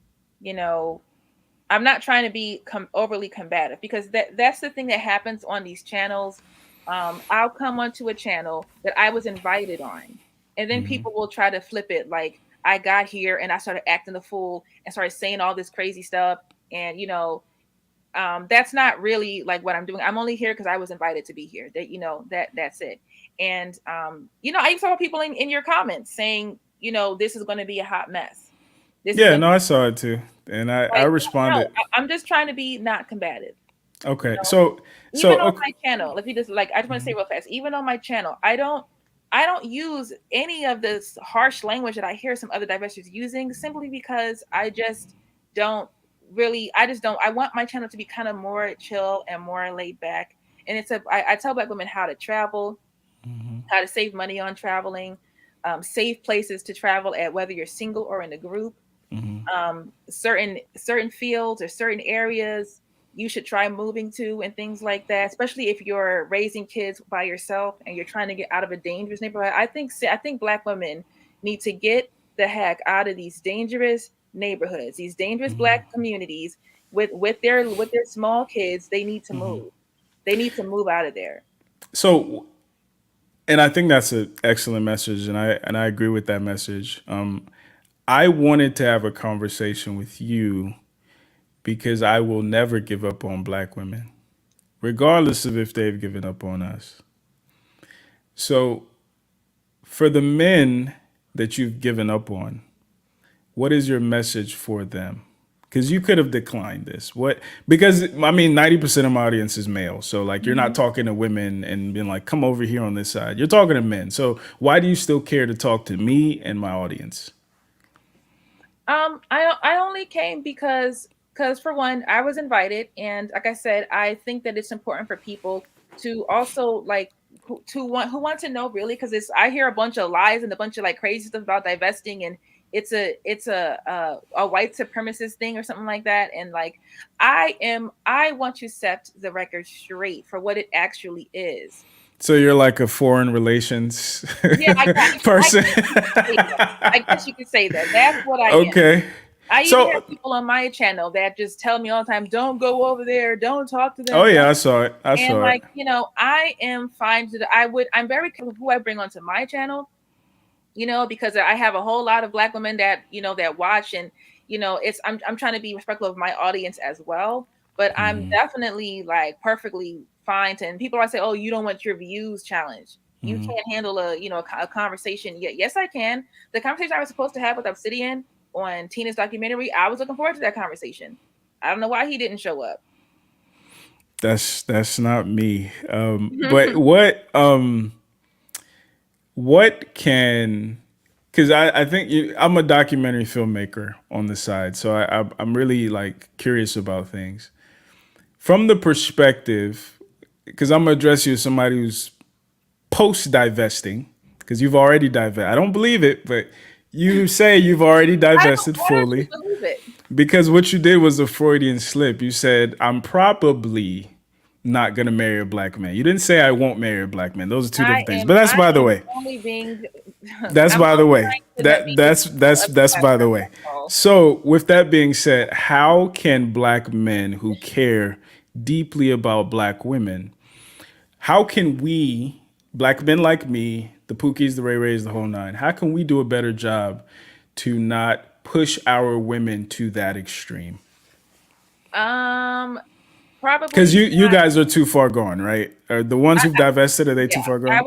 I'm not trying to be overly combative, because that's the thing that happens on these channels. I'll come onto a channel that I was invited on, and then people will try to flip it like I got here and I started acting the fool and started saying all this crazy stuff. And, that's not really like what I'm doing. I'm only here because I was invited to be here. That's it. And, I saw people in your comments saying, this is going to be a hot mess. I saw it too. And I responded. No, I'm just trying to be not combative. Okay. Even on my channel, if you just I just want to say real fast, even on my channel, I don't use any of this harsh language that I hear some other divestors using, simply because I just don't I want my channel to be kind of more chill and more laid back. And I tell black women how to travel, how to save money on traveling, safe places to travel at, whether you're single or in a group, certain fields or certain areas you should try moving to, and things like that, especially if you're raising kids by yourself and you're trying to get out of a dangerous neighborhood. I think black women need to get the heck out of these dangerous neighborhoods, these dangerous black communities with their small kids. They need to move. They need to move out of there. So, and I think that's an excellent message, and I agree with that message. I wanted to have a conversation with you because I will never give up on black women, regardless of if they've given up on us. So for the men that you've given up on, what is your message for them? Because you could have declined this. Because 90% of my audience is male. So like, you're not talking to women and being like, come over here on this side. You're talking to men. So why do you still care to talk to me and my audience? I only came because for one, I was invited, and like I said, I think that it's important for people to also who want to know, really, because I hear a bunch of lies and a bunch of like crazy stuff about divesting, and it's a white supremacist thing or something like that. And like, I want to set the record straight for what it actually is. So you're like a foreign relations person. I guess you could say that. That's what I am. Okay. I even have people on my channel that just tell me all the time, don't go over there, don't talk to them. Oh yeah, I saw it. I am fine I'm very careful who I bring onto my channel, because I have a whole lot of black women that, that watch, and, I'm trying to be respectful of my audience as well. But I'm definitely like perfectly fine and people are saying, oh, you don't want your views challenged. You can't handle a conversation. Yes, I can. The conversation I was supposed to have with Obsidian on Tina's documentary, I was looking forward to that conversation. I don't know why he didn't show up. That's not me. But what can, because I think I'm a documentary filmmaker on the side, so I'm really like curious about things from the perspective, because I'm gonna address you as somebody who's post divesting, because you've already divested. I don't believe it, but you say you've already divested fully. Because what you did was a Freudian slip. You said, I'm probably not going to marry a black man. You didn't say I won't marry a black man. Those are two different things. But that's by the way. That's by the way. That's by the way. So with that being said, how can black men who care deeply about black women, how can we, black men like me, the Pookies, the Ray Rays, the whole nine, how can we do a better job to not push our women to that extreme? Probably because you guys are too far gone, right? Are the ones who've divested, are they too far gone? I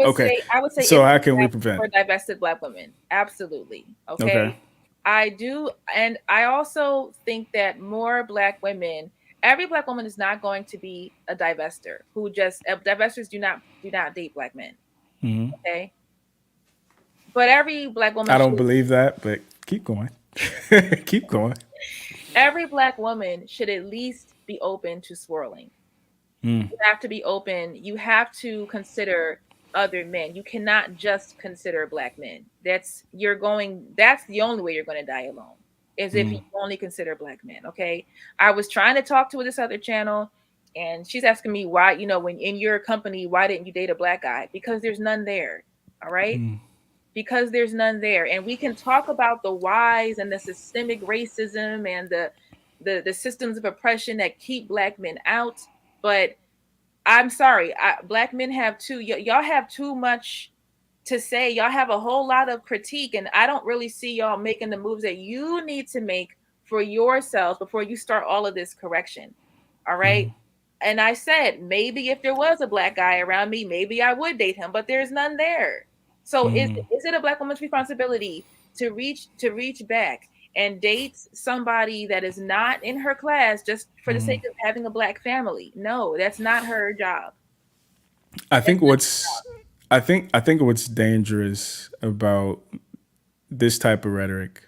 would say so how can we prevent for divested black women? Absolutely. Okay. I do, and I also think that more black women, every black woman is not going to be a divester. Divestors do not date black men. Okay. but every black woman I don't should believe that, but keep going. Keep going. every black woman should at least be open to swirling. Mm, You have to be open. You have to consider other men. You cannot just consider black men. That's the only way you're going to die alone. Is if you mm, only consider black men. Okay. I was trying to talk to this other channel and she's asking me why, when in your company, why didn't you date a black guy? Because there's none there. All right. mm, Because there's none there. And we can talk about the whys and the systemic racism and the systems of oppression that keep black men out. But I'm sorry, black men have y'all have too much to say. Y'all have a whole lot of critique, and I don't really see y'all making the moves that you need to make for yourselves before you start all of this correction. All right. mm, And I said, maybe if there was a black guy around me, maybe I would date him, but there's none there. So mm, is it a black woman's responsibility to reach back and date somebody that is not in her class just for the mm. sake of having a black family? No, that's not her job. I think what's I think what's dangerous about this type of rhetoric,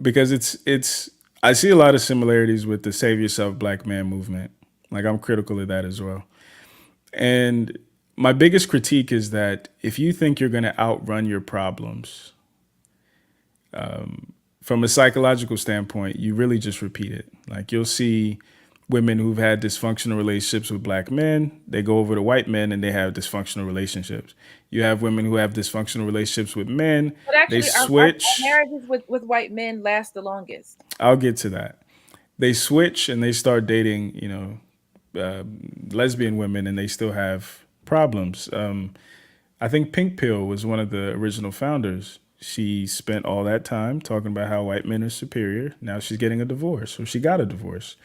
because it's I see a lot of similarities with the save yourself black man movement. Like, I'm critical of that as well. And my biggest critique is that if you think you're going to outrun your problems, from a psychological standpoint, you really just repeat it. Like, you'll see women who've had dysfunctional relationships with black men, they go over to white men and they have dysfunctional relationships. You have women who have dysfunctional relationships with men, But they actually, our switch. marriages with white men last the longest. I'll get to that. They switch and they start dating, lesbian women, and they still have problems. I think Pink Pill was one of the original founders. She spent all that time talking about how white men are superior. Now she's getting a divorce, or she got a divorce.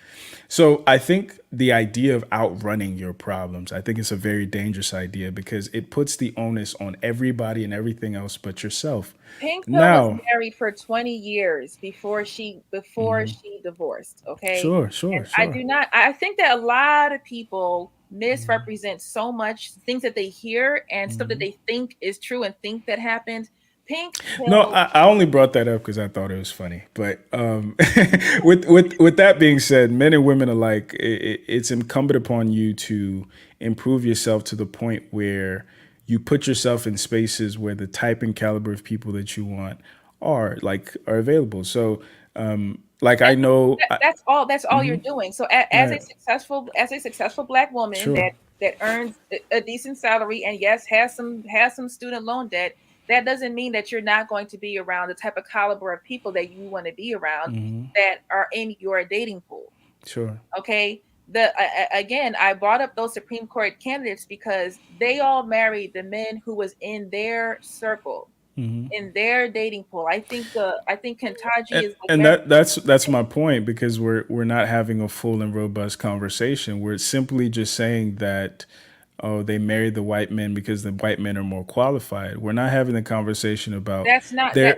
So I think the idea of outrunning your problems, I think it's a very dangerous idea, because it puts the onus on everybody and everything else but yourself. Pink Pill was Now, married for 20 years before she divorced. Okay. sure, sure, And I sure. do not, I think that a lot of people misrepresent so much things that they hear and stuff that they think is true and think that happened. Pink No, Pill, I only brought that up because I thought it was funny. But with that being said, men and women alike, it's incumbent upon you to improve yourself to the point where you put yourself in spaces where the type and caliber of people that you want are available. So, I know, that's all you're doing. So as right, a successful black woman sure, that earns a decent salary and yes has some student loan debt, that doesn't mean that you're not going to be around the type of caliber of people that you want to be around that are in your dating pool. sure. Okay. Again, I brought up those Supreme Court candidates because they all married the men who was in their circle, in their dating pool. I think Kentaji is And like that's my point, because we're not having a full and robust conversation. We're simply just saying that, oh, they married the white men because the white men are more qualified. We're not having the conversation about that's not their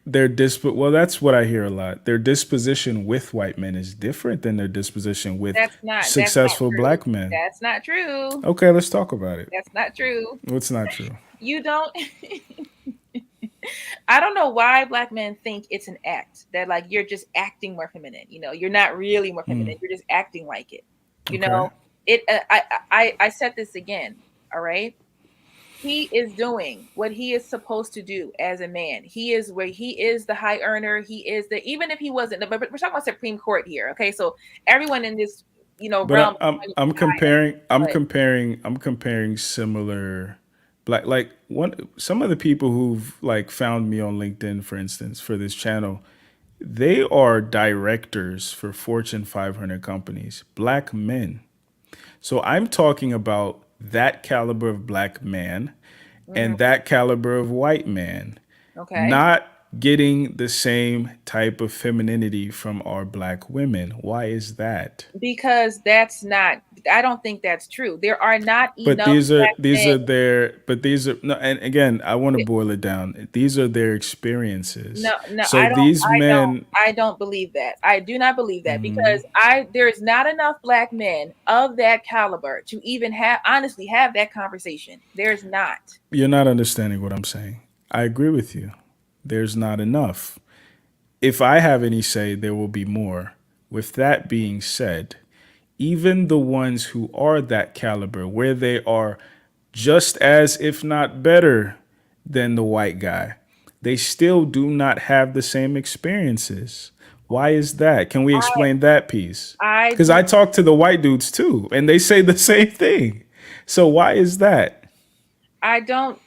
that's well, that's what I hear a lot. Their disposition with white men is different than their disposition with that's not successful true. black men. That's not true. Okay, let's talk about it. That's not true. What's not true? You don't I don't know why black men think it's an act, that like you're just acting more feminine. You're not really more feminine. You're just acting like it. You Okay. know, it. I said this again. All right. He is doing what he is supposed to do as a man. He is the high earner. He is even if he wasn't, but we're talking about Supreme Court here. Okay. So everyone in this, But realm. I'm comparing similar some of the people who've found me on LinkedIn, for instance, for this channel, they are directors for Fortune 500 companies, black men. So I'm talking about that caliber of black man and that caliber of white man, Okay. not getting the same type of femininity from our black women. Why is that? Because I don't think that's true. There are not But enough black men. these are no, and again, I want to boil it down. These are their experiences. No, So these men, I don't believe that. I do not believe that because there's not enough black men of that caliber to even honestly have that conversation. There's not. you're not understanding what I'm saying. I agree with you. There's not enough. If I have any say, there will be more. With that being said, even the ones who are that caliber, where they are just as, if not better, than the white guy, they still do not have the same experiences. Why is that? Can we explain that piece? I Because do. I talk to the white dudes too, and they say the same thing. So why is that? I don't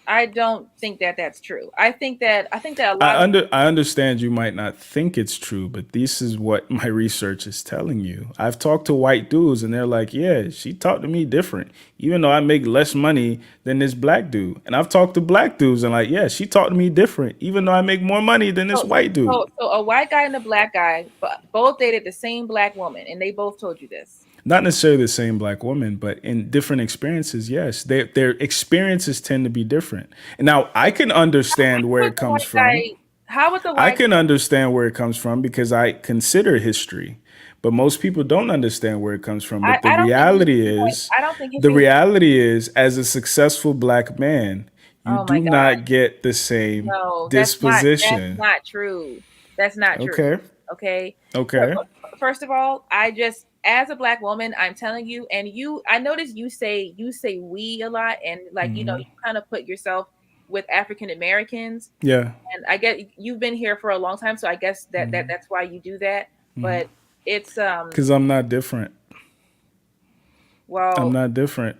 think that that's true. I think that a lot of I understand you might not think it's true, but this is what my research is telling you. I've talked to white dudes and they're like, yeah, she talked to me different, even though I make less money than this black dude. And I've talked to black dudes and like, yeah, she talked to me different, even though I make more money than this white dude. so a white guy and a black guy both dated the same black woman, and they both told you this. Not necessarily the same black woman, but in different experiences, yes. Their experiences tend to be different. And now I can understand where it comes from. How would the I white can understand where it comes from because I consider history, but most people don't understand where it comes from. But the reality is, I don't think the reality is, as a successful black man, you do not get the same disposition. That's not true. That's not true. Okay. First of all, as a black woman, I'm telling you, and I noticed you say we a lot, and like you kind of put yourself with African Americans. Yeah. And I get you've been here for a long time, so I guess that's why you do that. But it's because I'm not different. Well, I'm not different.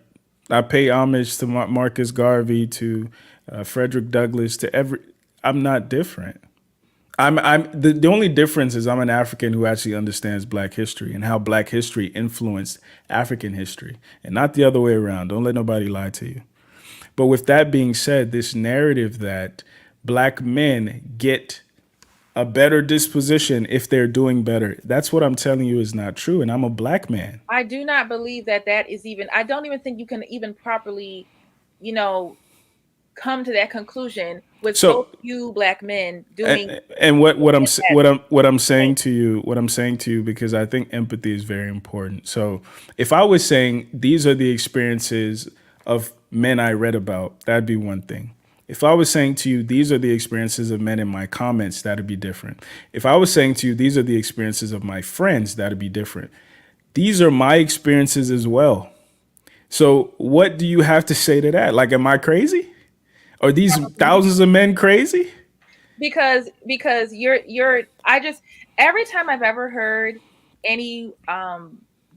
I pay homage to Marcus Garvey, to Frederick Douglass, I'm not different. I'm the only difference is I'm an African who actually understands Black history and how Black history influenced African history, and not the other way around. Don't let nobody lie to you. But with that being said, this narrative that Black men get a better disposition if they're doing better, that's what I'm telling you is not true. And I'm a Black man. I do not believe that is even, I don't even think you can even properly, come to that conclusion with so few Black men doing. And what I'm saying to you, because I think empathy is very important. So if I was saying these are the experiences of men I read about, that'd be one thing. If I was saying to you, these are the experiences of men in my comments, that'd be different. If I was saying to you, these are the experiences of my friends, that'd be different. These are my experiences as well. So what do you have to say to that? Like, am I crazy? Are these thousands of men crazy? Because every time I've ever heard any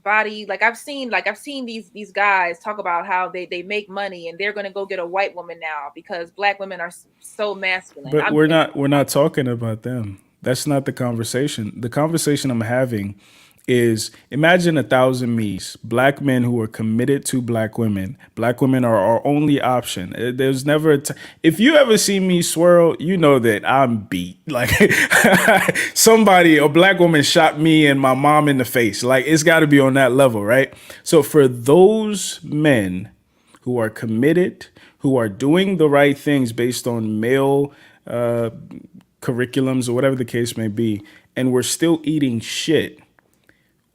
body, I've seen these guys talk about how they make money and they're going to go get a white woman now because Black women are so masculine. But we're not talking about them. That's not the conversation. The conversation I'm having is, imagine 1,000 me's, Black men who are committed to Black women. Black women are our only option. There's never if you ever see me swirl, you know that I'm beat. Like a Black woman shot me and my mom in the face. Like, it's got to be on that level, right? So for those men who are committed, who are doing the right things based on male curriculums or whatever the case may be, and we're still eating shit,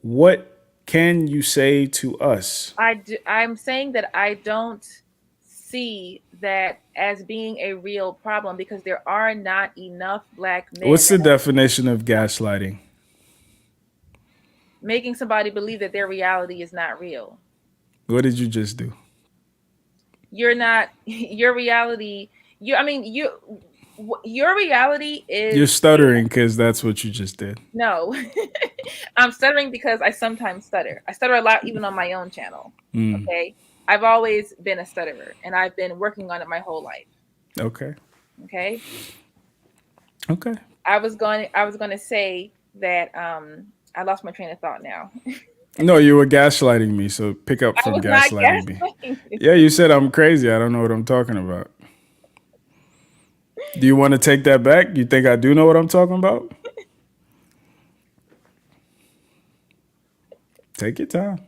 what can you say to us? I'm saying that I don't see that as being a real problem because there are not enough Black men. What's the definition of gaslighting? Making somebody believe that their reality is not real. What did you just do? Your reality. Your reality is. You're stuttering because that's what you just did. No, I'm stuttering because I sometimes stutter. I stutter a lot, even on my own channel. Okay, I've always been a stutterer, and I've been working on it my whole life. Okay. I was going to say that I lost my train of thought now. No, you were gaslighting me, so pick up from gaslighting me. Yeah, you said I'm crazy. I don't know what I'm talking about. Do you want to take that back? You think I do know what I'm talking about? Take your time.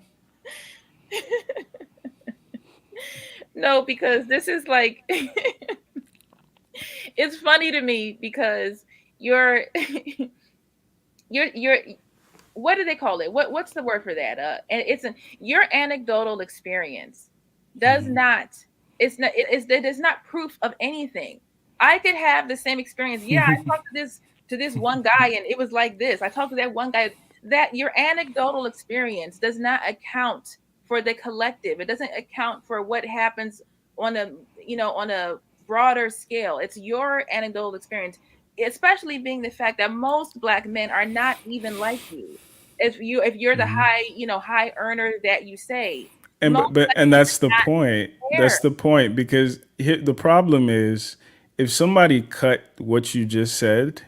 No, because this is like, it's funny to me because you're what do they call it? What's the word for that? And your anecdotal experience does not, it is not proof of anything. I could have the same experience. Yeah, I talked to this one guy and it was like this. I talked to that one guy. That your anecdotal experience does not account for the collective. It doesn't account for what happens on a on a broader scale. It's your anecdotal experience, especially being the fact that most Black men are not even like you. If you're the high earner that you say, And most but that's the point. there. That's the point, because the problem is, if somebody cut what you just said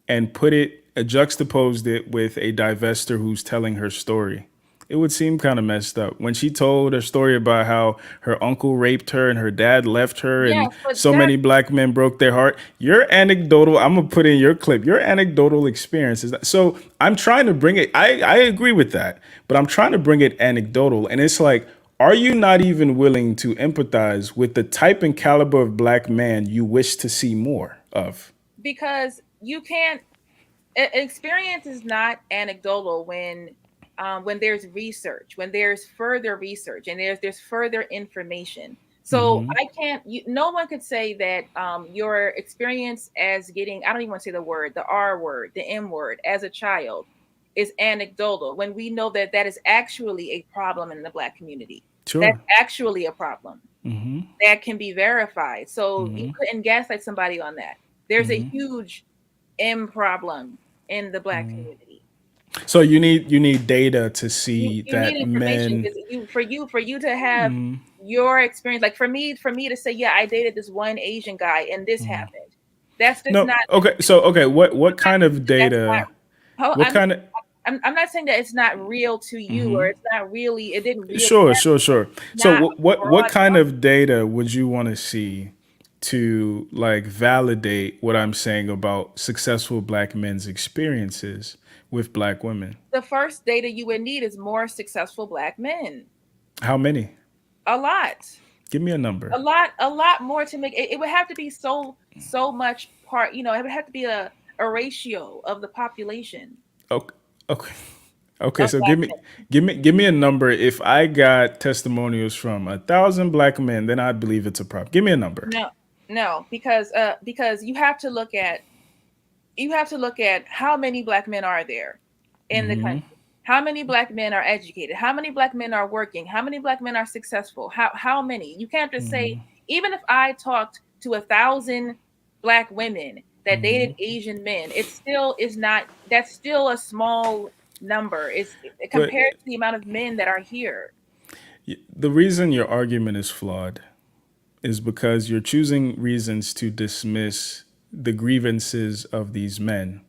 and put it, juxtaposed it with a divester who's telling her story, it would seem kind of messed up. When she told her story about how her uncle raped her and her dad left her Yes, and but so many Black men broke their heart, your anecdotal, I'm going to put in your clip, your anecdotal experience is that. So I'm trying to bring it, I agree with that, but I'm trying to bring it anecdotal. And it's like, are you not even willing to empathize with the type and caliber of Black man you wish to see more of? because you can't. Experience is not anecdotal when there's research, when there's further research, and there's further information. So I can't. No one could say that your experience as getting, I don't even want to say the word, the R word, the M word, as a child is anecdotal, when we know that that is actually a problem in the Black community. Sure. That's actually a problem that can be verified. So you couldn't gaslight somebody on that. There's a huge M problem in the Black community. So you need data to see You that need information, men. for you to have your experience. Like for me to say, yeah, I dated this one Asian guy and this happened. That's just No, not okay. So okay, what kind of data? What kind of? I'm not saying that it's not real to you or it's not really. It didn't really. Sure. So not what kind broad of data would you want to see to like validate what I'm saying about successful Black men's experiences with Black women? The first data you would need is more successful Black men. How many? A lot. Give me a number. A lot more to make it would have to be so much part, it would have to be a ratio of the population. Okay. Okay, of so Black give me a number. If I got testimonials from 1,000 Black men, then I believe it's a problem. Give me a number. No, because you have to look at how many Black men are there in the country. How many Black men are educated? How many Black men are working? How many Black men are successful? How many? You can't just say, even if I talked to 1,000 Black women that dated Asian men, it still is not. That's still a small number. It's compared to the amount of men that are here. The reason your argument is flawed is because you're choosing reasons to dismiss the grievances of these men.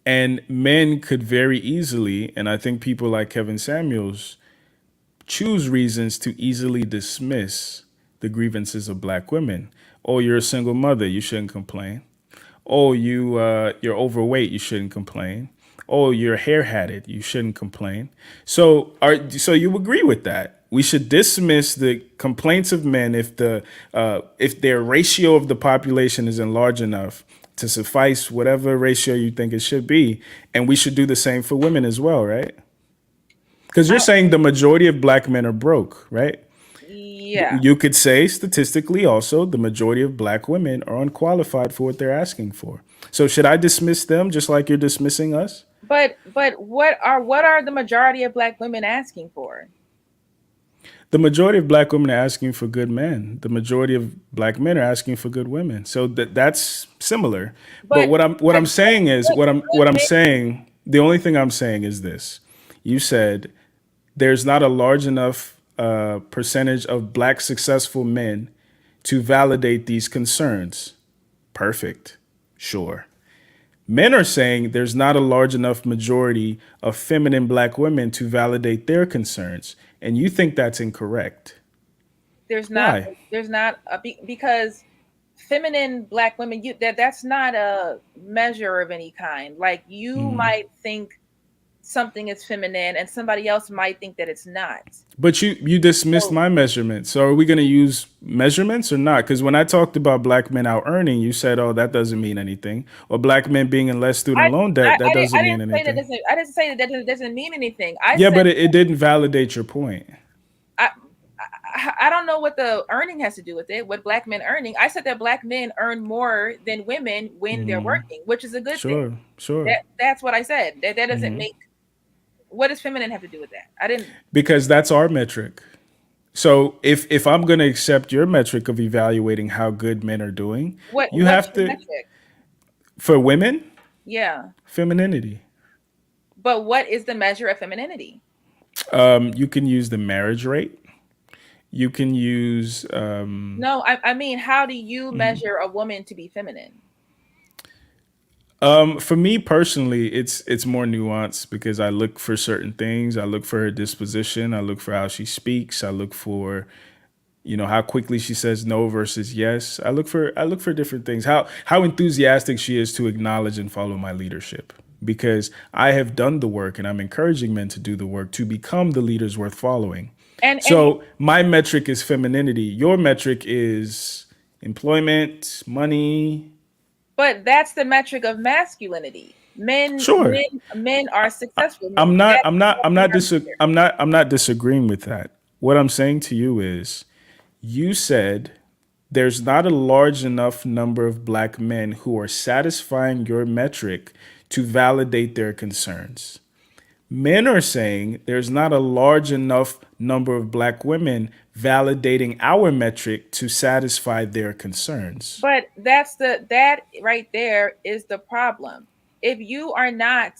And men could very easily, and I think people like Kevin Samuels, choose reasons to easily dismiss the grievances of Black women. Oh, you're a single mother, you shouldn't complain. Oh, you're overweight, you shouldn't complain. Oh, you're hair-hatted, you shouldn't complain. So you agree with that? We should dismiss the complaints of men if their ratio of the population isn't large enough to suffice whatever ratio you think it should be, and we should do the same for women as well, right? Because you're saying the majority of Black men are broke, right? Yeah. You could say statistically also the majority of Black women are unqualified for what they're asking for. So should I dismiss them just like you're dismissing us? But what are the majority of Black women asking for? The majority of Black women are asking for good men. The majority of Black men are asking for good women. So that's similar. But what I'm saying, the only thing I'm saying is this. You said there's not a large enough percentage of Black successful men to validate these concerns. Perfect. Sure. Men are saying there's not a large enough majority of feminine Black women to validate their concerns. And you think that's incorrect. There's not. Why? There's not because feminine Black women. That's not a measure of any kind. Like you might think something is feminine, and somebody else might think that it's not. But you dismissed my measurement. So are we going to use measurements or not? Because when I talked about Black men out earning, you said, "Oh, that doesn't mean anything," or Black men being in less student loan debt, that doesn't mean anything. I didn't say that doesn't mean anything. But it didn't validate your point. I don't know what the earning has to do with it. What black men earning? I said that black men earn more than women when they're working, which is a good thing. Sure. That's what I said. That doesn't make. What does feminine have to do with that? I didn't. Because that's our metric. So if I'm going to accept your metric of evaluating how good men are doing, you have to metric? For women, Yeah. femininity. But what is the measure of femininity? You can use the marriage rate. You can use. No, I mean, how do you measure a woman to be feminine? For me personally, it's more nuanced because I look for certain things. I look for her disposition. I look for how she speaks. I look for, how quickly she says no versus yes. I look for different things. How enthusiastic she is to acknowledge and follow my leadership. Because I have done the work and I'm encouraging men to do the work to become the leaders worth following. So my metric is femininity. Your metric is employment, money. But that's the metric of masculinity. Men are successful. I'm not disagreeing with that. What I'm saying to you is, you said there's not a large enough number of black men who are satisfying your metric to validate their concerns. Men are saying there's not a large enough number of black women validating our metric to satisfy their concerns. But that right there is the problem. If you are not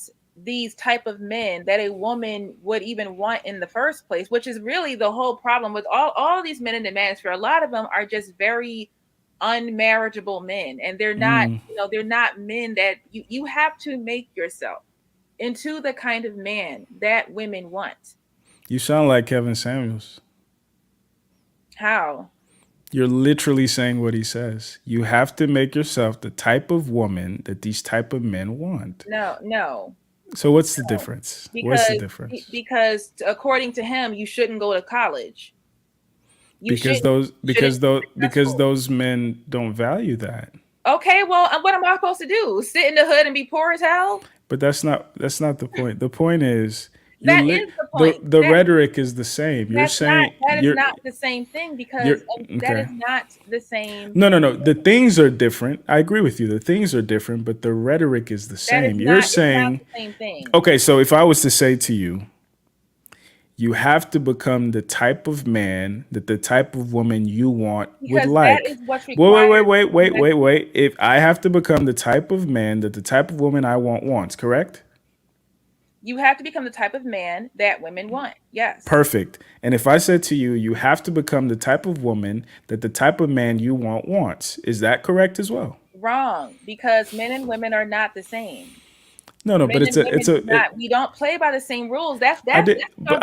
these type of men that a woman would even want in the first place, which is really the whole problem with all these men in the manosphere, a lot of them are just very unmarriageable men, and they're not they're not men that you have to make yourself into the kind of man that women want. You sound like Kevin Samuels. How? You're literally saying what he says. You have to make yourself the type of woman that these type of men want. No. So what's the difference? What's the difference? Because according to him, you shouldn't go to college. Because those men don't value that. Okay, well, what am I supposed to do? Sit in the hood and be poor as hell? But that's not the point. The point is that is the point. The rhetoric is the same. You're saying that is not the same thing because that is not the same. No. The things are different. I agree with you. The things are different, but the rhetoric is the same. You're saying it's not the same thing. Okay, so if I was to say to you, you have to become the type of man that the type of woman you want would like. That is what's required. Wait. If I have to become the type of man that the type of woman I want wants, correct? You have to become the type of man that women want. Yes. Perfect. And if I said to you, you have to become the type of woman that the type of man you want wants, is that correct as well? Wrong, because men and women are not the same. No, but we don't play by the same rules. I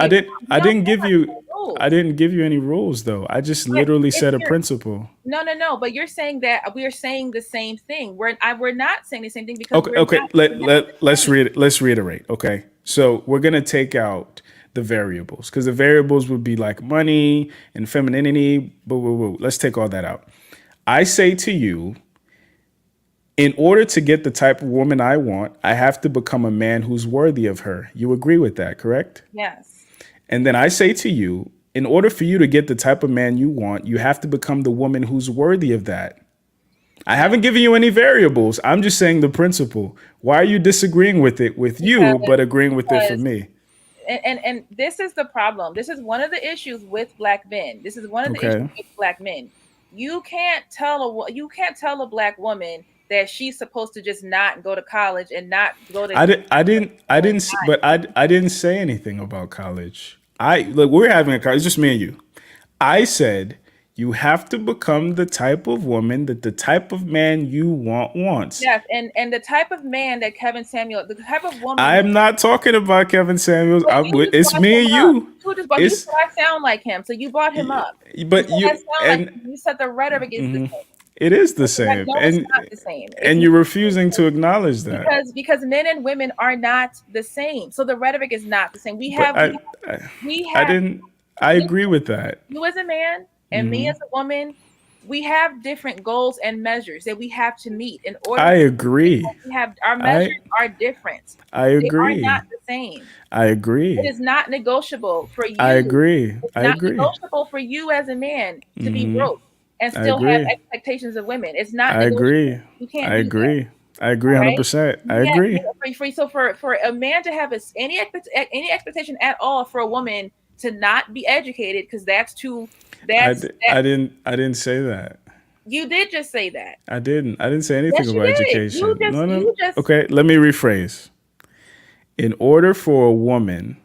didn't give you any rules though. I just literally said a principle. No. But you're saying that we are saying the same thing. We're not saying the same thing because let's reiterate. Okay, so we're gonna take out the variables because the variables would be like money and femininity. Let's take all that out. I say to you, in order to get the type of woman I want, I have to become a man who's worthy of her. You agree with that, correct? Yes. And then I say to you, in order for you to get the type of man you want, you have to become the woman who's worthy of that. I haven't given you any variables. I'm just saying the principle. Why are you disagreeing with it with you, but agreeing with it for me? And this is the problem. This is one of the issues with black men. This is one of the issues with black men. You can't tell a black woman that she's supposed to just not go to college and not go to. I didn't say anything about college. We're having a college. It's just me and you. I said you have to become the type of woman that the type of man you want wants. Yes, and the type of man that Kevin Samuel, the type of woman. I'm not talking about Kevin Samuels. It's me and you. You said I sound like him, so you brought him up. But you said the rhetoric is the same. It is the same, it's not the same. And you're refusing to acknowledge that because men and women are not the same. So the rhetoric is not the same. I agree with that. You as a man and me as a woman, we have different goals and measures that we have to meet in order. I agree. We have our measures are different. I They are agree. not the same. I agree. It is not negotiable for you. I agree. It's I not agree. negotiable for you as a man to be broke and I still have agree. expectations of women. It's not I agree. negotiable. You can't I do that. agree. I agree All right? 100%. I Yeah, agree. so for a man to have any expectation at all for a woman to not be educated, because that's too. I didn't say that. You did just say that. I didn't say anything Yes, you about did. education. You just Okay, let me rephrase. In order for a woman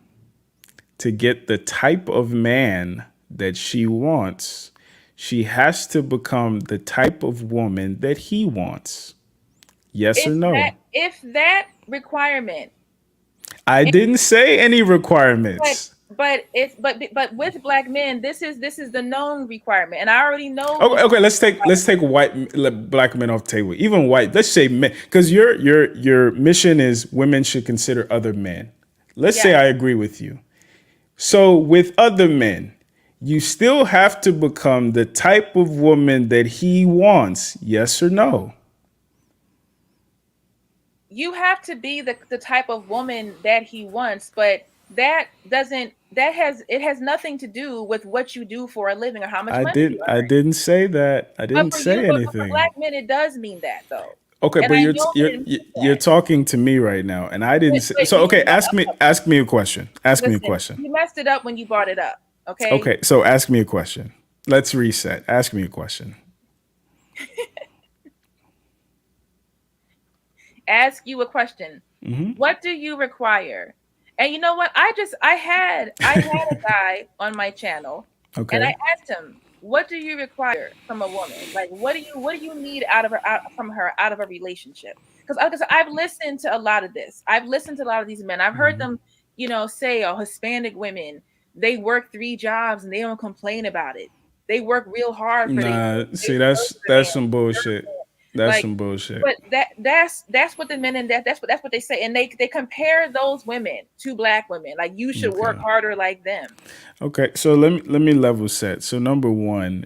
to get the type of man that she wants, she has to become the type of woman that he wants. Yes or no? If that requirement, I didn't say any requirements. but with black men, this is the known requirement, and I already know. Okay, let's take black men off the table. Even white, let's say men, because your mission is women should consider other men. Let's say I agree with you. So with other men, you still have to become the type of woman that he wants. Yes or no? You have to be the type of woman that he wants, but it has nothing to do with what you do for a living or how much money you earn. I didn't say that. I didn't say anything. But for black men, it does mean that, though. Okay, but you're talking to me right now, and I didn't say. So okay, ask me a question. Me a question. You messed it up when you brought it up. Okay. Okay, so ask me a question. Let's reset. Ask me a question. Ask you a question. Mm-hmm. What do you require? And you know what? I had a guy on my channel, and I asked him, "What do you require from a woman? Like, what do you need out of a relationship?" Because I've listened to a lot of this. I've listened to a lot of these men. I've heard them, say, "Oh, Hispanic women, they work 3 jobs and they don't complain about it. They work real hard for that's some bullshit. That's some bullshit. But that's what the men that's what they say, and they compare those women to black women. Like, you should work harder like them. Okay, so let me level set. So number one,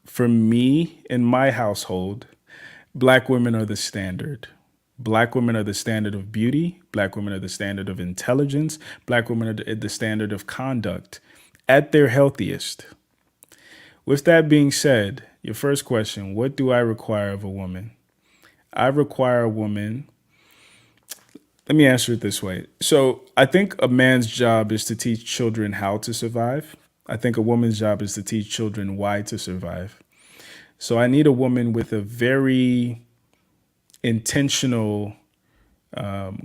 for me in my household, black women are the standard. Black women are the standard of beauty. Black women are the standard of intelligence. Black women are the standard of conduct at their healthiest. With that being said, your first question, what do I require of a woman? I require a woman. Let me answer it this way. So I think a man's job is to teach children how to survive. I think a woman's job is to teach children why to survive. So I need a woman with a very intentional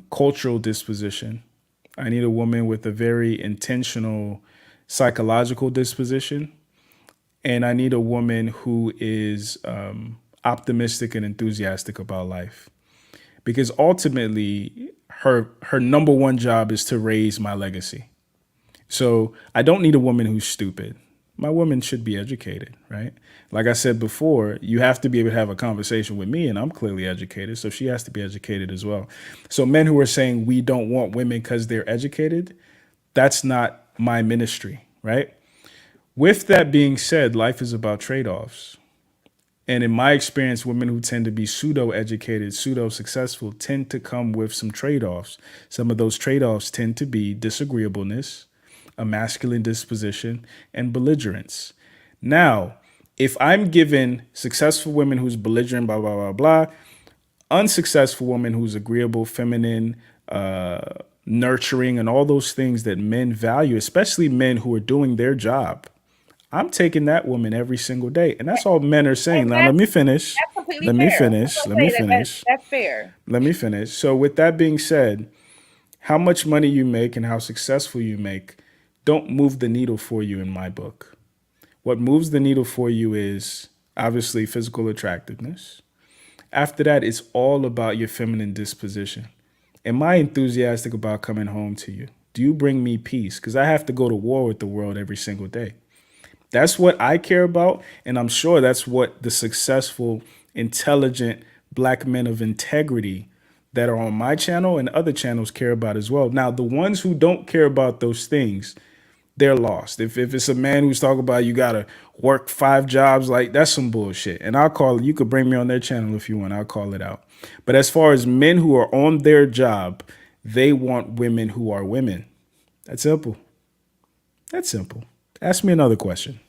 cultural disposition. I need a woman with a very intentional psychological disposition. And I need a woman who is optimistic and enthusiastic about life, because ultimately her number one job is to raise my legacy. So I don't need a woman who's stupid. My woman should be educated, right? Like I said before, you have to be able to have a conversation with me, and I'm clearly educated, so she has to be educated as well. So men who are saying we don't want women because they're educated, that's not my ministry, right? With that being said, life is about trade-offs. And in my experience, women who tend to be pseudo-educated, pseudo-successful tend to come with some trade-offs. Some of those trade-offs tend to be disagreeableness, a masculine disposition, and belligerence. Now, if I'm given successful women who's belligerent, blah, blah, blah, blah, unsuccessful woman who's agreeable, feminine, nurturing, and all those things that men value, especially men who are doing their job, I'm taking that woman every single day. And that's all men are saying. Now, let me finish. Let me finish. That's fair. Let me finish. So with that being said, how much money you make and how successful you make don't move the needle for you in my book. What moves the needle for you is obviously physical attractiveness. After that, it's all about your feminine disposition. Am I enthusiastic about coming home to you? Do you bring me peace? Because I have to go to war with the world every single day. That's what I care about. And I'm sure that's what the successful, intelligent black men of integrity that are on my channel and other channels care about as well. Now, the ones who don't care about those things, they're lost. If it's a man who's talking about you gotta work 5 jobs, like that's some bullshit. And I'll call it. You could bring me on their channel if you want. I'll call it out. But as far as men who are on their job, they want women who are women. That's simple. That's simple. Ask me another question.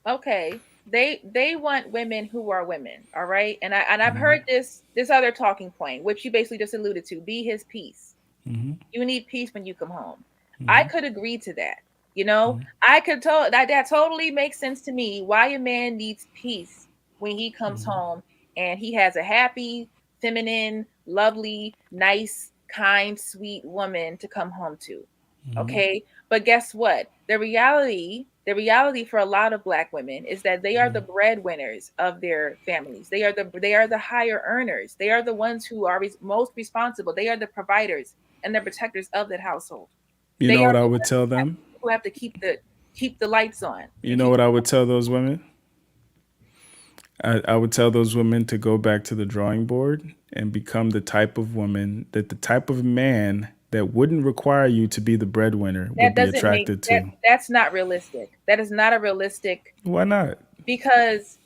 Okay. They want women who are women, all right? And I've heard this other talking point, which you basically just alluded to, be his peace. You need peace when you come home. I could agree to that. You know, I could that totally makes sense to me why a man needs peace when he comes home and he has a happy, feminine, lovely, nice, kind, sweet woman to come home to. Okay. But guess what? The reality for a lot of Black women is that they are the breadwinners of their families. They are the higher earners. They are the ones who are most responsible. They are the providers and the protectors of that household. You know what I would tell them? Who have to keep the lights on. You know what I would tell those women? I would tell those women to go back to the drawing board and become the type of woman that the type of man that wouldn't require you to be the breadwinner would be attracted to. That's not realistic. That is not a realistic. Why not? Because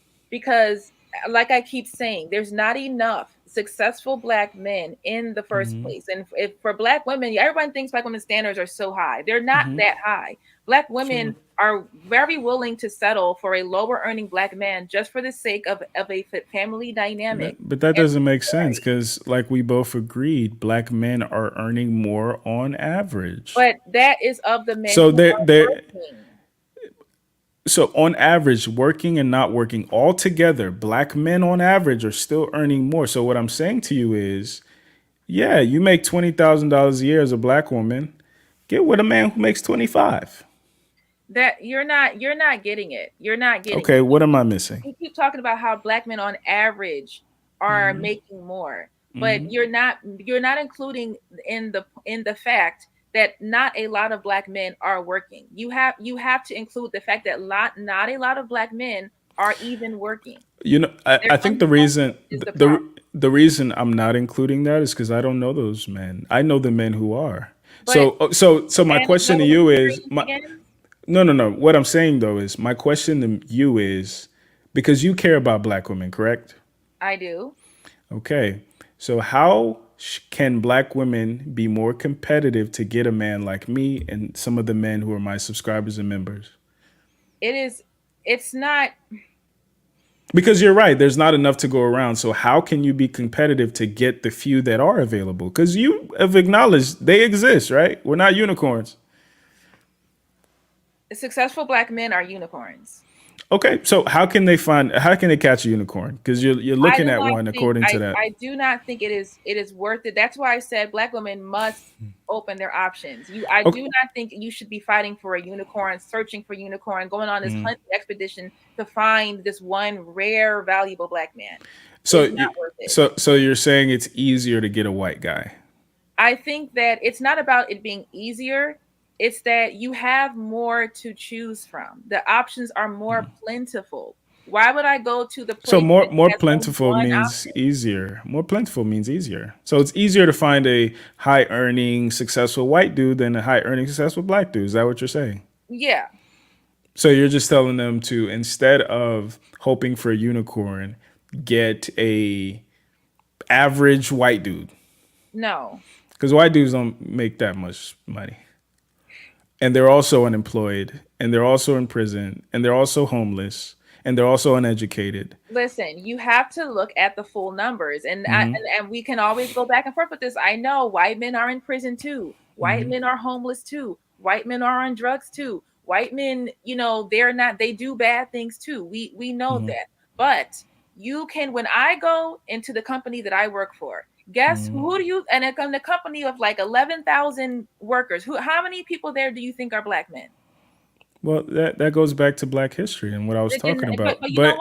like I keep saying, there's not enough successful Black men in the first place. And if for Black women, everyone thinks Black women's standards are so high. They're not that high. Black women are very willing to settle for a lower earning Black man just for the sake of a family dynamic. But that doesn't make sense because, like we both agreed, Black men are earning more on average. But that is of the men. So they're so on average, working and not working all together, Black men on average are still earning more. So what I'm saying to you is, yeah, you make $20,000 a year as a Black woman. Get with a man who makes 25. That you're not getting it. You're not getting Okay, it. what am I missing? You keep talking about how Black men on average are making more, but you're not including in the fact that not a lot of Black men are working. You have to include the fact that not a lot of Black men are even working. You know, I think the reason the reason I'm not including that is because I don't know those men. I know the men who are. But, so my question to you is no. What I'm saying though is my question to you is because you care about Black women, correct? I do. Okay. So how can Black women be more competitive to get a man like me and some of the men who are my subscribers and members? It's not. Because you're right, there's not enough to go around. So how can you be competitive to get the few that are available? Because you have acknowledged they exist, right? We're not unicorns. Successful Black men are unicorns. Okay, so how can they catch a unicorn? Because you're looking at one according to that. I do not think it is worth it. That's why I said Black women must open their options. I do not think you should be fighting for a unicorn, searching for unicorn, going on this hunting expedition to find this one rare, valuable Black man. So it's not worth it. So you're saying it's easier to get a white guy? I think that it's not about it being easier. It's that you have more to choose from. The options are more plentiful. Why would I go to the place? So more plentiful means easier. More plentiful means easier. So it's easier to find a high earning, successful white dude than a high earning, successful Black dude. Is that what you're saying? Yeah. So you're just telling them to, instead of hoping for a unicorn, get a average white dude. No. Because white dudes don't make that much money. And they're also unemployed, and they're also in prison, and they're also homeless, and they're also uneducated. Listen, you have to look at the full numbers, and and we can always go back and forth with this. I know white men are in prison too. White men are homeless too. White men are on drugs too. White men, they do bad things too. We know that. But you can, when I go into the company that I work for, guess who do you, and in the company of like 11,000 workers, how many people there do you think are Black men? Well, that goes back to Black history and what I was talking about. But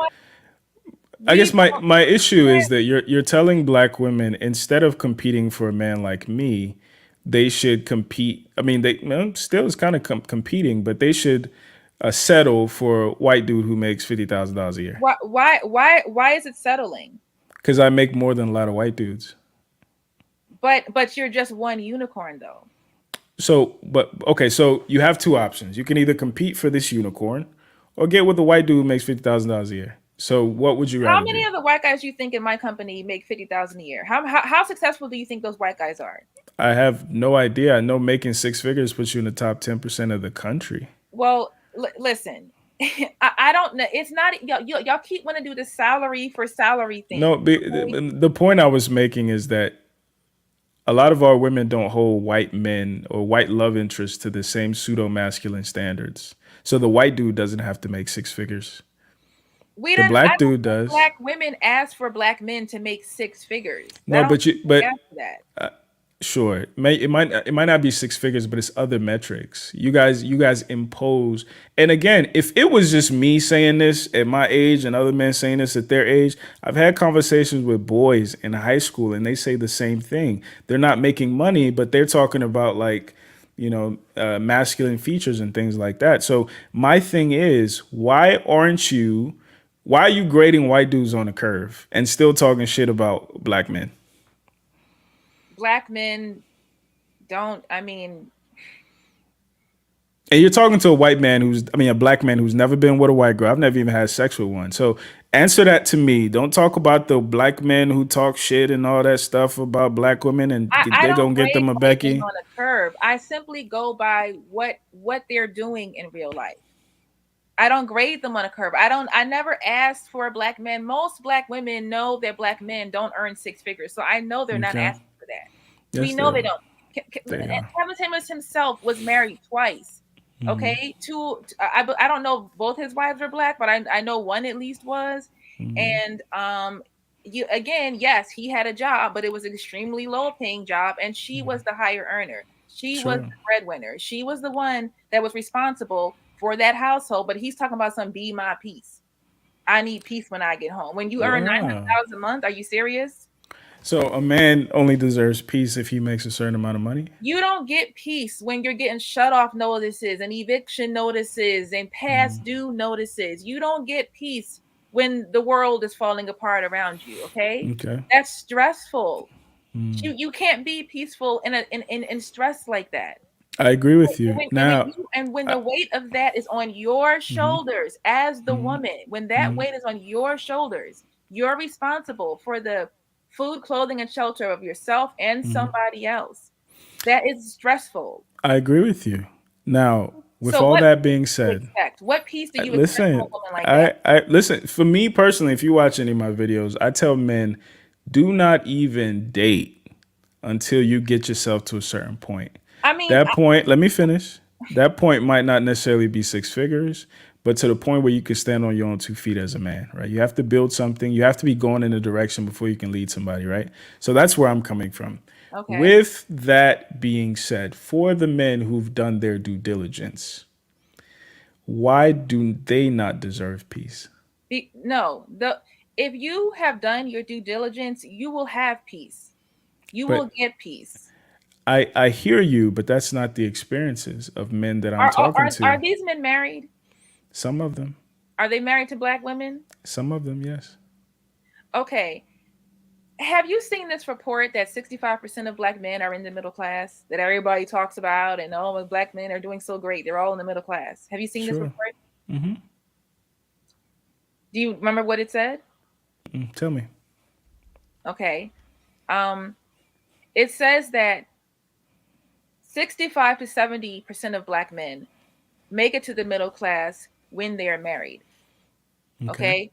I guess my issue is that you're telling Black women, instead of competing for a man like me, they should compete. I mean, still is kind of competing, but they should settle for a white dude who makes $50,000 a year. Why is it settling? Because I make more than a lot of white dudes. But you're just one unicorn though. So, so you have two options. You can either compete for this unicorn, or get with the white dude who makes $50,000 a year. So, what would you How rather many do? of the white guys you think in my company make 50,000 a year? How successful do you think those white guys are? I have no idea. I know making six figures puts you in the top 10% of the country. Well, listen, I don't know. It's not y'all keep wanting to do the salary for salary thing. No, Okay? the point I was making is that a lot of our women don't hold white men or white love interests to the same pseudo masculine standards. So the white dude doesn't have to make six figures. We The didn't. I black don't dude think does. black women ask for black men to make six figures. No, but Ask for that. sure, it might not be six figures, but it's other metrics. You guys impose. And again, if it was just me saying this at my age and other men saying this at their age, I've had conversations with boys in high school, and they say the same thing. They're not making money, but they're talking about like, masculine features and things like that. So my thing is, why are you grading white dudes on a curve and still talking shit about black men? Black men don't. I mean, and you're talking to a a black man who's never been with a white girl. I've never even had sex with one. So answer that to me. Don't talk about the black men who talk shit and all that stuff about black women and they're going to get them a Becky. On a curve. I simply go by what they're doing in real life. I don't grade them on a curve. I never asked for a black man. Most black women know that black men don't earn six figures. So I know they're not asking for that. Yes, we know they don't. Kevin Samuels himself was married twice. Okay. I don't know if both his wives are black, but I know one at least was. And yes, he had a job, but it was an extremely low paying job, and she was the higher earner. She was the breadwinner. She was the one that was responsible for that household. But he's talking about be my peace. I need peace when I get home. When you earn $900,000 a month, are you serious? So a man only deserves peace if he makes a certain amount of money? You don't get peace when you're getting shut off notices and eviction notices and past due notices. You don't get peace when the world is falling apart around you. Okay. That's stressful. You can't be peaceful in stress like that. I agree with you. When the weight of that is on your shoulders as the woman, when that weight is on your shoulders, you're responsible for the food, clothing, and shelter of yourself and somebody else. That is stressful. I agree with you. Now, with all that being said, what piece do you expect from a woman like that? I listen, for me personally, if you watch any of my videos, I tell men, do not even date until you get yourself to a certain point. Let me finish. That point might not necessarily be six figures, but to the point where you can stand on your own 2 feet as a man, right? You have to build something. You have to be going in a direction before you can lead somebody, right? So that's where I'm coming from. Okay. With that being said, for the men who've done their due diligence, why do they not deserve peace? If you have done your due diligence, you will have peace. You will get peace. I hear you, but that's not the experiences of men that I'm talking to. Are these men married? Some of them. Are they married to black women? Some of them, yes. Okay. Have you seen this report that 65% of black men are in the middle class that everybody talks about? And black men are doing so great. They're all in the middle class. Have you seen this report? Mm-hmm. Do you remember what it said? Tell me. Okay. It says that 65 to 70% of black men make it to the middle class when they are married. Okay.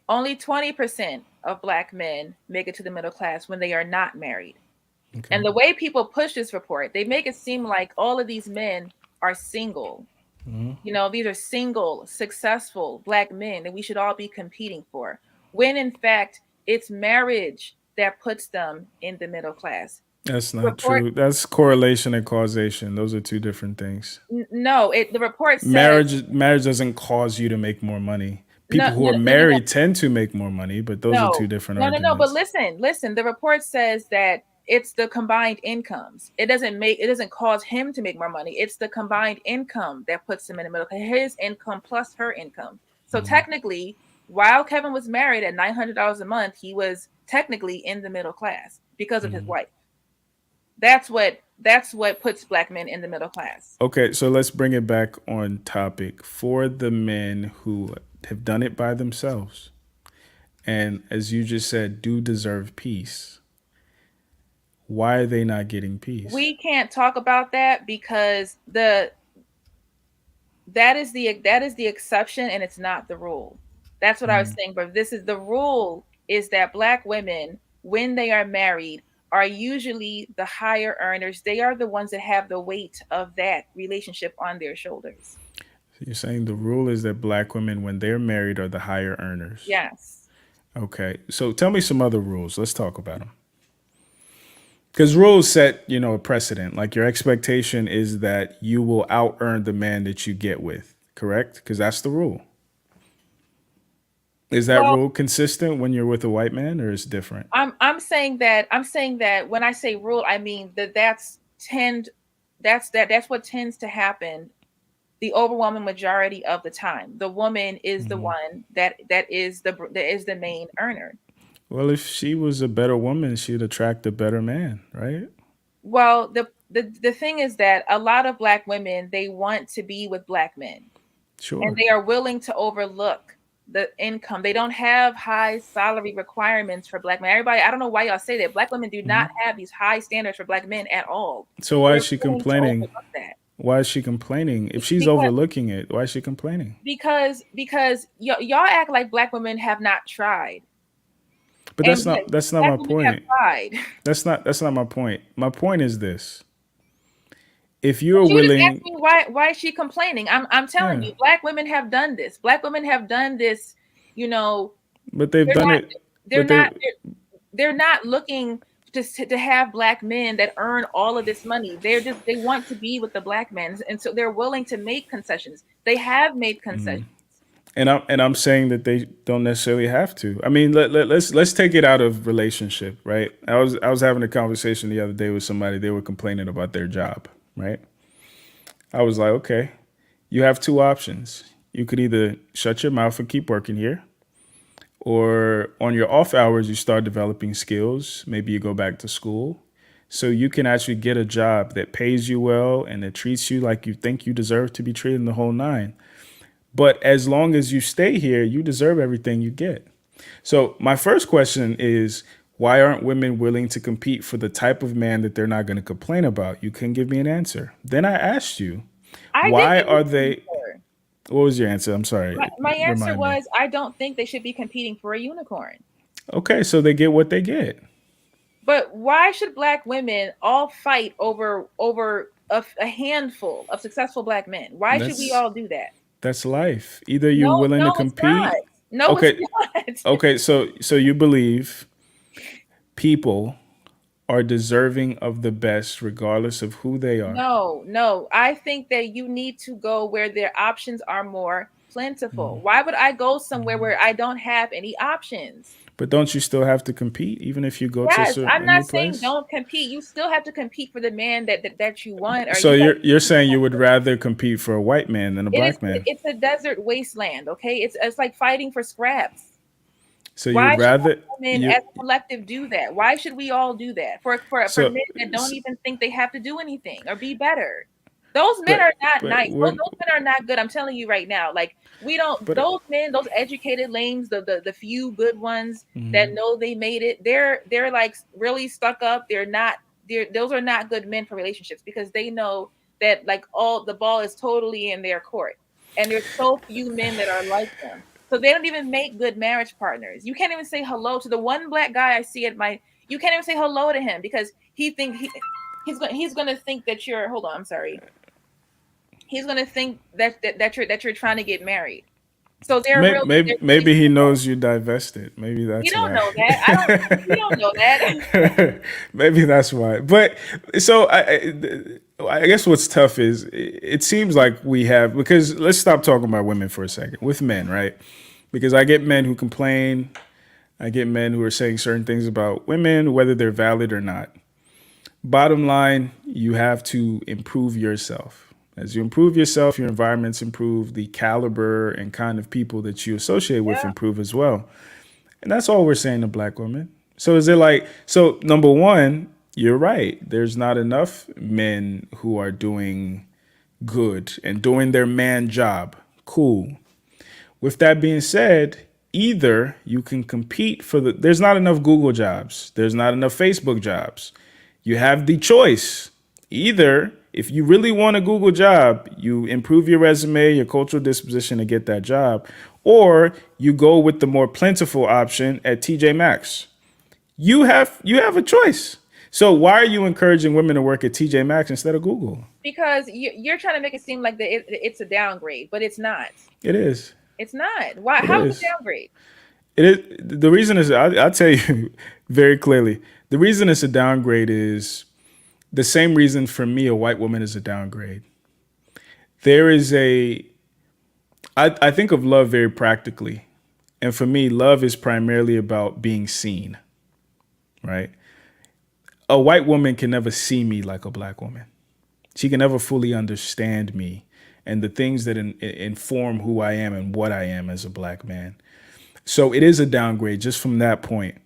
Only 20% of black men make it to the middle class when they are not married. Okay. And the way people push this report, they make it seem like all of these men are single. These are single, successful black men that we should all be competing for. When in fact, it's marriage that puts them in the middle class. That's not true. That's correlation and causation. Those are two different things. No, the report says marriage doesn't cause you to make more money. People who are married tend to make more money, but those are two different arguments. No. But listen. The report says that it's the combined incomes. It doesn't cause him to make more money. It's the combined income that puts him in the middle. His income plus her income. So technically, while Kevin was married at $900 a month, he was technically in the middle class because of his wife. That's what puts black men in the middle class. Okay, so let's bring it back on topic for the men who have done it by themselves. And as you just said, do deserve peace. Why are they not getting peace? We can't talk about that because that is the exception and it's not the rule. That's what I was saying. But this is the rule, is that black women, when they are married, are usually the higher earners. They are the ones that have the weight of that relationship on their shoulders. So you're saying the rule is that black women, when they're married, are the higher earners. Yes. Okay. So tell me some other rules. Let's talk about them. Because rules set, a precedent. Like your expectation is that you will out earn the man that you get with, correct? Because that's the rule. Is that rule consistent when you're with a white man, or is it different? I'm saying that when I say rule, I mean that's what tends to happen the overwhelming majority of the time. The woman is the one that is the main earner. Well, if she was a better woman, she'd attract a better man, right? Well, the thing is that a lot of black women, they want to be with black men. Sure. And they are willing to overlook the income. They don't have high salary requirements for black men. Everybody, I don't know why y'all say that. Black women do not have these high standards for black men at all. So why is she complaining? Why is she complaining? If she's overlooking it, why is she complaining? Because y'all act like black women have not tried. But that's not my point. That's not my point. My point is this. If you're willing, just ask me why is she complaining? I'm telling you, black women have done this. Black women have done this, But they've done it. They're not looking to have black men that earn all of this money. They want to be with the black men, and so they're willing to make concessions. They have made concessions. And I'm saying that they don't necessarily have to. I mean, let's take it out of relationship, right? I was having a conversation the other day with somebody. They were complaining about their job, right? I was like, okay, you have two options. You could either shut your mouth and keep working here, or on your off hours, you start developing skills. Maybe you go back to school so you can actually get a job that pays you well and that treats you like you think you deserve to be treated in the whole nine. But as long as you stay here, you deserve everything you get. So my first question is, why aren't women willing to compete for the type of man that they're not going to complain about? You couldn't give me an answer. Then I asked you, why are they? What was your answer? I'm sorry. My answer was, I don't think they should be competing for a unicorn. Okay, so they get what they get. But why should black women all fight over a handful of successful black men? Why should we all do that? That's life. Either you're willing to compete. It's not. Okay, so you believe people are deserving of the best regardless of who they are. No. I think that you need to go where their options are more plentiful. Why would I go somewhere where I don't have any options? But don't you still have to compete even if you go to a certain I'm not saying place? Don't compete. You still have to compete for the man that you want. So you're saying you would rather compete for a white man than a black man? It's a desert wasteland, okay? It's like fighting for scraps. So you'd rather women as a collective do that? Why should we all do that for men that don't even think they have to do anything or be better? Those men are not nice. Those men are not good. I'm telling you right now. Like those men, those educated lames, the few good ones that know they made it, they're like really stuck up. Those are not good men for relationships because they know that like all the ball is totally in their court, and there's so few men that are like them. So they don't even make good marriage partners. You can't even say hello to the one black guy I see you can't even say hello to him because he's going to think that you're. Hold on, I'm sorry. He's going to think that you're trying to get married. So maybe he knows you divested. Maybe that's you don't why. know that. You don't know that. Maybe that's why. But so I guess what's tough is it seems like we have, because let's stop talking about women for a second with men, right? Because I get men who complain. I get men who are saying certain things about women, whether they're valid or not. Bottom line, you have to improve yourself. As you improve yourself, your environments improve, the caliber and kind of people that you associate with improve as well. And that's all we're saying to black women. So is it like, so number one, You're right. There's not enough men who are doing good and doing their man job. Cool. With that being said, either you can compete for there's not enough Google jobs, there's not enough Facebook jobs. You have the choice. Either if you really want a Google job, you improve your resume, your cultural disposition to get that job, or you go with the more plentiful option at TJ Maxx. You have a choice. So why are you encouraging women to work at TJ Maxx instead of Google? Because you're trying to make it seem like it's a downgrade, but it's not. It is. It's not. Why? How is it a downgrade? It is. The reason is, I'll tell you very clearly. The reason it's a downgrade is the same reason for me a white woman is a downgrade. There is I think of love very practically. And for me, love is primarily about being seen, right? A white woman can never see me like a black woman. She can never fully understand me and the things that inform who I am and what I am as a black man. So it is a downgrade just from that point.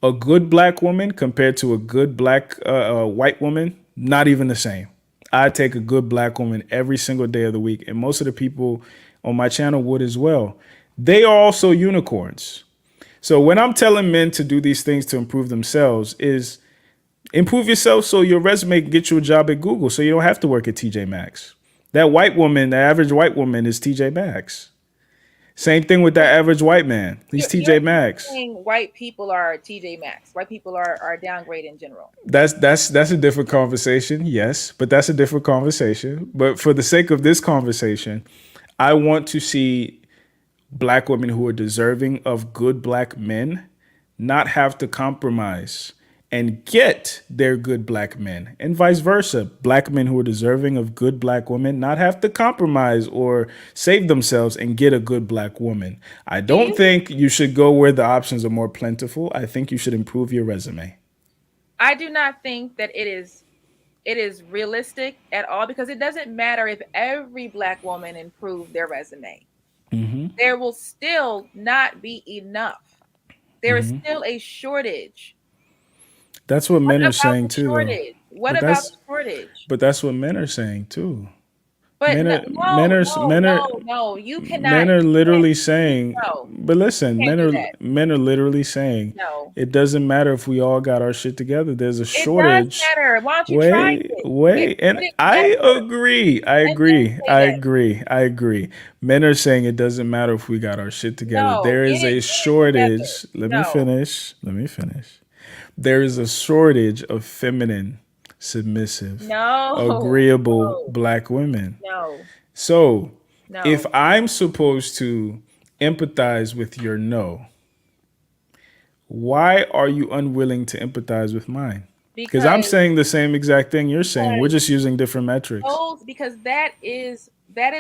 A good black woman compared to a good black white woman, not even the same. I take a good black woman every single day of the week, and most of the people on my channel would as well. They are also unicorns. So when I'm telling men to do these things to improve themselves is improve yourself so your resume can get you a job at Google so you don't have to work at TJ Maxx. That white woman, the average white woman is TJ Maxx. Same thing with that average white man. He's TJ Maxx. White people are TJ Maxx. White people are downgrade in general. That's a different conversation, yes, but that's a different conversation. But for the sake of this conversation, I want to see black women who are deserving of good black men not have to compromise and get their good black men, and vice versa. Black men who are deserving of good black women not have to compromise or save themselves and get a good black woman. I don't think you should go where the options are more plentiful. I think you should improve your resume. I do not think that it is realistic at all, because it doesn't matter if every black woman improved their resume. Mm-hmm. There will still not be enough. There is still a shortage. That's what men are saying too. What about the shortage? But that's what men are saying too. But men are literally saying. No, but listen, men are literally saying. No, it doesn't matter if we all got our shit together. There's a shortage. It does matter. Why don't you try it? Wait, and I agree. Men are saying it doesn't matter if we got our shit together. No, there is a shortage. Let me finish. There is a shortage of feminine, submissive, agreeable black women. So if I'm supposed to empathize with your no, why are you unwilling to empathize with mine? Because I'm saying the same exact thing you're saying. We're just using different metrics. Because that is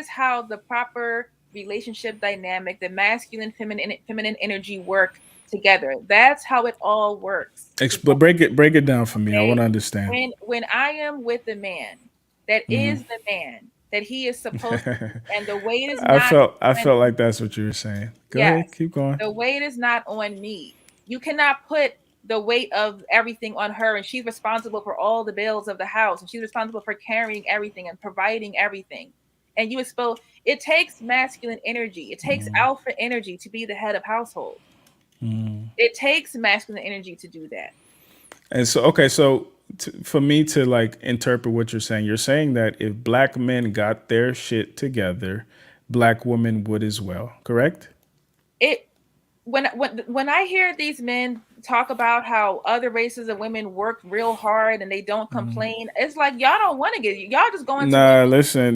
how the proper relationship dynamic, the masculine, feminine energy work together. That's how it all works. But break it down for me. I want to understand. When I am with the man that is the man that he is supposed to, and the weight is not. I felt like that's what you were saying. Go ahead, keep going. The weight is not on me. You cannot put the weight of everything on her, and she's responsible for all the bills of the house, and she's responsible for carrying everything and providing everything. And it takes masculine energy. It takes alpha energy to be the head of household. It takes masculine energy to do that. And so, for me to like interpret what you're saying that if black men got their shit together, black women would as well, correct? When I hear these men talk about how other races of women work real hard and they don't complain, it's like y'all don't want to y'all just going. Listen,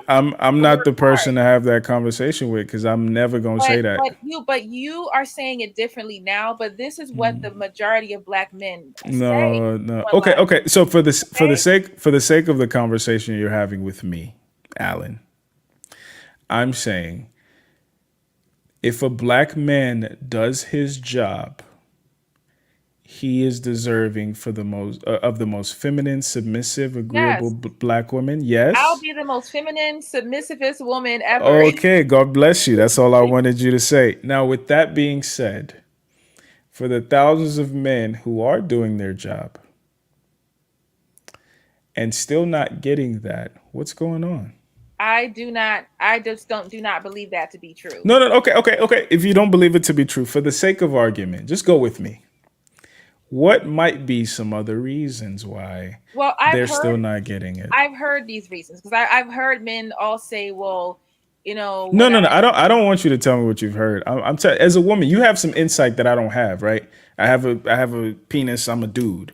I'm not the person to have that conversation with, because I'm never gonna say that. But you are saying it differently now. But this is what the majority of black men say. No. Okay. So for the sake of the conversation you're having with me, Alan, I'm saying, if a black man does his job, he is deserving for the most feminine, submissive, agreeable black woman. Yes, I'll be the most feminine, submissivest woman ever. Okay, God bless you. That's all I wanted you to say. Now, with that being said, for the thousands of men who are doing their job, and still not getting that. What's going on? I do not believe that to be true. No, okay. If you don't believe it to be true, for the sake of argument, just go with me. What might be some other reasons why they're still not getting it? I've heard these reasons because I've heard men all say, well, No. I don't want you to tell me what you've heard. As a woman, you have some insight that I don't have, right? I have a penis. I'm a dude.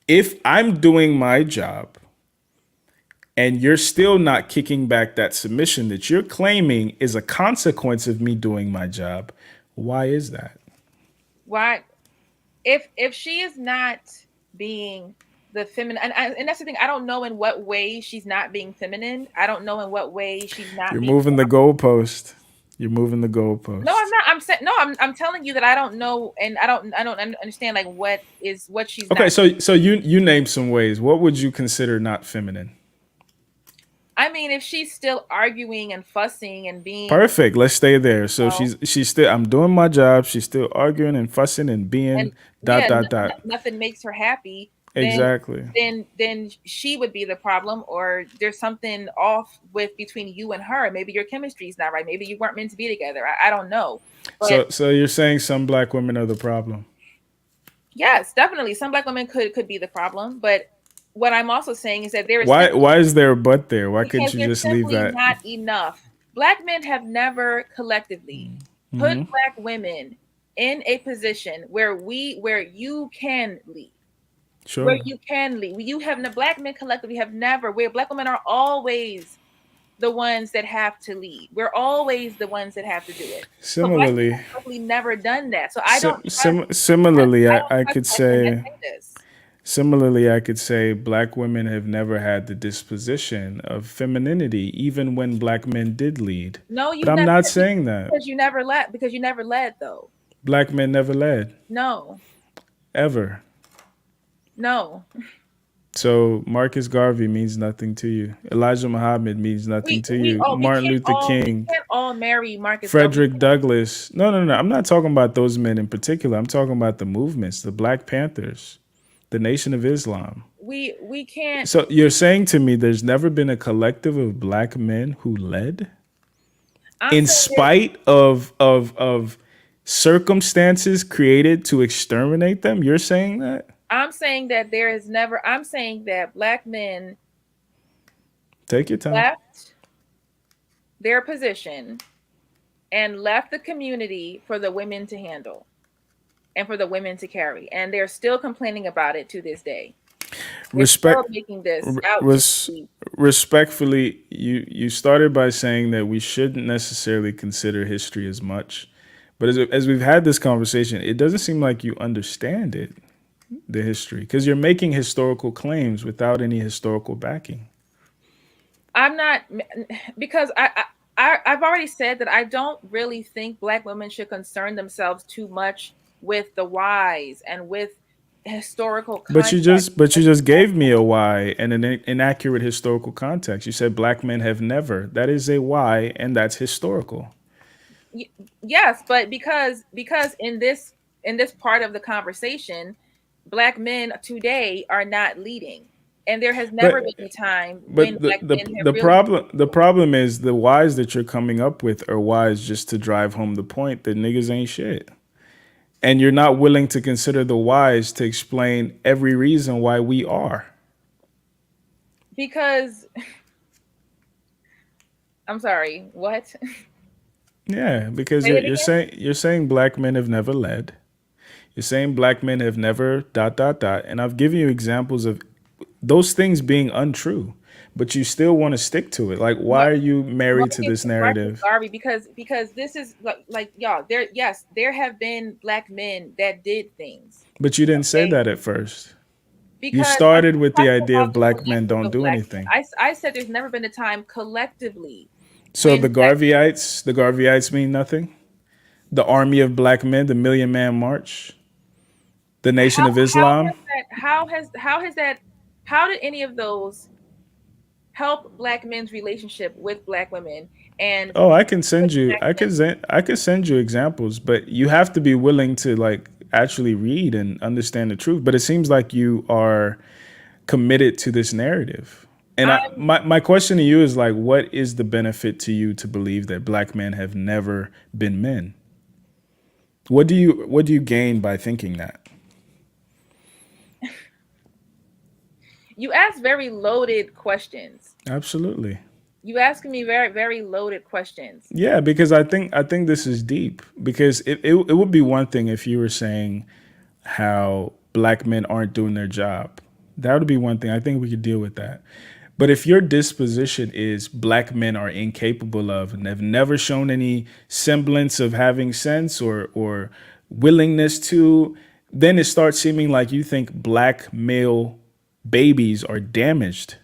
If I'm doing my job and you're still not kicking back that submission that you're claiming is a consequence of me doing my job, why is that? Why? If she is not being the feminine, and that's the thing, I don't know in what way she's not being feminine. I don't know in what way she's not. You're moving the goalpost. You're moving the goalpost. No, I'm not. I'm telling you that I don't know, and I don't understand like what she's. Okay, not. so you named some ways. What would you consider not feminine? I mean, if she's still arguing and fussing and being perfect, let's stay there. So she's still. I'm doing my job. She's still arguing and fussing and being dot. Nothing makes her happy. Exactly. Then she would be the problem, or there's something off between you and her. Maybe your chemistry is not right. Maybe you weren't meant to be together. I don't know. But so you're saying some black women are the problem? Yes, definitely. Some black women could be the problem, but what I'm also saying is that there is why is there a but there? Why couldn't you just leave that? Not enough. Black men have never collectively put black women in a position where you can lead. Sure. Where you can lead. Black men collectively have never, where black women are always the ones that have to lead. We're always the ones that have to do it. Similarly, we've never done that. So I don't. Similarly, I could say. Similarly, I could say black women have never had the disposition of femininity, even when black men did lead. No, but I'm not saying that because you never led, though. Black men never led. No. Ever. No. So Marcus Garvey means nothing to you. Elijah Muhammad means nothing to you. Martin Luther King. We can't all marry Marcus Frederick Douglass. No. I'm not talking about those men in particular. I'm talking about the movements, the Black Panthers, the Nation of Islam. We can't. So you're saying to me there's never been a collective of black men who led? In spite of circumstances created to exterminate them? You're saying that? I'm saying that black men take your time, left their position and left the community for the women to handle and for the women to carry. And they're still complaining about it to this day. Respectfully, you started by saying that we shouldn't necessarily consider history as much. But as we've had this conversation, it doesn't seem like you understand it. The history, because you're making historical claims without any historical backing. I'm not, because I've already said that I don't really think black women should concern themselves too much with the whys and with historical context. But you just gave me a why and an inaccurate historical context. You said black men have never. That is a why, and that's historical. Yes, but because in this part of the conversation, black men today are not leading, and there has never been a time when black men have the problem is the whys that you're coming up with are whys just to drive home the point that niggas ain't shit, and you're not willing to consider the whys to explain every reason why we are. Because I'm sorry, what? Yeah, because you're saying black men have never led. You're saying black men have never ... And I've given you examples of those things being untrue, but you still want to stick to it. Like, why are you married to this narrative? Sorry, because this is like y'all. There have been black men that did things. But you didn't say that at first. Because you started with the idea of black men don't do anything. I said there's never been a time collectively. So the Garveyites mean nothing? The army of black men, the Million Man March? The Nation of Islam. How did any of those help black men's relationship with black women? And I can send you examples, but you have to be willing to like actually read and understand the truth. But it seems like you are committed to this narrative. And I'm my question to you is like, what is the benefit to you to believe that black men have never been men? What do you gain by thinking that? You ask very loaded questions. Absolutely. You asking me very, very loaded questions. Yeah, because I think this is deep. Because it would be one thing if you were saying how black men aren't doing their job. That would be one thing. I think we could deal with that. But if your disposition is black men are incapable of and have never shown any semblance of having sense or willingness to, then it starts seeming like you think black male babies are damaged.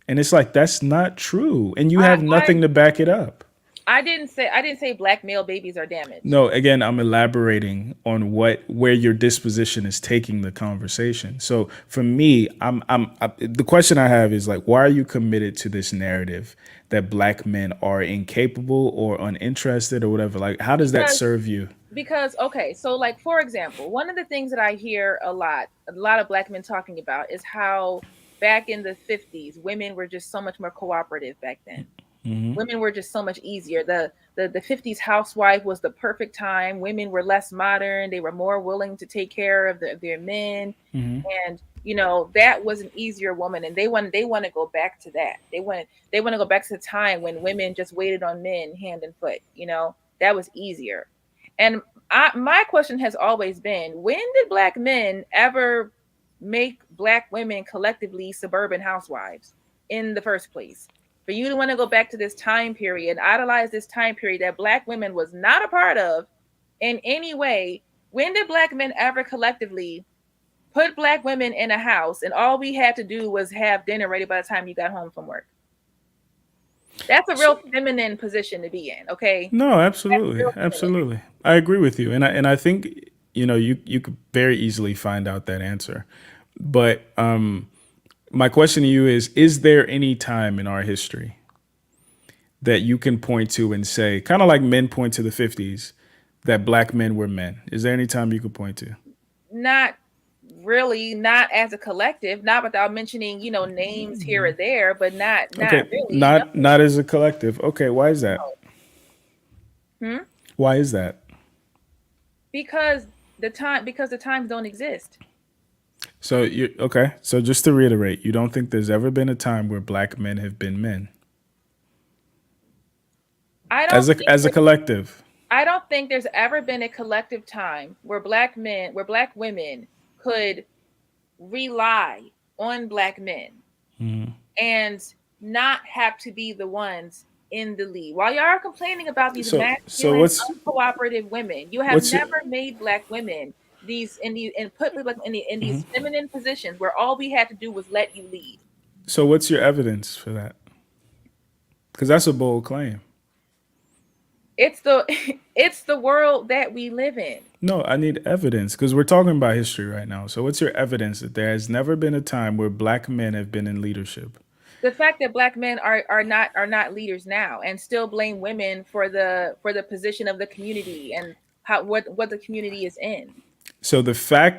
And it's like, that's not true. And you have nothing to back it up. I didn't say black male babies are damaged. No, again, I'm elaborating on where your disposition is taking the conversation. So for me, the question I have is like, why are you committed to this narrative that black men are incapable or uninterested or whatever? Like, how does that serve you? Because, okay, so like, for example, one of the things that I hear a lot of black men talking about is how back in the 50s, women were just so much more cooperative back then. Mm-hmm. Women were just so much easier. The 50s housewife was the perfect time. Women were less modern. They were more willing to take care of their men. Mm-hmm. And, you know, that was an easier woman. And they want to go back to that. They want to go back to the time when women just waited on men hand and foot. You know, that was easier. And my question has always been, when did black men ever make black women collectively suburban housewives in the first place? For you to want to go back to this time period, idolize this time period that black women was not a part of in any way. When did black men ever collectively put black women in a house and all we had to do was have dinner ready by the time you got home from work? That's a real feminine position to be in, okay? No, absolutely. Absolutely. I agree with you. And I think, you know, you could very easily find out that answer. But my question to you is there any time in our history that you can point to and say, kind of like men point to the 50s, that black men were men? Is there any time you could point to? Not really, not as a collective, not without mentioning, you know, names here or there, but not okay. really. Not as a collective. Okay, why is that? Why is that? Because the times don't exist. So okay. So just to reiterate, you don't think there's ever been a time where black men have been men? I don't as a collective. I don't think there's ever been a collective time where black women could rely on black men and not have to be the ones in the lead. While y'all are complaining about these masculine, uncooperative women, you have never made black women put people in these feminine positions where all we had to do was let you lead. So what's your evidence for that? Because that's a bold claim. It's the world that we live in. No, I need evidence because we're talking about history right now. So what's your evidence that there has never been a time where black men have been in leadership? The fact that black men are not leaders now and still blame women for the position of the community and what the community is in. So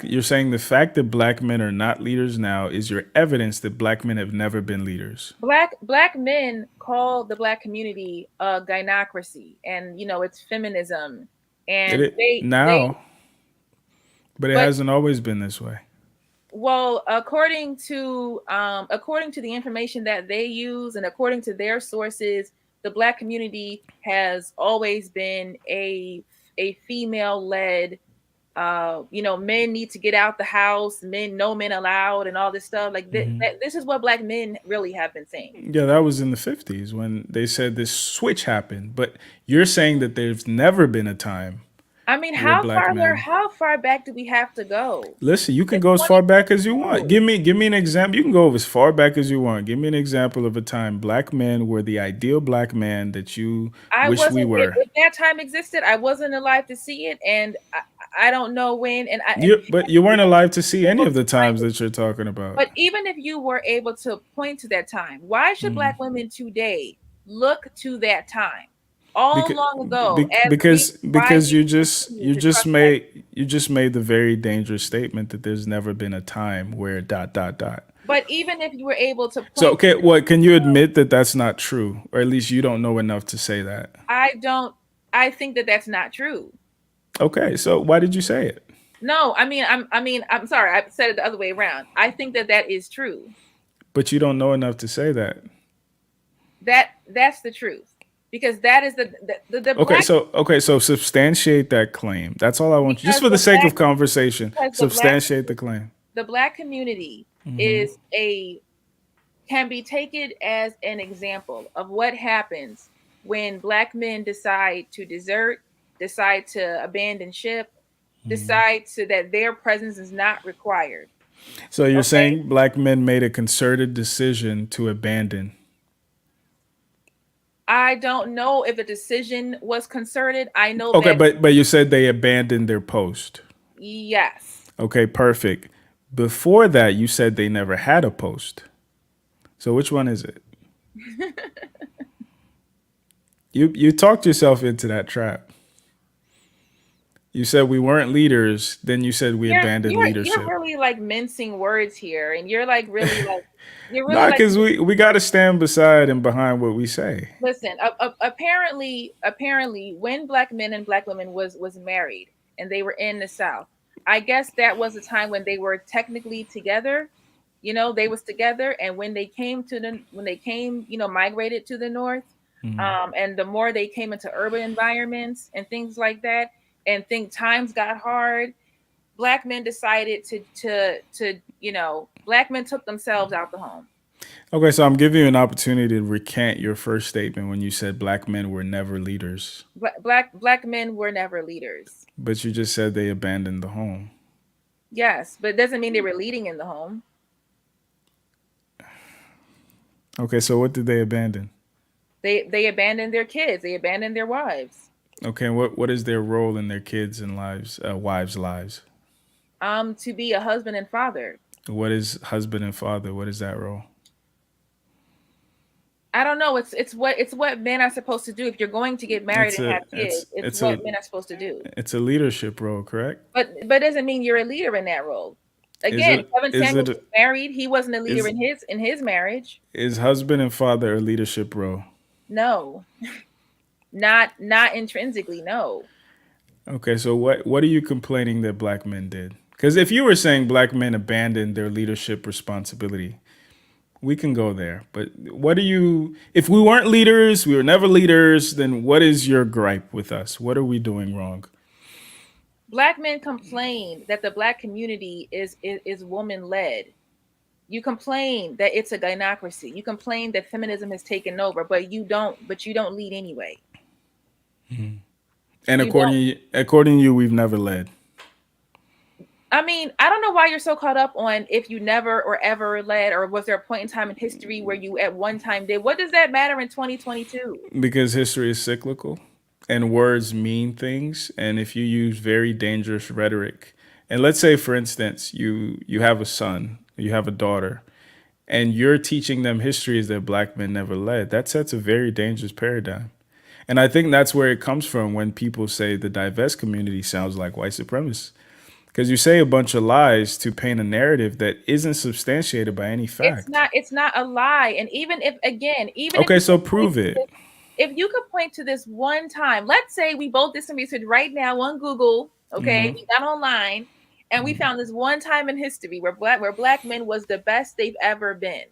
you're saying the fact that black men are not leaders now is your evidence that black men have never been leaders. Black men call the black community a gynocracy, and you know it's feminism, and but it hasn't always been this way. Well, according to the information that they use and according to their sources, the black community has always been a female-led. Men need to get out the house, no men allowed, and all this stuff. Like this is what black men really have been saying. Yeah, that was in the 50s when they said this switch happened. But you're saying that there's never been a time. I mean, how far back do we have to go? Listen, you can go as far back as you want. Give me an example. You can go as far back as you want. Give me an example of a time black men were the ideal black man that you wish we were. If that time existed, I wasn't alive to see it, and I don't know when. And but you weren't alive to see any of the times that you're talking about. But even if you were able to point to that time, why should black women today look to that time? Long ago, because you just made the very dangerous statement that there's never been a time where ... But even if you were able to So, point, okay, what can you admit that that's not true, or at least you don't know enough to say that? I don't. I think that that's not true. Okay, so why did you say it? No, I'm sorry. I said it the other way around. I think that that is true. But you don't know enough to say that. That's the truth, because that is the black, Okay, so substantiate that claim. That's all I want you, just because for the the sake black of conversation. because Substantiate the claim. the black community is a can be taken as an example of what happens when black men decide to desert, decide to abandon ship, decide to that their presence is not required. So you're Okay. saying black men made a concerted decision to abandon. I don't know if the decision was concerted. I know Okay, that but you said they abandoned their post. yes. Okay, perfect. Before that, you said they never had a post. So which one is it? You talked yourself into that trap. You said we weren't leaders, then you said we abandoned You're leadership. really like mincing words here, and you're like really like you're really Nah, like because we got to stand beside and behind what we say. listen. Apparently, when black men and black women was married and they were in the South, I guess that was a time when they were technically together. You know, they was together, and when they came migrated to the North, and the more they came into urban environments and things like that, and think times got hard, black men decided black men took themselves out the home. Okay, so I'm giving you an opportunity to recant your first statement when you said black men were never leaders. Black men were never leaders. But you just said they abandoned the home. Yes, but it doesn't mean they were leading in the home. Okay, so what did they abandon? They abandoned their kids. They abandoned their wives. Okay, what is their role in their kids' and wives' lives? To be a husband and father. What is husband and father? What is that role? I don't know. It's what men are supposed to do. If you're going to get married and have kids, it's what men are supposed to do. It's a leadership role, correct? But it doesn't mean you're a leader in that role. Again, Kevin Samuels was married. He wasn't a leader in his marriage. Is husband and father a leadership role? No, not intrinsically. No. Okay, so what are you complaining that black men did? Because if you were saying black men abandoned their leadership responsibility, we can go there. But if we weren't leaders, we were never leaders, then what is your gripe with us? What are we doing wrong? Black men complain that the black community is woman led. You complain that it's a gynocracy. You complain that feminism has taken over, but you don't lead anyway. Mm-hmm. And according to you, we've never led. I mean, I don't know why you're so caught up on if you never or ever led, or was there a point in time in history where you at one time did. What does that matter in 2022? Because history is cyclical and words mean things. And if you use very dangerous rhetoric, and let's say, for instance, you have a son, you have a daughter, and you're teaching them history as that black men never led, that sets a very dangerous paradigm. And I think that's where it comes from when people say the Divest community sounds like white supremacists. Because you say a bunch of lies to paint a narrative that isn't substantiated by any fact. It's not a lie. And even if so prove it. If you could point to this one time, let's say we both did some research right now on Google, okay, we got online, and we found this one time in history where black men was the best they've ever been.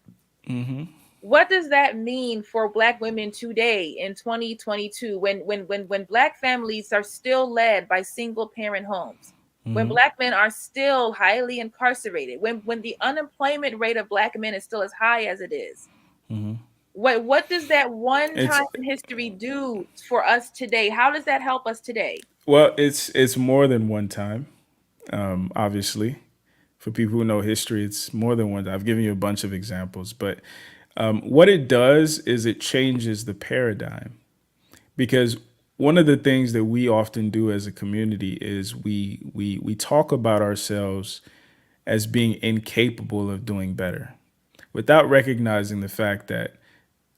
Mm-hmm. What does that mean for black women today in 2022 when black families are still led by single parent homes? When black men are still highly incarcerated, when the unemployment rate of black men is still as high as it is, what does that one time in history do for us today? How does that help us today? Well, it's more than one time. Obviously, for people who know history, it's more than one. I've given you a bunch of examples, but what it does is it changes the paradigm, because one of the things that we often do as a community is we talk about ourselves as being incapable of doing better without recognizing the fact that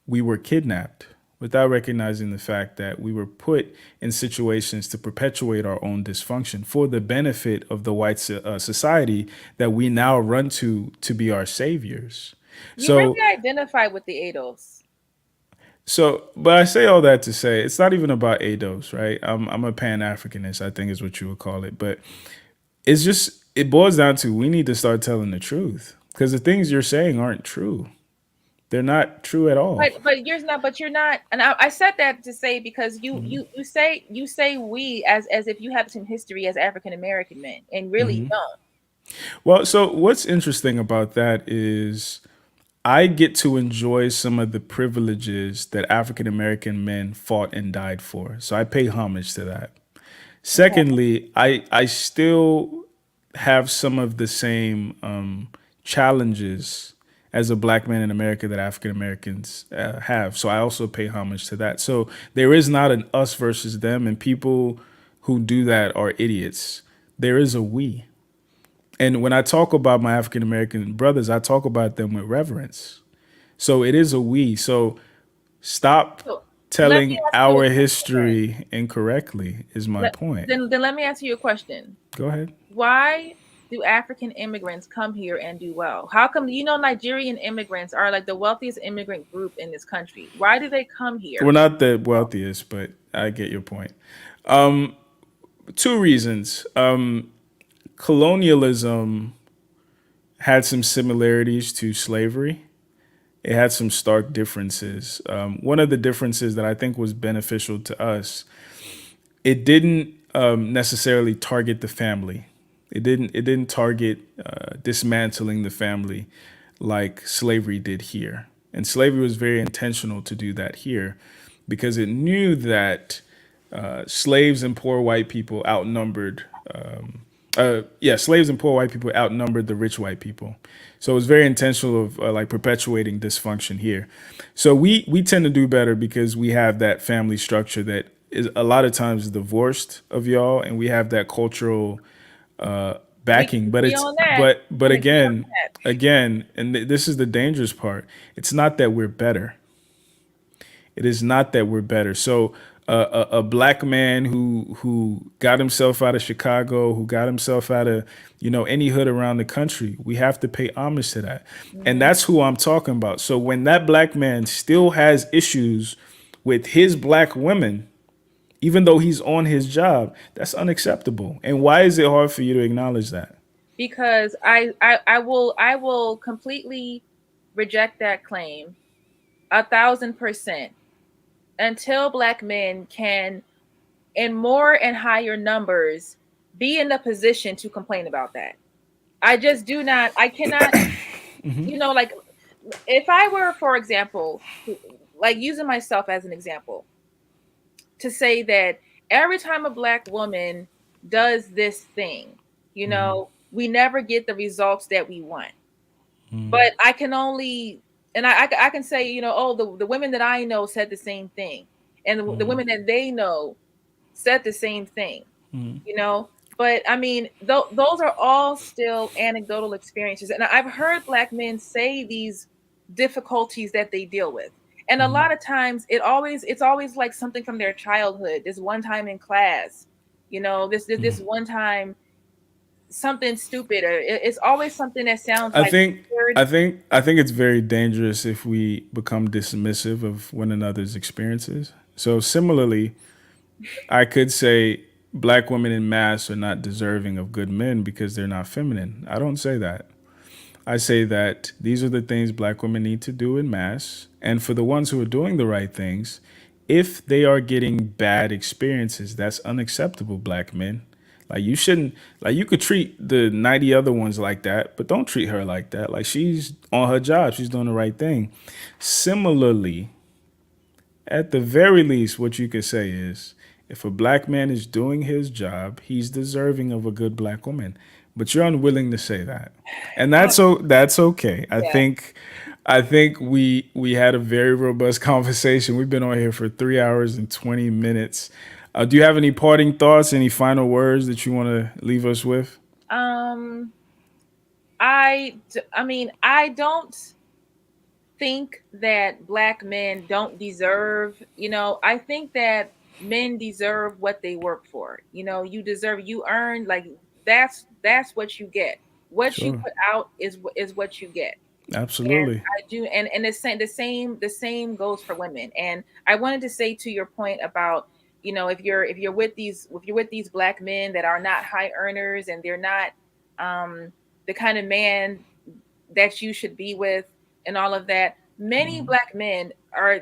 we were kidnapped, without recognizing the fact that we were put in situations to perpetuate our own dysfunction for the benefit of the white society that we now run to be our saviors. You really identify with the ADOS. So, but I say all that to say it's not even about ADOS, right? I'm a Pan-Africanist, I think is what you would call it. But it's just, it boils down to we need to start telling the truth because the things you're saying aren't true. They're not true at all. But you're not. But you're not. And I said that to say because you say we as if you have some history as African American men, and really don't. Well, so what's interesting about that is I get to enjoy some of the privileges that African American men fought and died for. So I pay homage to that. Secondly, I still have some of the same challenges as a black man in America that African Americans have. So I also pay homage to that. So there is not an us versus them, and people who do that are idiots. There is a we. And when I talk about my African American brothers, I talk about them with reverence. So it is a we. So stop telling our history incorrectly is my point. Then let me ask you a question. Go ahead. Why do African immigrants come here and do well? How come, Nigerian immigrants are like the wealthiest immigrant group in this country? Why do they come here? We're not the wealthiest, but I get your point. Two reasons. Colonialism had some similarities to slavery. It had some stark differences. One of the differences that I think was beneficial to us, it didn't necessarily target the family. It didn't target dismantling the family like slavery did here. And slavery was very intentional to do that here because it knew that slaves and poor white people outnumbered slaves and poor white people outnumbered the rich white people. So it was very intentional of like perpetuating dysfunction here. So we tend to do better because we have that family structure that is a lot of times divorced of y'all, and we have that cultural backing. But again, and this is the dangerous part. It's not that we're better. It is not that we're better. So a black man who got himself out of Chicago, who got himself out of, any hood around the country, we have to pay homage to that. Mm-hmm. And that's who I'm talking about. So when that black man still has issues with his black women, even though he's on his job, that's unacceptable. And why is it hard for you to acknowledge that? Because I will completely reject that claim 1,000%. Until black men can, in more and higher numbers, be in the position to complain about that. I just do not, I cannot, like if I were, for example, like using myself as an example, to say that every time a black woman does this thing, we never get the results that we want. But I can only... And I can say, the women that I know said the same thing. And the women that they know said the same thing, But I mean, those are all still anecdotal experiences. And I've heard black men say these difficulties that they deal with. And a lot of times it's always like something from their childhood. This one time in class, this one time, something stupid, or it's always something that sounds I think it's very dangerous if we become dismissive of one another's experiences. So similarly, I could say black women in mass are not deserving of good men because they're not feminine. I don't say that. I say that these are the things black women need to do in mass, and for the ones who are doing the right things, if they are getting bad experiences, that's unacceptable, black men. Like you shouldn't, like you could treat the 90 other ones like that, but don't treat her like that. Like she's on her job. She's doing the right thing. Similarly, at the very least, what you could say is if a black man is doing his job, he's deserving of a good black woman, but you're unwilling to say that. And that's okay. I think we had a very robust conversation. We've been on here for 3 hours and 20 minutes. Do you have any parting thoughts, any final words that you want to leave us with? I don't think that black men don't deserve, I think that men deserve what they work for. You earn, like, that's what you get. What you Sure. put out is what you get. And Absolutely. I do, and the same goes for women. And I wanted to say, to your point about, if you're with these black men that are not high earners, and they're not the kind of man that you should be with, and all of that. Many black men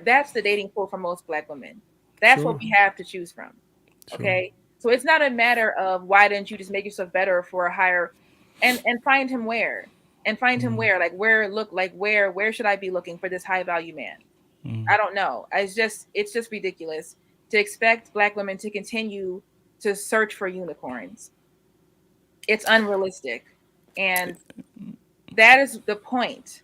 that's the dating pool for most black women. That's what Sure. we have to choose from. Sure. Okay. So it's not a matter of, why didn't you just make yourself better for a higher, and find him where, like, where should I be looking for this high value man? I don't know. It's just ridiculous to expect black women to continue to search for unicorns. It's unrealistic. And that is the point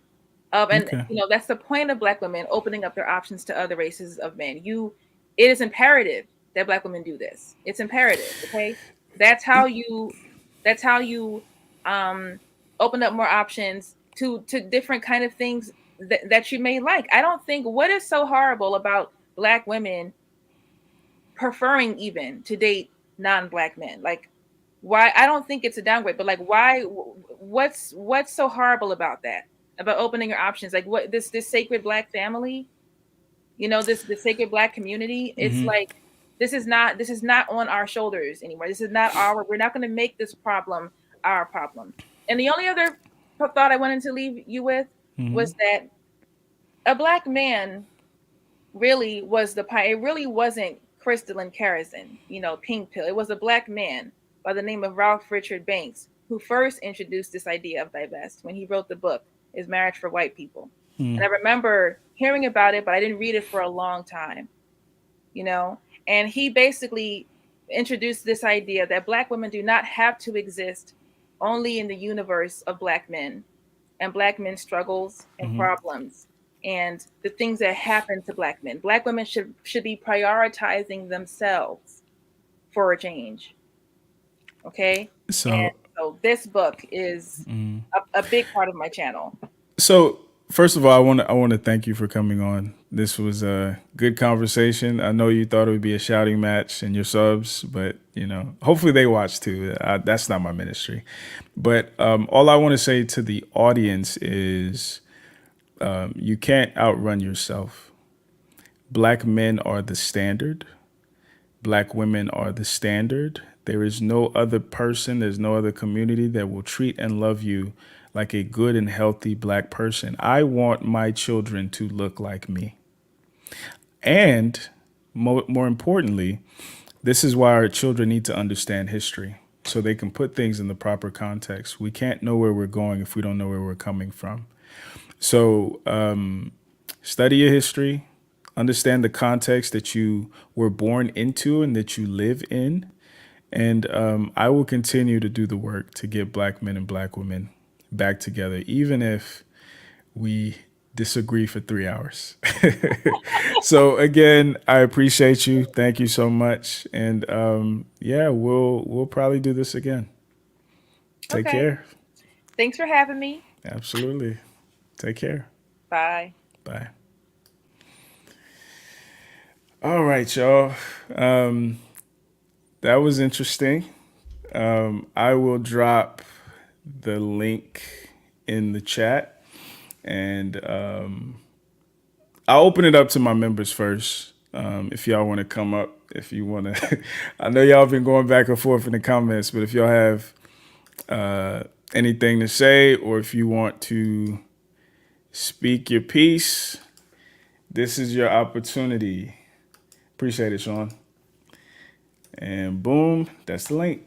of, and Okay. that's the point of black women opening up their options to other races of men. It is imperative that black women do this. It's imperative. Okay. That's how you open up more options to different kind of things that you may like. I don't think, what is so horrible about black women preferring even to date non-black men? Like, why? I don't think it's a downgrade, but, like, why? What's so horrible about that? About opening your options? Like, what, this sacred black family, this sacred black community. It's like, this is not on our shoulders anymore. We're not going to make this problem our problem. And the only other thought I wanted to leave you with was that a black man really was it really wasn't crystalline kerosene, pink pill. It was a black man by the name of Ralph Richard Banks who first introduced this idea of divest when he wrote the book Is Marriage for White People. And I remember hearing about it, but I didn't read it for a long time, and he basically introduced this idea that black women do not have to exist only in the universe of black men and black men's struggles and problems and the things that happen to black men. Black women should be prioritizing themselves for a change. Okay. And So, so this book is a big part of my channel. so first of all, I want to thank you for coming on. This was a good conversation. I know you thought it would be a shouting match and your subs, but hopefully they watch too. That's not my ministry. But all I want to say to the audience is, you can't outrun yourself. Black men are the standard. Black women are the standard. There is no other person, there's no other community that will treat and love you like a good and healthy black person. I want my children to look like me. And more importantly, this is why our children need to understand history so they can put things in the proper context. We can't know where we're going if we don't know where we're coming from. So study your history, understand the context that you were born into and that you live in. And I will continue to do the work to get black men and black women back together, even if we disagree for 3 hours. So again, I appreciate you. Thank you so much. And yeah, we'll probably do this again. Take Okay. care. Thanks for having me. Absolutely. Take care. Bye. Bye. All right, y'all. That was interesting. I will drop the link in the chat, and I'll open it up to my members first. If y'all want to come up, if you want to, I know y'all been going back and forth in the comments, but if y'all have anything to say, or if you want to speak your piece, this is your opportunity. Appreciate it, Sean. And boom, that's the link.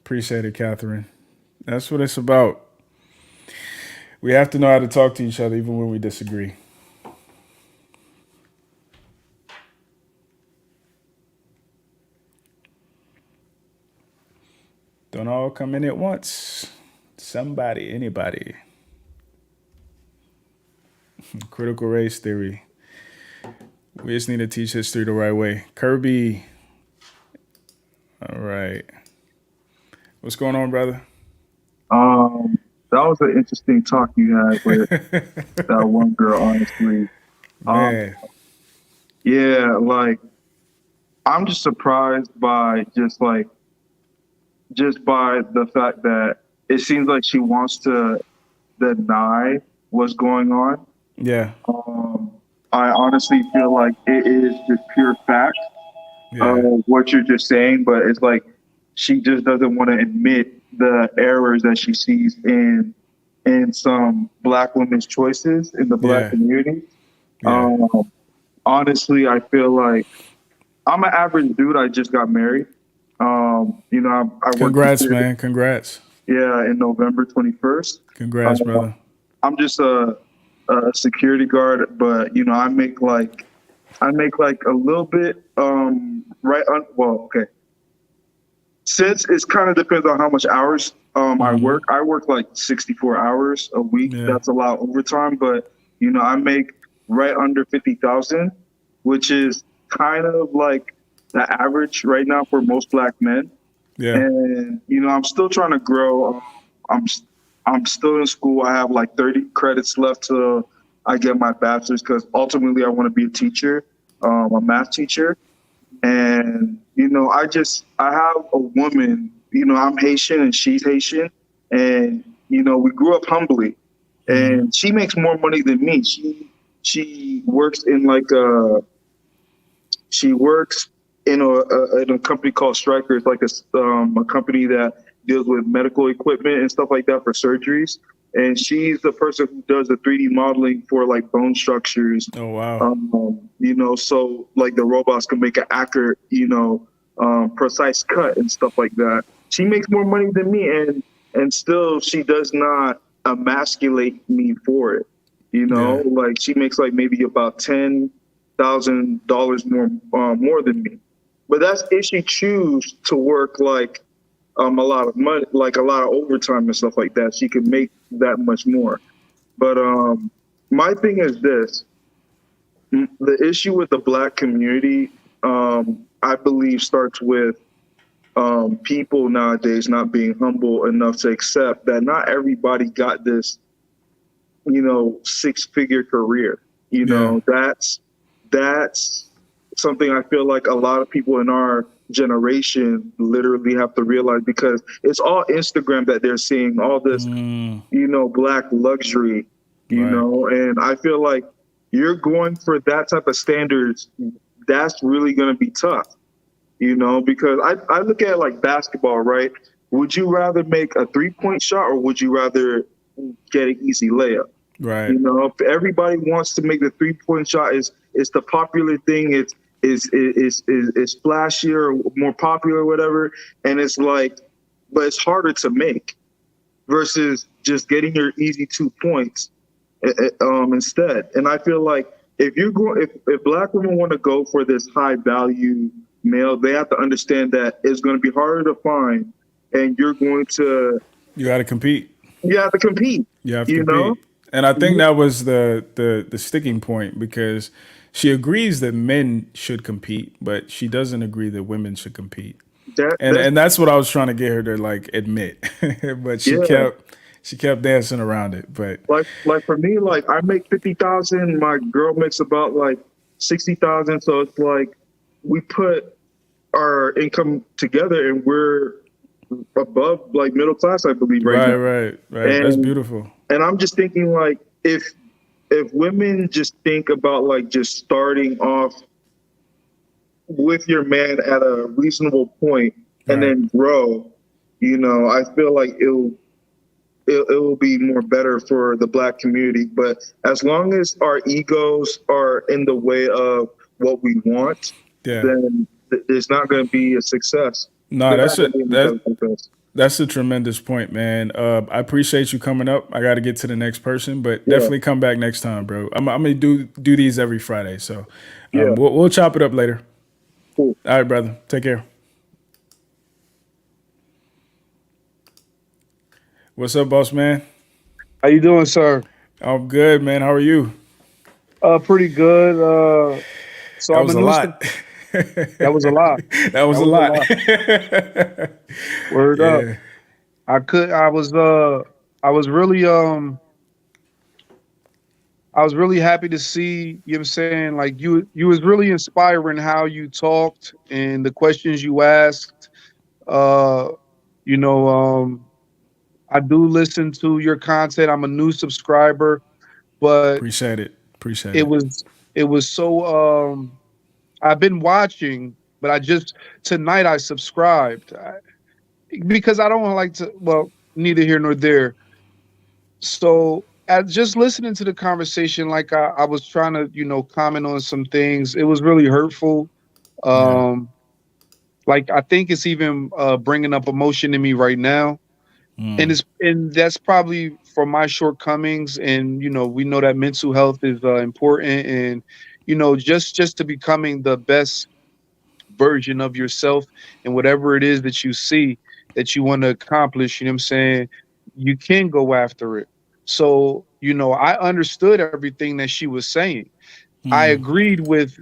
Appreciate it, Catherine. That's what it's about. We have to know how to talk to each other even when we disagree. Don't all come in at once. somebody, anybody. Critical race theory. We just need to teach history the right way. Kirby. All right. What's going on, brother? That was an interesting talk you had with that one girl, honestly. Man. Yeah, like I'm just surprised by just by the fact that it seems like she wants to deny what's going on. Yeah. I honestly feel like it is just pure fact Yeah. of what you're just saying, but it's like she just doesn't want to admit the errors that she sees in some Black women's choices in the Black community. Yeah. Honestly, I feel like I'm an average dude. I just got married. You know, I worked. Congrats, man. Congrats. Yeah, in November 21st. Congrats, brother. I'm just a security guard, but you know, I make like a little bit. Okay. Since it kind of depends on how much hours I work. I work like 64 hours a week. Yeah. That's a lot of overtime, but you know, I make right under 50,000, which is kind of like the average right now for most Black men. Yeah. And you know, I'm still trying to grow. I'm still in school. I have like 30 credits left till I get my bachelor's, because ultimately I want to be a teacher, a math teacher. And you know, I have a woman. You know, I'm Haitian and she's Haitian, and you know, we grew up humbly. And she makes more money than me. She works in like a company called Stryker. It's like a company that deals with medical equipment and stuff like that for surgeries. And she's the person who does the 3D modeling for like bone structures. Oh, wow. You know, so like the robots can make an accurate, you know, precise cut and stuff like that. She makes more money than me, and still she does not emasculate me for it. You know, like she makes like maybe about $10,000 more than me. But that's if she choose to work like a lot of money, like a lot of overtime and stuff like that. She could make that much more. But my thing is this: the issue with the Black community, I believe, starts with people nowadays not being humble enough to accept that not everybody got this, you know, 6-figure career. You know, that's something I feel like a lot of people in our generation literally have to realize, because it's all Instagram that they're seeing, all this, you know, Black luxury, you know, and I feel like you're going for that type of standards, that's really going to be tough, you know, because I look at it like basketball, right? Would you rather make a 3-point shot, or would you rather get an easy layup? Right. You know, if everybody wants to make the 3-point shot, is the popular thing. It's flashier, or more popular, or whatever. And it's like, but it's harder to make versus just getting your easy 2 points instead. And I feel like if Black women want to go for this high value male, they have to understand that it's going to be harder to find, and you got to compete. You have to compete. You have to compete. Know? And I think that was the sticking point, because she agrees that men should compete, but she doesn't agree that women should compete. And that's what I was trying to get her to like admit, but she kept dancing around it. But like for me, like I make 50,000, my girl makes about like 60,000. So it's like we put our income together and we're above like middle class, I believe. Right. That's beautiful. And I'm just thinking, like, if women just think about like just starting off with your man at a reasonable point and then grow, you know, I feel like it will be more better for the Black community. But as long as our egos are in the way of what we want, then it's not going to be a success. No, that's a tremendous point, man. I appreciate you coming up. I got to get to the next person, but definitely come back next time, bro. I'm gonna do these every Friday, so we'll chop it up later. Cool. All right, brother. Take care. What's up, boss man? How you doing, sir? I'm good, man. How are you? Pretty good. So That I'm a was a new. lot. That was a lot. That was That a was a lot. lot. Word up. Yeah. I was really I was really happy to see, you know what I'm saying, like you was really inspiring how you talked and the questions you asked. Uh, you know, I do listen to your content. I'm a new subscriber, but Appreciate it. Appreciate it it. was it was so I've been watching, but I just tonight I subscribed because I don't like to. Well, neither here nor there. So, just listening to the conversation, like I was trying to, comment on some things. It was really hurtful. Yeah. Um, like I think it's even bringing up emotion in me right now, and that's probably for my shortcomings. And we know that mental health is important, and just to becoming the best version of yourself and whatever it is that you see that you want to accomplish, you know what I'm saying, you can go after it. So, I understood everything that she was saying. I agreed with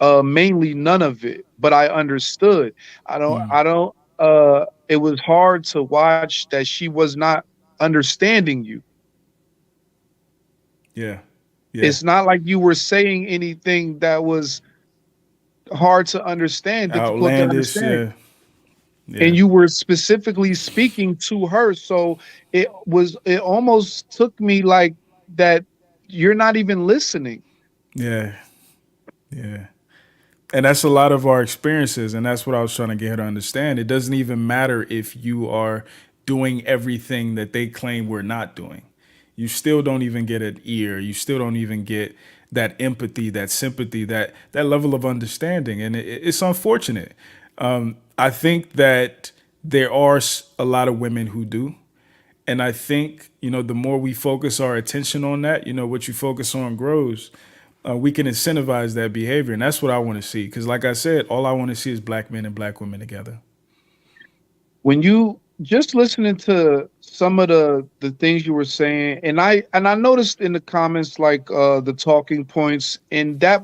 mainly none of it, but I understood. I don't it was hard to watch that she was not understanding you. Yeah. Yeah. It's not like you were saying anything that was hard to understand, difficult to Outlandish. understand. Yeah. Yeah. And you were specifically speaking to her, so it almost took me like that you're not even listening. Yeah. Yeah. And that's a lot of our experiences. And that's what I was trying to get her to understand. It doesn't even matter if you are doing everything that they claim we're not doing. You still don't even get an ear. You still don't even get that empathy, that sympathy, that level of understanding. And it's unfortunate. I think that there are a lot of women who do. And I think, the more we focus our attention on that, what you focus on grows. We can incentivize that behavior. And that's what I want to see. Because like I said, all I want to see is black men and black women together. When you just listening to some of the things you were saying, and I noticed in the comments like the talking points, and that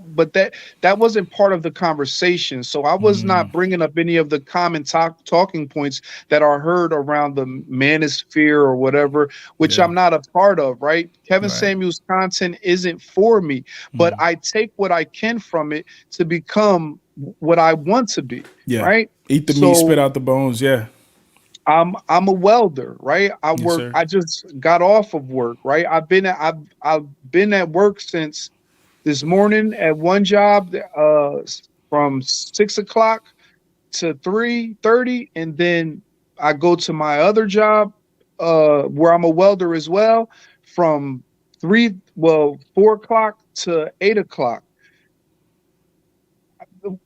wasn't part of the conversation, so I was not bringing up any of the common talking points that are heard around the manosphere or whatever, which Yeah. I'm not a part of. Right, Kevin Right. Samuels content isn't for me, but I take what I can from it to become what I want to be. Yeah. Right, Eat the meat, so spit out the bones. Yeah. I'm a welder, right? Yes, sir. I just got off of work, right? I've been at work since this morning at one job, from 6 o'clock to 3:30, and then I go to my other job, where I'm a welder as well, from 4 o'clock to 8 o'clock.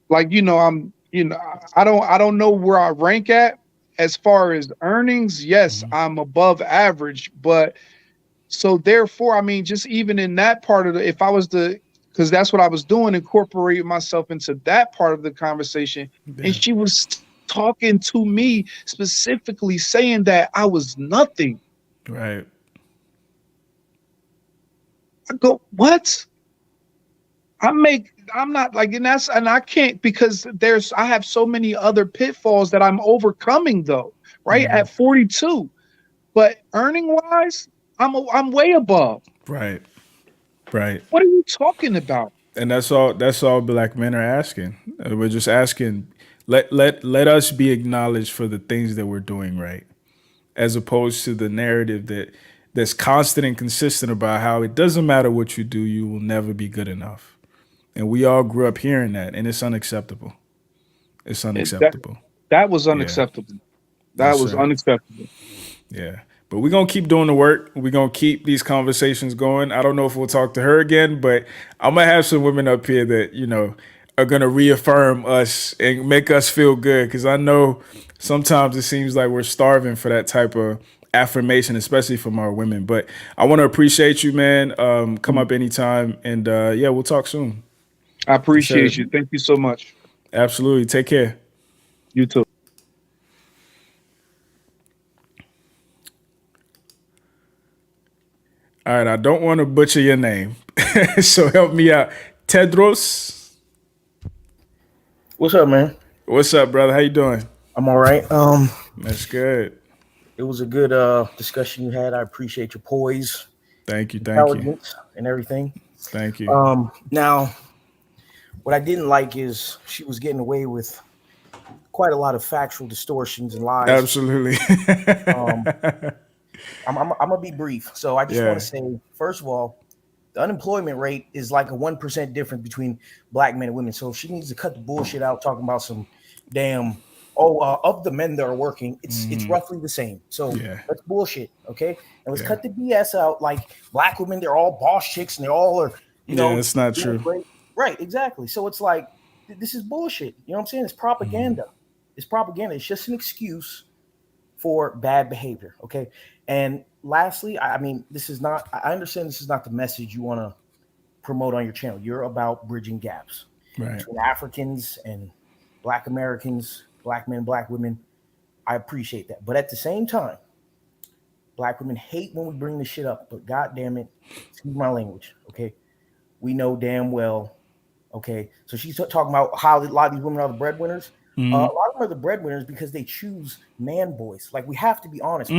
Like, I don't know where I rank at as far as earnings. Yes, I'm above average, but so therefore, I mean, just even in that part of if I was because that's what I was doing, incorporate myself into that part of the conversation. Yeah. And she was talking to me specifically saying that I was nothing. Right. I go, what? I'm not like, and I can't, because I have so many other pitfalls that I'm overcoming though, right? At 42, but earning wise, I'm way above. Right. Right. What are you talking about? And that's all black men are asking. We're just asking, let us be acknowledged for the things that we're doing right, as opposed to the narrative that's constant and consistent about how it doesn't matter what you do, you will never be good enough. And we all grew up hearing that, and it's unacceptable. It's unacceptable. That was unacceptable. That was unacceptable. Yeah. But we're going to keep doing the work. We're going to keep these conversations going. I don't know if we'll talk to her again, but I'm going to have some women up here that, are going to reaffirm us and make us feel good. Because I know sometimes it seems like we're starving for that type of affirmation, especially from our women. But I want to appreciate you, man. Come up anytime. And yeah, we'll talk soon. I appreciate you. Thank you so much. Absolutely. Take care. You too. All right, I don't want to butcher your name, so help me out. Tedros, What's up, man? what's up, brother? How you doing? I'm all right. That's good. It was a good discussion you had. I appreciate your poise, Thank you. intelligence, and everything. Thank you. Now, what I didn't like is she was getting away with quite a lot of factual distortions and lies. Absolutely. I'm gonna be brief. So I just want to say, first of all, the unemployment rate is like a 1% difference between black men and women. So she needs to cut the bullshit out talking about some damn of the men that are working, it's roughly the same. So that's bullshit, okay? And let's cut the BS out. Like black women, they're all boss chicks and they all are, you know. It's not true. Great. Right, exactly. So it's like this is bullshit. You know what I'm saying? It's propaganda. It's propaganda. It's just an excuse for bad behavior, okay? And lastly, I mean, this is not. I understand this is not the message you want to promote on your channel. You're about bridging gaps between Africans and Black Americans, Black men, Black women. I appreciate that, but at the same time, Black women hate when we bring this shit up. But God damn it, excuse my language, okay? We know damn well, okay? So she's talking about how a lot of these women are the breadwinners. A lot of them are the breadwinners because they choose man boys. Like, we have to be honest. We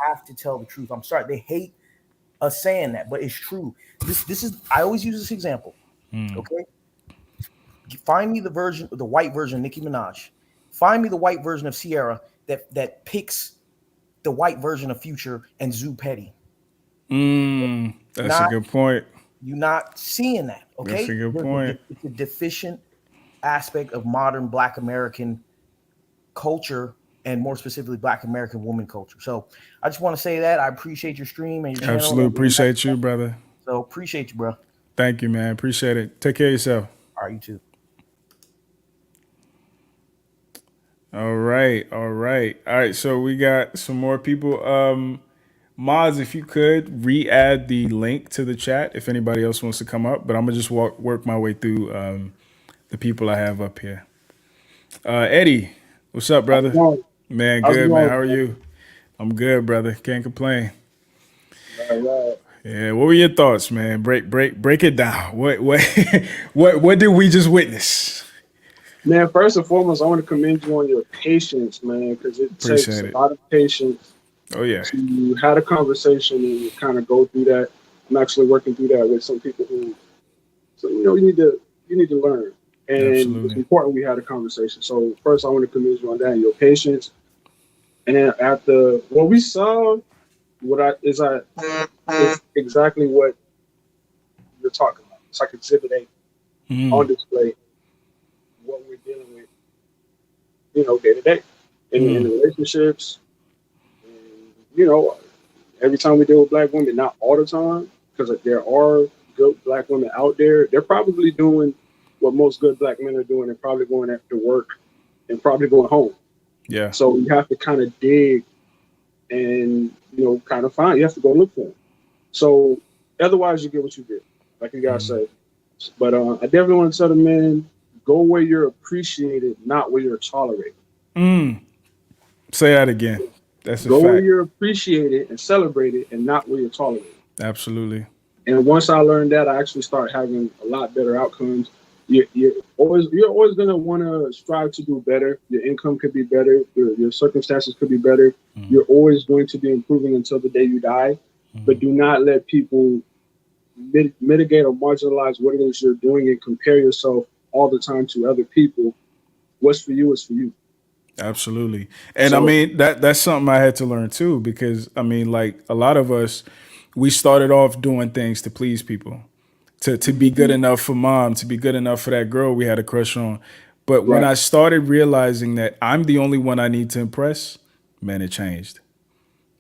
have to tell the truth. I'm sorry. They hate us saying that, but it's true. This is, I always use this example. Okay. Find me the white version of Nicki Minaj. Find me the white version of Sierra that picks the white version of Future and Zoo Petty. That's a good point. You're not seeing that. Okay. That's a good point. It's a deficient aspect of modern Black American culture, and more specifically Black American woman culture. So I just want to say that I appreciate your stream and your channel. Absolutely appreciate you, brother. So appreciate you, bro. Thank you, man. Appreciate it. Take care of yourself. All right, you too. All right. So we got some more people. Moz, if you could re-add the link to the chat if anybody else wants to come up, but I'm gonna just work my way through the people I have up here. Eddie, what's up, brother? Man, good, man. How are you? I'm good, brother. Can't complain. All right. Yeah, what were your thoughts, man? Break it down. What did we just witness? Man, first and foremost, I want to commend you on your patience, man, because it takes a lot of patience. Oh yeah. To have a conversation and kind of go through that. I'm actually working through that with some people who, so you need to learn. And Absolutely. It's important we had a conversation. So first, I want to commend you on that and your patience. And after what we saw, is exactly what you're talking about. It's like Exhibit A on display. What we're dealing with, day to day in the relationships. And, every time we deal with Black women, not all the time, because there are good Black women out there. They're probably doing what most good Black men are doing. They're probably going after work and probably going home. Yeah. So you have to kind of dig and, kind of find. You have to go look for them. So otherwise, you get what you get, like you guys say. But I definitely want to tell the men, go where you're appreciated, not where you're tolerated. Say that again. That's a go fact. Where you're appreciated and celebrated, and not where you're tolerated. Absolutely. And once I learned that, I actually start having a lot better outcomes. You're always going to want to strive to do better. Your income could be better. Your circumstances could be better. You're always going to be improving until the day you die. But do not let people mitigate or marginalize what it is you're doing and compare yourself all the time to other people. What's for you is for you. Absolutely. And I mean, that's something I had to learn too, because I mean, like a lot of us, we started off doing things to please people, to be good enough for mom, to be good enough for that girl we had a crush on. But when I started realizing that I'm the only one I need to impress, man, it changed.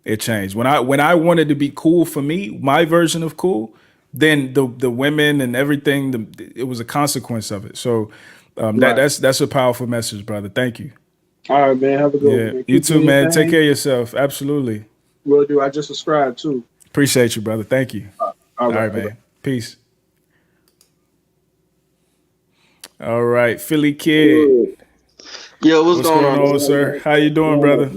It changed. When I wanted to be cool for me, my version of cool, then the women and everything, it was a consequence of it. So that's a powerful message, brother. Thank you. All right, man. Have a good one. Man. You too, man. Take care of yourself. Absolutely. Will do. I just subscribed too. Appreciate you, brother. Thank you. All right, man. Peace. All right, Philly Kid. Yo, what's going on, sir? How you doing, brother?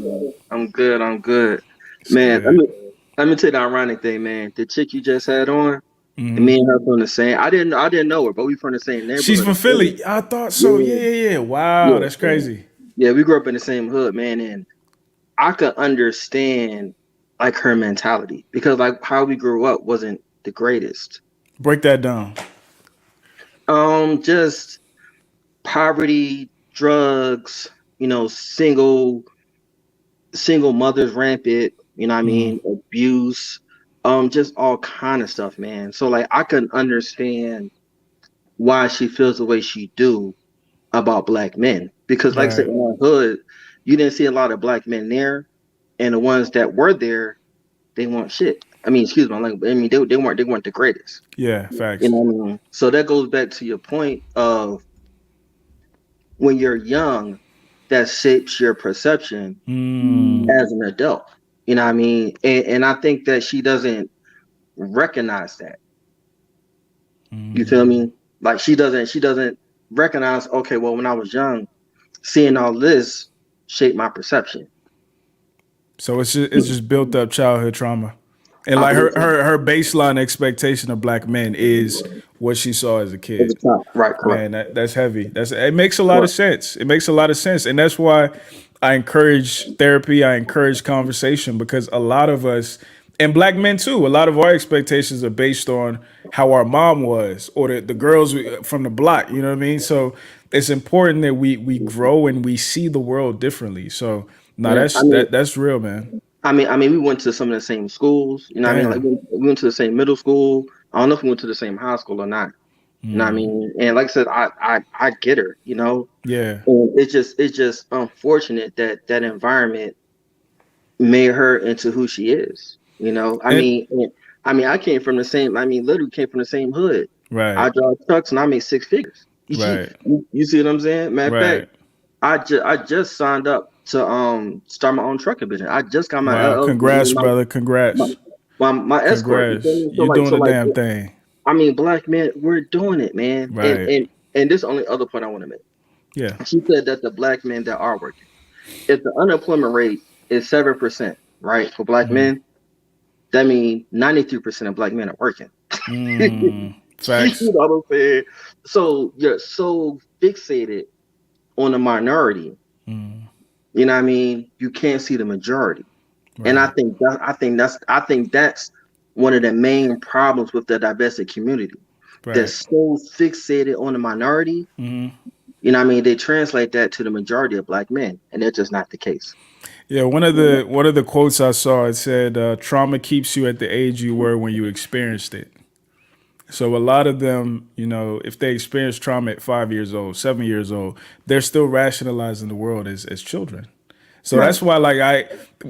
I'm good. It's Man, good. Let me tell you the ironic thing, man. The chick you just had on, and me and her from the same. I didn't know her, but we from the same neighborhood. She's from Philly. I thought so. Yeah. Wow, that's crazy. Yeah, we grew up in the same hood, man, and I could understand like her mentality because like how we grew up wasn't the greatest. Break that down. Just poverty, drugs, single mothers rampant, you know what I mean, abuse, just all kind of stuff, man. So like I can understand why she feels the way she do about black men. Because like I said, in our hood, you didn't see a lot of black men there, and the ones that were there, they weren't shit. I mean, excuse my language. I mean, they weren't the greatest. Yeah, facts. You know what I mean? So that goes back to your point of when you're young, that shapes your perception as an adult. You know what I mean? And I think that she doesn't recognize that. You feel me? Like she doesn't recognize, okay, well, when I was young, seeing all this shaped my perception. So it's just built up childhood trauma. And like her baseline expectation of black men is what she saw as a kid. Right, correct. Man, that's heavy. It makes a lot of sense. It makes a lot of sense. And that's why I encourage therapy. I encourage conversation, because a lot of us, and black men too, a lot of our expectations are based on how our mom was, or the girls from the block, you know what I mean? So it's important that we grow and we see the world differently. So that's real, man. I mean, we went to some of the same schools, you know what I mean? Like we went to the same middle school. I don't know if we went to the same high school or not. You know what I mean? And like I said, I get her, Yeah. And it's just unfortunate that environment made her into who she is. I mean, I came from the same. I mean, literally came from the same hood. Right. I drive trucks and I make 6 figures. Right. You see what I'm saying? Matter of fact, I just signed up to start my own trucking business. I just got my LLC. Congrats, brother. Congrats. My escort. You're doing the damn thing. I mean, black men, we're doing it, man. Right. And this is the only other point I want to make. Yeah. She said that the black men that are working, if the unemployment rate is 7%, right, for black men, that means 93% of black men are working. Facts. You know what I'm saying? So you're so fixated on the minority. You know what I mean? You can't see the majority. Right. And I think that's one of the main problems with the divested community. Right. They're so fixated on the minority. You know what I mean? They translate that to the majority of black men, and that's just not the case. Yeah, one of the quotes I saw, it said, trauma keeps you at the age you were when you experienced it. So a lot of them, if they experience trauma at 5 years old, 7 years old, they're still rationalizing the world as children. So that's why,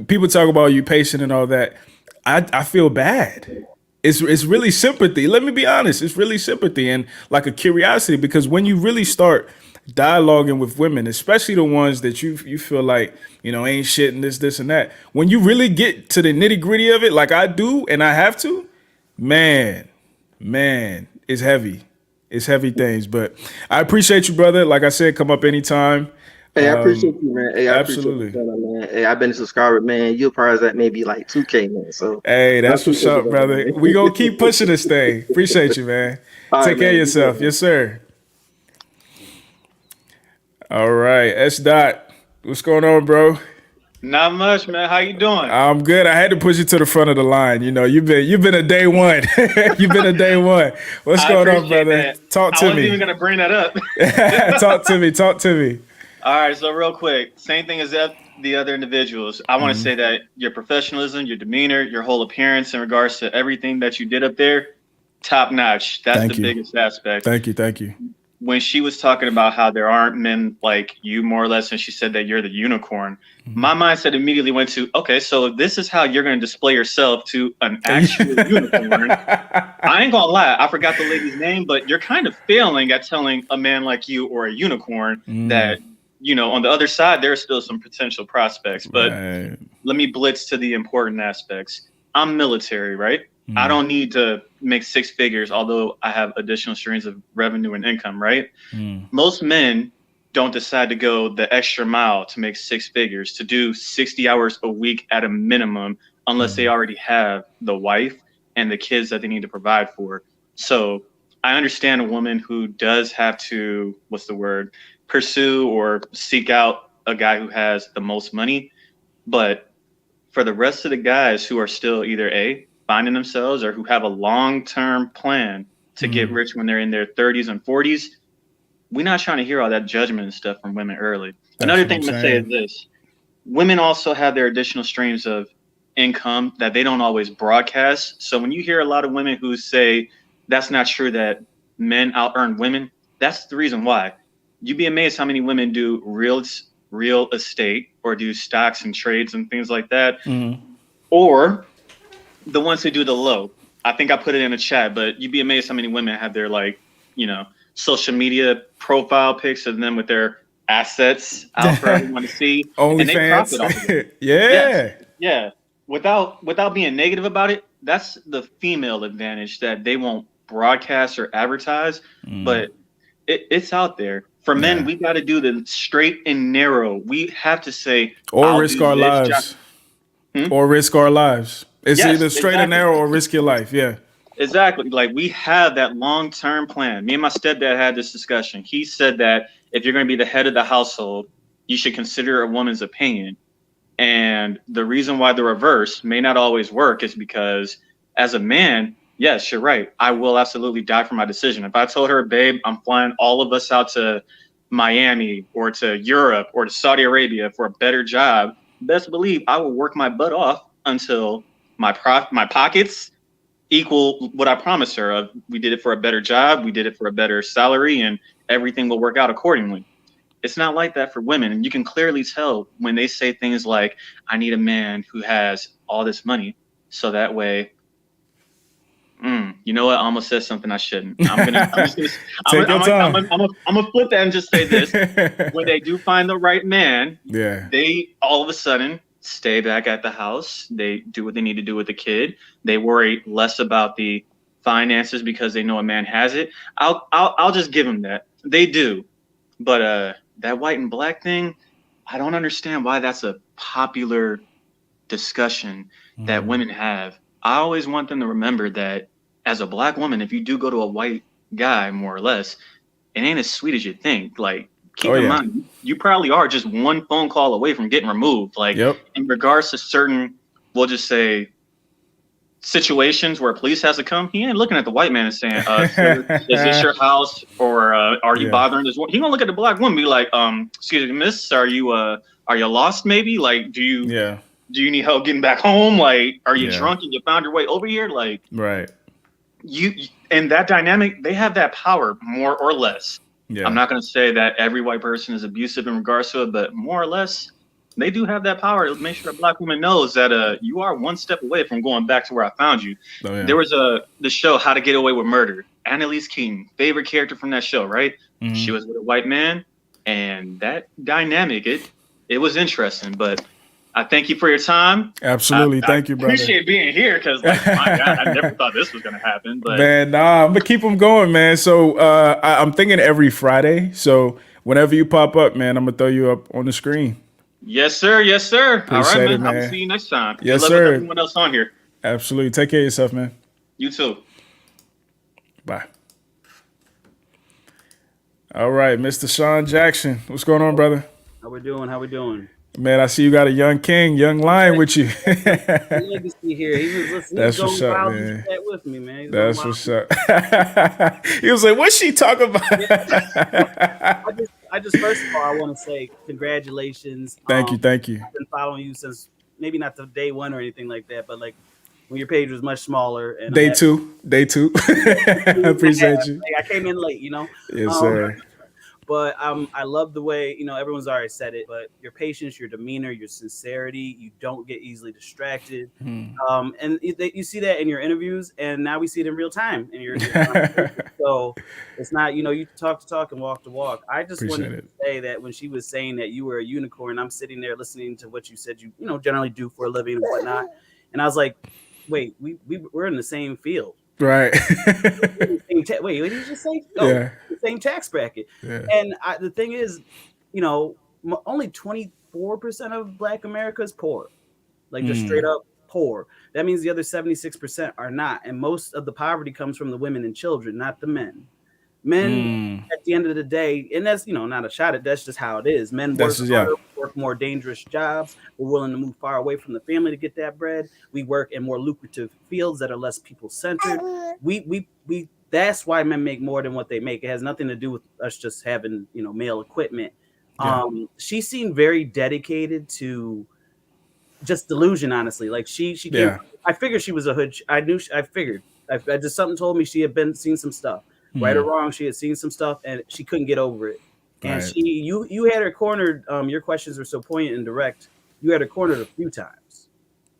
people talk about you patient and all that. I feel bad. It's really sympathy. Let me be honest. It's really sympathy and like a curiosity, because when you really start dialoguing with women, especially the ones that you feel like, ain't shit and this and that, when you really get to the nitty gritty of it, like I do and I have to, man, it's heavy. It's heavy things. But I appreciate you, brother. Like I said, come up anytime. Hey, I appreciate you, man. Hey, absolutely. Man. Hey, I've been a subscriber, man. You'll probably at maybe like 2K, man. So hey, that's what's up, brother. We gonna keep pushing this thing. Appreciate you, man. Take care of yourself. Yes, sir. All right, S. Dot, what's going on, bro? Not much, man. How you doing? I'm good. I had to push you to the front of the line. You've been a day one. You've been a day one. What's going on, brother? That. Talk to me. I wasn't even gonna bring that up. Talk to me. All right, so real quick, same thing as the other individuals. I want to say that your professionalism, your demeanor, your whole appearance in regards to everything that you did up there, top notch. That's the biggest aspect. Thank you. When she was talking about how there aren't men like you, more or less, and she said that you're the unicorn, my mindset immediately went to, okay, so if this is how you're going to display yourself to an actual unicorn, I ain't gonna lie, I forgot the lady's name, but you're kind of failing at telling a man like you or a unicorn that, on the other side, there are still some potential prospects. But let me blitz to the important aspects. I'm military, right? I don't need to make 6 figures, although I have additional streams of revenue and income, right? Most men don't decide to go the extra mile to make 6 figures, to do 60 hours a week at a minimum unless they already have the wife and the kids that they need to provide for. So I understand a woman who does have to, pursue or seek out a guy who has the most money. But for the rest of the guys who are still either finding themselves or who have a long-term plan to get rich when they're in their 30s and 40s, we're not trying to hear all that judgment and stuff from women early. Another thing I'm going to say is this. Women also have their additional streams of income that they don't always broadcast. So when you hear a lot of women who say that's not true, that men out earn women, that's the reason why. You'd be amazed how many women do real estate or do stocks and trades and things like that. Or the ones who do the low. I think I put it in the chat, but you'd be amazed how many women have their social media profile pics of them with their assets out for everyone to see. OnlyFans. And they profit off of it. Yeah. Without being negative about it, that's the female advantage that they won't broadcast or advertise, but it's out there. For men, we got to do the straight and narrow. We have to say, or risk our lives. Or risk our lives. It's either straight and narrow or risk your life. Yeah. Exactly. Like, we have that long-term plan. Me and my stepdad had this discussion. He said that if you're going to be the head of the household, you should consider a woman's opinion. And the reason why the reverse may not always work is because as a man, yes, you're right. I will absolutely die for my decision. If I told her, babe, I'm flying all of us out to Miami or to Europe or to Saudi Arabia for a better job, best believe I will work my butt off until my pockets equal what I promised her of. We did it for a better job. We did it for a better salary, and everything will work out accordingly. It's not like that for women. And you can clearly tell when they say things like, I need a man who has all this money. So that way, you know what? I almost said something I shouldn't. I'm gonna flip that and just say this. When they do find the right man, they all of a sudden stay back at the house. They do what they need to do with the kid. They worry less about the finances because they know a man has it. I'll just give them that. They do. But that white and black thing, I don't understand why that's a popular discussion that women have. I always want them to remember that as a black woman, if you do go to a white guy, more or less, it ain't as sweet as you think. Like, keep in mind, you probably are just one phone call away from getting removed. Like, in regards to certain, we'll just say, situations where police has to come, he ain't looking at the white man and saying, is this your house, or are you bothering this woman? He gonna look at the black woman and be like, excuse me, miss, are you lost maybe? Like, do you need help getting back home? Like, are you drunk and you found your way over here? Like, you and that dynamic, they have that power more or less. I'm not gonna say that every white person is abusive in regards to it, but more or less they do have that power to make sure a black woman knows that you are one step away from going back to where I found you. There was the show How to Get Away with Murder. Annalise Keaton, favorite character from that show, right? She was with a white man, and that dynamic, it was interesting. But I thank you for your time. Absolutely. Thank you, brother. Appreciate being here because, like, my God, I never thought this was going to happen. But man, I'm going to keep them going, man. So I'm thinking every Friday. So whenever you pop up, man, I'm going to throw you up on the screen. Yes, sir. Yes, sir. Appreciate all right, it, man. man. I'll see you next time. Yes, Good luck sir. with everyone else on here. Absolutely. Take care of yourself, man. You too. Bye. All right, Mr. Sean Jackson. What's going on, brother? How we doing? Man, I see you got a young king, young lion with you. Legacy here. He was That's going what's up, wild man. with me, man. That's what's up. He was like, what's she talking about? I just first of all, I want to say congratulations. Thank you. I've been following you since maybe not the day one or anything like that, but like when your page was much smaller. And Day two. I appreciate you. I came in late, you know. Yes, sir. But I love the way, you know, everyone's already said it, but your patience, your demeanor, your sincerity, you don't get easily distracted. And you see that in your interviews, and now we see it in real time in your so it's not, you know, you talk to talk and walk to walk. I just wanted to say that when she was saying that you were a unicorn, I'm sitting there listening to what you said you know, generally do for a living and whatnot. And I was like, wait, we're in the same field. Right. Wait, what did you just say? Oh, yeah. The same tax bracket. Yeah. And the thing is, you know, only 24% of Black America is poor. Like just straight up poor. That means the other 76% are not. And most of the poverty comes from the women and children, not the men. Men, at the end of the day, and that's, not a shot at, that's just how it is. Men work harder, work more dangerous jobs. We're willing to move far away from the family to get that bread. We work in more lucrative fields that are less people centered. We that's why men make more than what they make. It has nothing to do with us just having, male equipment. She seemed very dedicated to just delusion, honestly. Like she came, I figured she was a hood. I figured. I just, something told me she had seen some stuff. Right or wrong, she had seen some stuff and she couldn't get over it. And you had her cornered. Your questions were so poignant and direct. You had her cornered a few times,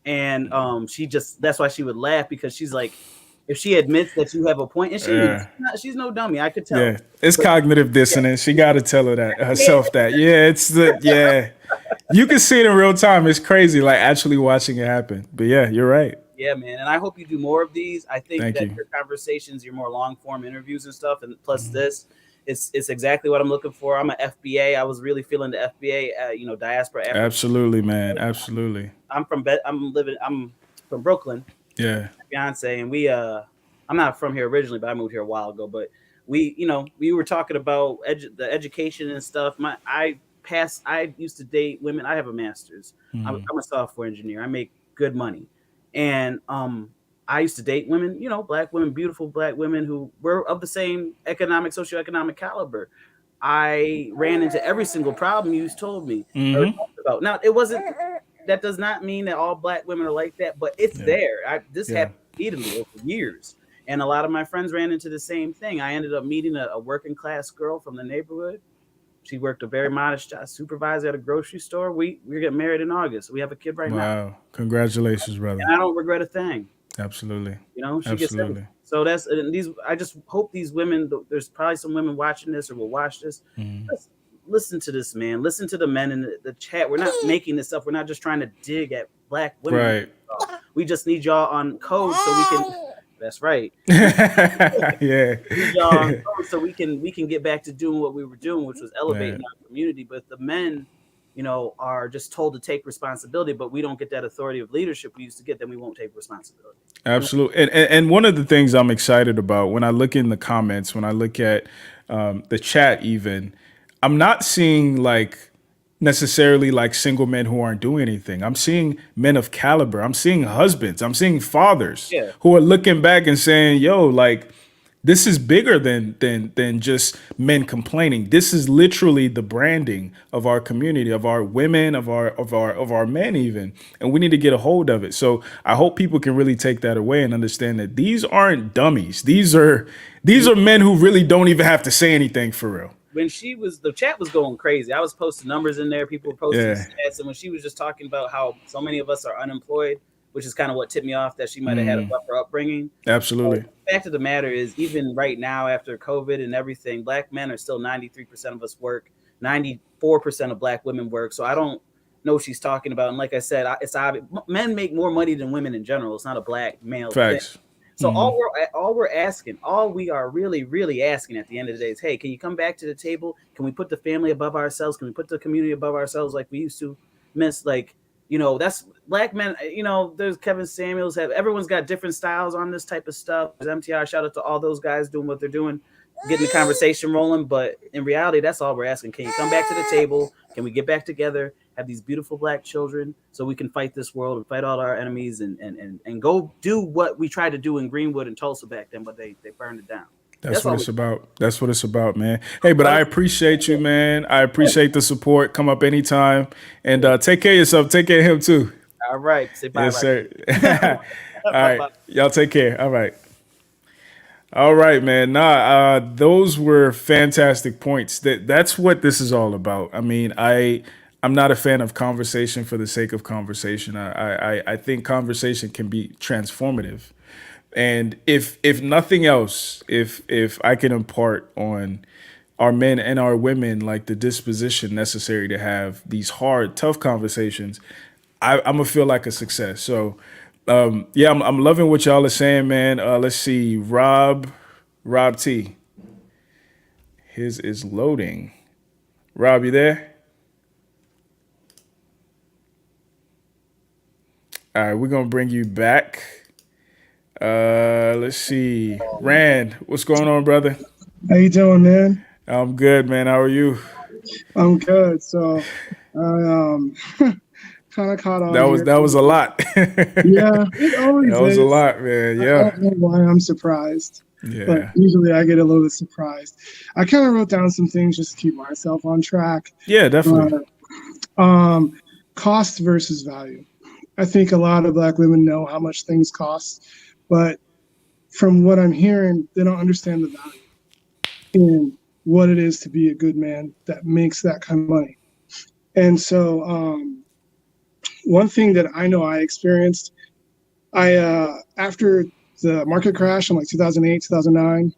and that's why she would laugh, because she's like, if she admits that you have a point, and she's no dummy, I could tell. Yeah, it's cognitive dissonance. She got to tell herself that. Yeah, you can see it in real time. It's crazy, like actually watching it happen. But yeah, you're right. Yeah, man, and I hope you do more of these. I think your conversations, your more long form interviews and stuff, and plus this, it's exactly what I'm looking for. I'm an FBA. I was really feeling the FBA, diaspora. Africa. Absolutely, man. Absolutely. I'm from Brooklyn. Yeah. Fiance, and I'm not from here originally, but I moved here a while ago. But we were talking about the education and stuff. I used to date women. I have a master's. I'm a software engineer. I make good money. And I used to date women, black women, beautiful black women who were of the same socioeconomic caliber. I ran into every single problem you told me about. Now, that does not mean that all black women are like that, but it's there. This happened repeatedly over years. And a lot of my friends ran into the same thing. I ended up meeting a working class girl from the neighborhood. She worked a very modest job, supervisor at a grocery store. We're getting married in August. We have a kid right now. Wow. Congratulations, brother. And I don't regret a thing. Absolutely. She gets everything. So I just hope these women, there's probably some women watching this or will watch this. Listen to this, man. Listen to the men in the chat. We're not making this up. We're not just trying to dig at black women. Right. We just need y'all on code so we can. That's right. Yeah. So we can get back to doing what we were doing, which was elevating our community. But the men, are just told to take responsibility, but we don't get that authority of leadership we used to get, then we won't take responsibility. Absolutely. And one of the things I'm excited about when I look in the comments, when I look at the chat even, I'm not seeing necessarily single men who aren't doing anything. I'm seeing men of caliber. I'm seeing husbands. I'm seeing fathers who are looking back and saying, yo, this is bigger than just men complaining. This is literally the branding of our community, of our women, of our men even. And we need to get a hold of it. So I hope people can really take that away and understand that these aren't dummies. These are men who really don't even have to say anything for real. When the chat was going crazy. I was posting numbers in there. People were posting stats. And when she was just talking about how so many of us are unemployed, which is kind of what tipped me off, that she might have had a rougher upbringing. Absolutely. The fact of the matter is, even right now, after COVID and everything, black men are still 93% of us work. 94% of black women work. So I don't know what she's talking about. And like I said, it's obvious. Men make more money than women in general. It's not a black male Facts. thing. So all we are really, really asking at the end of the day is, hey, can you come back to the table? Can we put the family above ourselves? Can we put the community above ourselves like we used to? That's black men. There's Kevin Samuels. Everyone's got different styles on this type of stuff. There's MTR. Shout out to all those guys doing what they're doing, getting the conversation rolling. But in reality, that's all we're asking. Can you come back to the table? Can we get back together? Have these beautiful black children so we can fight this world and fight all our enemies and go do what we tried to do in Greenwood and Tulsa back then, but they burned it down. That's what it's about. That's what it's about, man. Hey, but I appreciate you, man. I appreciate the support. Come up anytime. And take care of yourself. Take care of him, too. All right. Say bye. Yes, sir. All right. Y'all take care. All right. All right, man. Those were fantastic points. That's what this is all about. I mean, I'm not a fan of conversation for the sake of conversation. I think conversation can be transformative. And if nothing else, if I can impart on our men and our women the disposition necessary to have these hard, tough conversations, I'm gonna feel like a success. So I'm loving what y'all are saying, man. Let's see, Rob T. His is loading. Rob, you there? All right, we're gonna bring you back. Let's see. Rand, what's going on, brother? How you doing, man? I'm good, man. How are you? I'm good. So I kind of caught on here. That was a lot. Yeah, it always That was a is. lot, man. I Yeah. don't know why I'm surprised. Yeah. But usually I get a little bit surprised. I kind of wrote down some things just to keep myself on track. Yeah, definitely. Cost versus value. I think a lot of Black women know how much things cost, but from what I'm hearing, they don't understand the value in what it is to be a good man that makes that kind of money. And so one thing that I know I experienced, after the market crash in like 2008, 2009,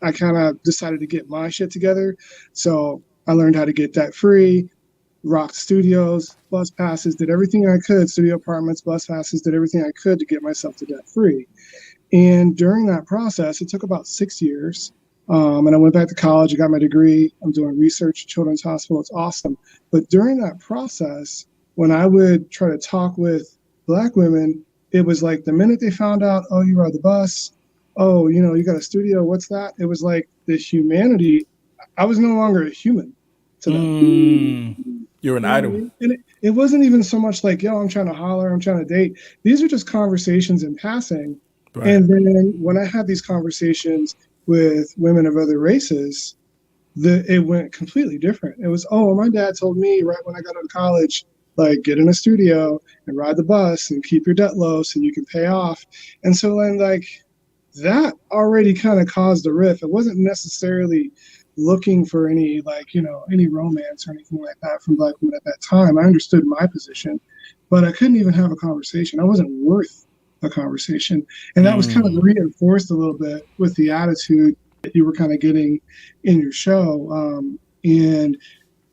I kind of decided to get my shit together. So I learned how to get debt free, rocked studios, bus passes, did everything I could, studio apartments, bus passes, did everything I could to get myself to debt free. And during that process, it took about 6 years. And I went back to college, I got my degree. I'm doing research at Children's Hospital. It's awesome. But during that process, when I would try to talk with Black women, it was like the minute they found out, oh, you ride the bus, oh, you know, you got a studio, what's that? It was like this humanity. I was no longer a human to them. You're an idol. And it wasn't even so much like, yo, I'm trying to holler, I'm trying to date. These are just conversations in passing. Right. And then when I had these conversations with women of other races, it went completely different. It was, oh, my dad told me right when I got out of college, like, get in a studio and ride the bus and keep your debt low so you can pay off. And so then, like, that already kind of caused a rift. It wasn't necessarily looking for any, like, you know, any romance or anything like that from Black women at that time. I understood my position, but I couldn't even have a conversation. I wasn't worth a conversation. And that was kind of reinforced a little bit with the attitude that you were kind of getting in your show. And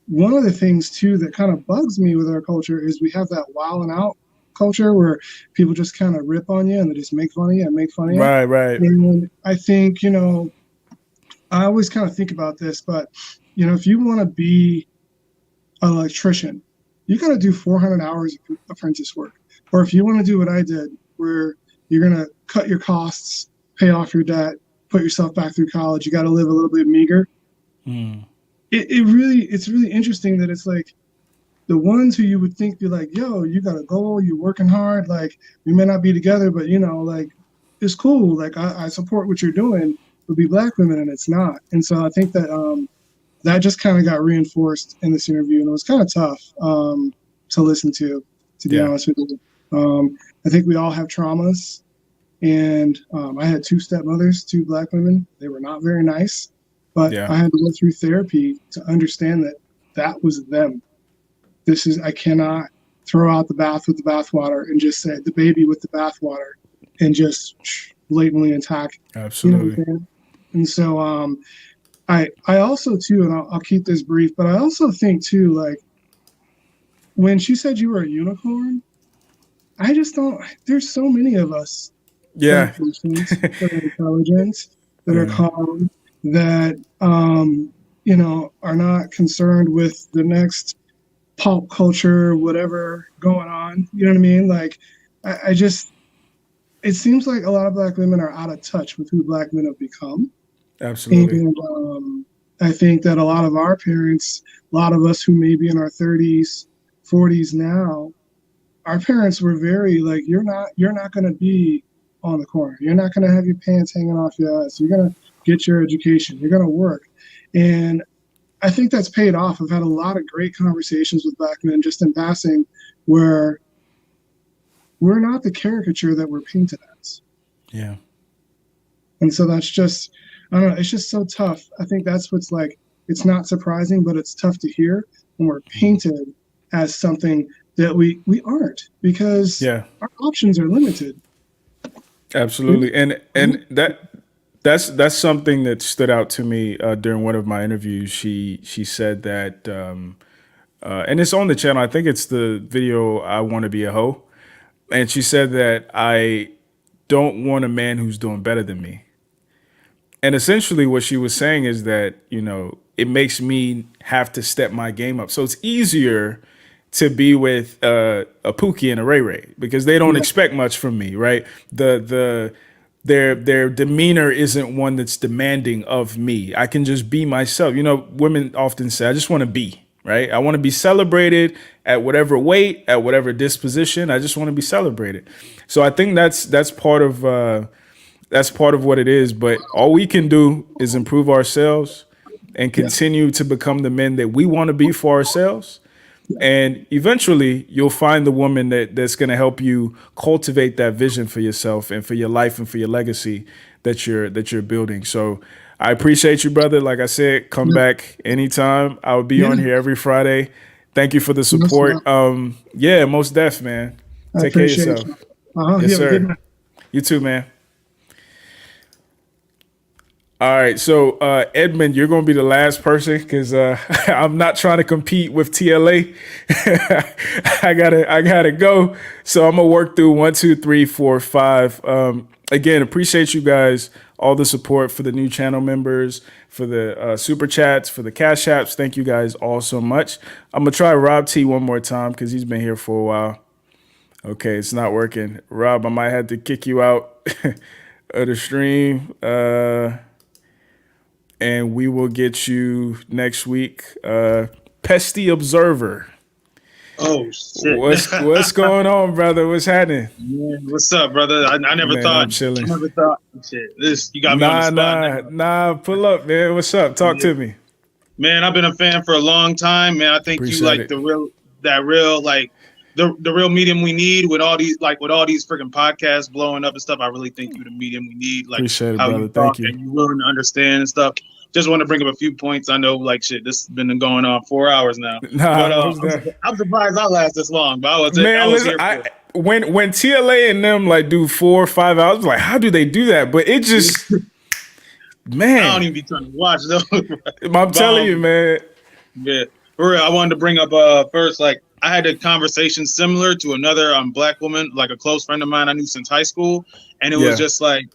one of the things too that kind of bugs me with our culture is we have that wilding out culture where people just kind of rip on you and they just make fun of you and make fun of you. Right. And I think, you know, I always kind of think about this, but, you know, if you want to be an electrician, you got to do 400 hours of apprentice work. Or if you want to do what I did, where you're going to cut your costs, pay off your debt, put yourself back through college, you got to live a little bit meager. It's really interesting that it's like the ones who you would think be like, yo, you got a goal, you're working hard, like we may not be together, but you know, like it's cool. Like I support what you're doing, would be Black women, and it's not. And so I think that that just kind of got reinforced in this interview, and it was kind of tough to listen to be honest with you. I think we all have traumas, and I had 2 stepmothers, 2 Black women. They were not very nice. But I had to go through therapy to understand that that was them. I cannot throw out the bath with the bathwater and just say the baby with the bathwater and just blatantly attack. Absolutely. You know what I'm saying? And so I also too, and I'll keep this brief, but I also think too, like when she said you were a unicorn, I just don't, there's so many of us. Yeah. That are intelligent, that are calm, that you know, are not concerned with the next pop culture, whatever going on. You know what I mean? Like, I just, it seems like a lot of Black women are out of touch with who Black men have become. Absolutely. And I think that a lot of our parents, a lot of us who may be in our 30s, 40s now, our parents were very like, you're not going to be on the corner. You're not going to have your pants hanging off your ass. You're going to get your education. You're going to work. And I think that's paid off. I've had a lot of great conversations with Black men just in passing where we're not the caricature that we're painted as. Yeah. And so that's just, I don't know, it's just so tough. I think that's what's like, it's not surprising, but it's tough to hear when we're painted as something that we aren't, because our options are limited. Absolutely. And that's something that stood out to me during one of my interviews. She said that, and it's on the channel. I think it's the video, I Want to Be a Hoe. And she said that I don't want a man who's doing better than me. And essentially what she was saying is that, you know, it makes me have to step my game up. So it's easier to be with a Pookie and a Ray Ray because they don't expect much from me, right? Their demeanor isn't one that's demanding of me. I can just be myself. You know, women often say, I just want to be, right? I want to be celebrated at whatever weight, at whatever disposition. I just want to be celebrated. So I think that's part of what it is. But all we can do is improve ourselves and continue to become the men that we want to be for ourselves. And eventually you'll find the woman that's going to help you cultivate that vision for yourself and for your life and for your legacy that you're building. So I appreciate you, brother. Like I said, come back anytime. I'll be on here every Friday. Thank you for the support. Most def, man. Take care of yourself. Yes, sir. You too, man. All right, so Edmund, you're going to be the last person because I'm not trying to compete with TLA. I gotta go. So I'm gonna work through 1, 2, 3, 4, 5. Again, appreciate you guys, all the support for the new channel members, for the super chats, for the cash apps. Thank you guys all so much. I'm gonna try Rob T one more time because he's been here for a while. Okay, it's not working. Rob, I might have to kick you out of the stream. And we will get you next week. Pesty Observer. Oh shit! What's going on, brother? What's happening? Man, what's up, brother? I never thought. I'm chilling. I never thought. Shit, you got me on the spot. Nah. Pull up, man. What's up? Talk to me. Man, I've been a fan for a long time, man. I think you like the real medium we need with all these freaking podcasts blowing up and stuff. I really think you're the medium we need. Like appreciate it, how brother. you talk Thank you. and you're willing to understand and stuff. Just want to bring up a few points. I know, like, shit, this has been going on 4 hours now. I'm surprised I last this long, but I was here for it. When TLA and them like do 4 or 5 hours, I was like, how do they do that? But it just, man, I don't even be trying to watch those. I'm telling you, man. Yeah, for real. I wanted to bring up first, like, I had a conversation similar to another black woman, like a close friend of mine I knew since high school, and it was just like.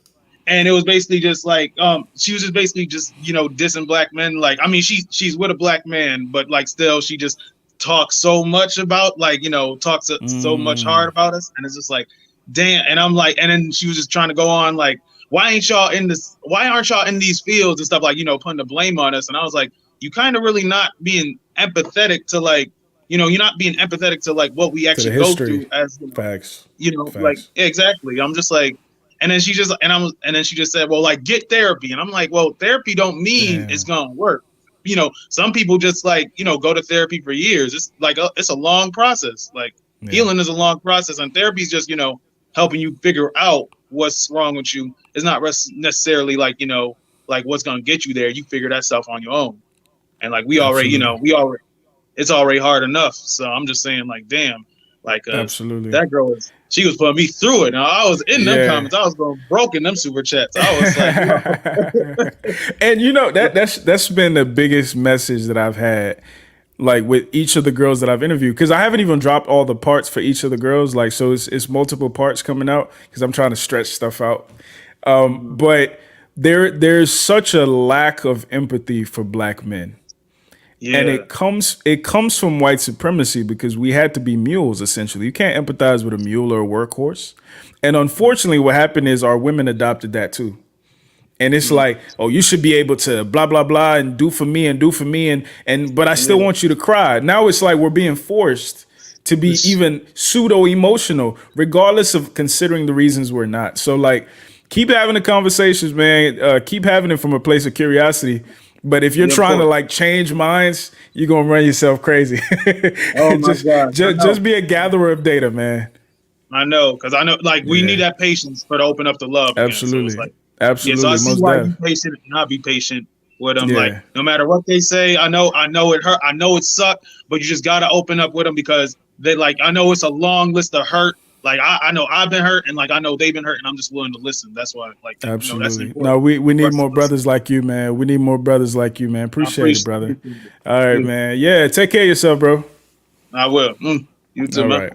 And it was basically just like she was just basically just, you know, dissing black men. Like, I mean, she's with a black man, but like still she just talks so much about like, you know, talks so much hard about us. And it's just like, damn. And I'm like, and then she was just trying to go on like, why aren't y'all in these fields and stuff, like, you know, putting the blame on us. And I was like, you kind of really not being empathetic to like, you know, you're not being empathetic to like what we actually go through as facts. You know, facts. Like exactly. I'm just like. And then she just said, well, like, get therapy. And I'm like, well, therapy don't mean it's gonna work. You know, some people just like, you know, go to therapy for years. It's like it's a long process. Like healing is a long process, and therapy is just, you know, helping you figure out what's wrong with you. It's not necessarily like, you know, like what's gonna get you there. You figure that stuff on your own. And like we already, it's already hard enough. So I'm just saying, like, damn, like absolutely, that girl she was putting me through it. Now I was in them comments. I was going broke in them super chats. I was like, and you know that's been the biggest message that I've had, like with each of the girls that I've interviewed, because I haven't even dropped all the parts for each of the girls. Like, so it's multiple parts coming out because I'm trying to stretch stuff out. But there's such a lack of empathy for black men. Yeah. And it comes from white supremacy because we had to be mules, essentially. You can't empathize with a mule or a workhorse. And unfortunately, what happened is our women adopted that too. And it's like, oh, you should be able to blah, blah, blah, and do for me, but I still want you to cry. Now it's like we're being forced to be even pseudo-emotional, regardless of considering the reasons we're not. So like, keep having the conversations, man. Keep having it from a place of curiosity. But if you're trying to like change minds, you're gonna run yourself crazy. Oh my God! Just be a gatherer of data, man. I know, because I know, like, we need that patience to open up the love. Absolutely, so absolutely. So I see why you patient and not be patient with them. Like, no matter what they say, I know it hurt. I know it sucked, but you just gotta open up with them because they like. I know it's a long list of hurt. Like I know I've been hurt, and like I know they've been hurt, and I'm just willing to listen. That's why, like, absolutely. You know, we need more brothers like you, man. We need more brothers like you, man. Appreciate it, brother. All right, man. Yeah, take care of yourself, bro. I will. You too, man.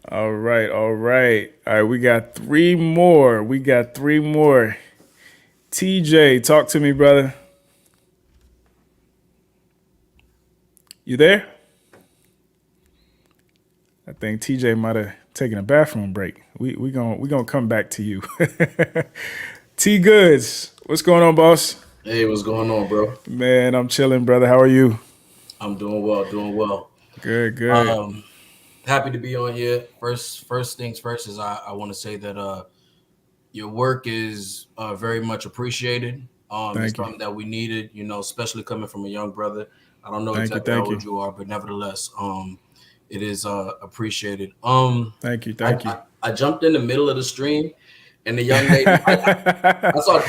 All right. We got three more. TJ, talk to me, brother. You there? I think TJ might have taken a bathroom break. We gonna come back to you. T Goods, what's going on, boss? Hey, what's going on, bro? Man, I'm chilling, brother. How are you? I'm doing well, doing well. Good, good. Happy to be on here. First things first is I want to say that your work is very much appreciated. It's something that we needed, you know, especially coming from a young brother. I don't know exactly how old you are, but nevertheless, it is appreciated. Thank you. I jumped in the middle of the stream, and the young lady, I saw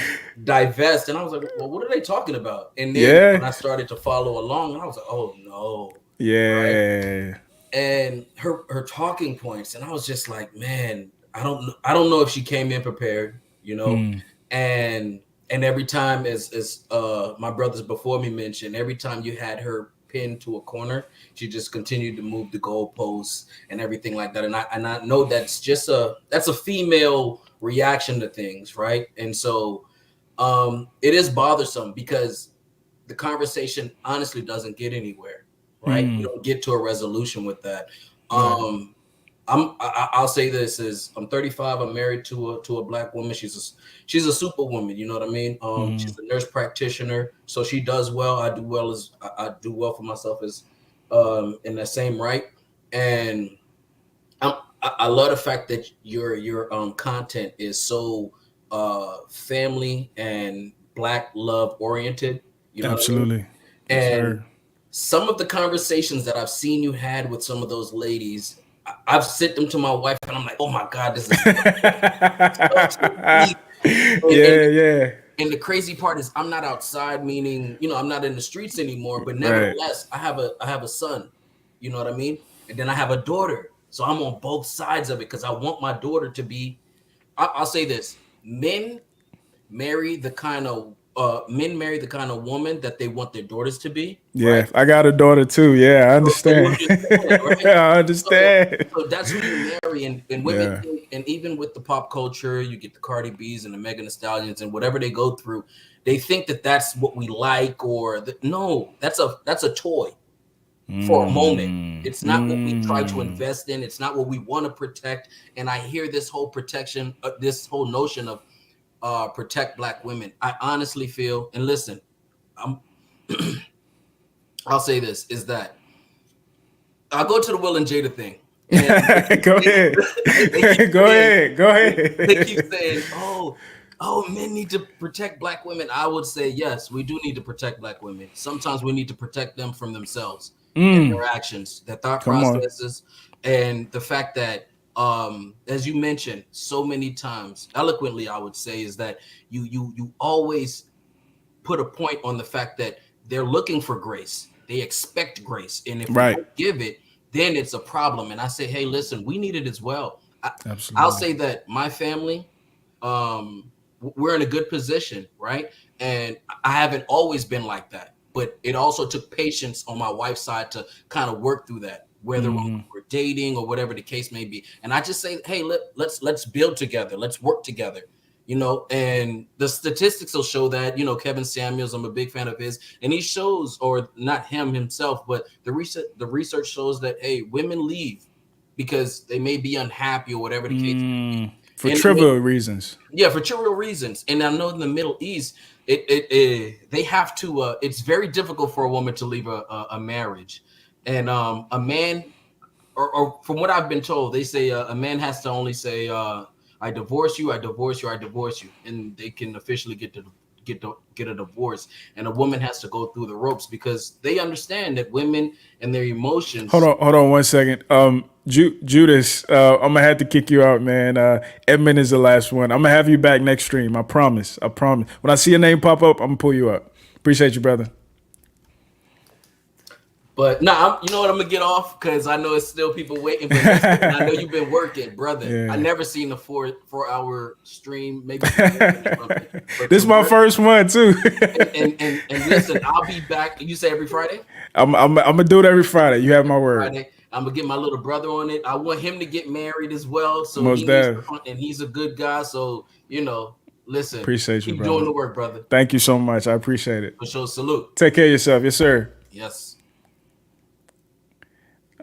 Divest, and I was like, well, what are they talking about? And then when I started to follow along, I was like, oh no. Yeah. Right? And her talking points, and I was just like, man, I don't know if she came in prepared, you know, and every time, as my brothers before me mentioned, every time you had her pinned to a corner, she just continued to move the goalposts and everything like that. And I know that's just a female reaction to things, right? And so it is bothersome because the conversation honestly doesn't get anywhere, right? You don't get to a resolution with that. I'll say this is I'm 35. I'm married to a Black woman. She's a superwoman. You know what I mean? She's a nurse practitioner, so she does well. I do well for myself as in that same right. And I love the fact that your content is so family and Black love oriented. You know Absolutely. What I mean? And some of the conversations that I've seen you had with some of those ladies, I've sent them to my wife, and I'm like, oh my God, this is yeah. And the crazy part is I'm not outside, meaning, you know, I'm not in the streets anymore, but nevertheless, I have a son, you know what I mean? And then I have a daughter. So I'm on both sides of it because I want my daughter to be, I'll say this, men marry the kind of woman that they want their daughters to be. Yeah, right? I got a daughter too. Yeah, I understand. Right? I understand. So that's who you marry, and women think, and even with the pop culture, you get the Cardi B's and the Megan Thee Stallions and whatever they go through, they think that that's what we like, or no, that's a toy for a moment. It's not what we try to invest in. It's not what we want to protect. And I hear this whole protection, this whole notion of protect Black women. I honestly feel, and listen, I'll say this, is that I'll go to the Will and Jada thing. Go ahead. Go ahead. They keep saying, oh, men need to protect Black women. I would say, yes, we do need to protect Black women. Sometimes we need to protect them from themselves and their actions, their thought processes, and the fact that, as you mentioned so many times, eloquently, I would say, is that you always put a point on the fact that they're looking for grace. They expect grace. And if we don't give it, then it's a problem. And I say, hey, listen, we need it as well. I'll say that my family, we're in a good position, right? And I haven't always been like that. But it also took patience on my wife's side to kind of work through that, whether we're dating or whatever the case may be. And I just say, hey, let's build together. Let's work together. You know, and the statistics will show that, you know, Kevin Samuels, I'm a big fan of his, and he shows, or not him himself, but the research shows that, hey, women leave because they may be unhappy or whatever the case may be. For trivial reasons. Yeah, for trivial reasons. And I know in the Middle East, they have to, it's very difficult for a woman to leave a marriage. And a man, or from what I've been told, they say a man has to only say, I divorce you, I divorce you, I divorce you, and they can officially get a divorce. And a woman has to go through the ropes because they understand that women and their emotions. Hold on 1 second. Judas, I'm gonna have to kick you out, man. Edmund is the last one. I'm gonna have you back next stream. I promise. When I see your name pop up, I'm gonna pull you up. Appreciate you, brother. But you know what? I'm gonna get off because I know it's still people waiting. But I know you've been working, brother. Yeah. I never seen a 4-hour stream. Maybe this is my first one too. and listen, I'll be back. You say every Friday? I'm gonna do it every Friday. You have my word. Friday. I'm gonna get my little brother on it. I want him to get married as well. So and he's a good guy. So you know, listen. Appreciate you, keep brother. doing the work, brother. Thank you so much. I appreciate it. For sure. Salute. Take care of yourself. Yes, sir. Yes.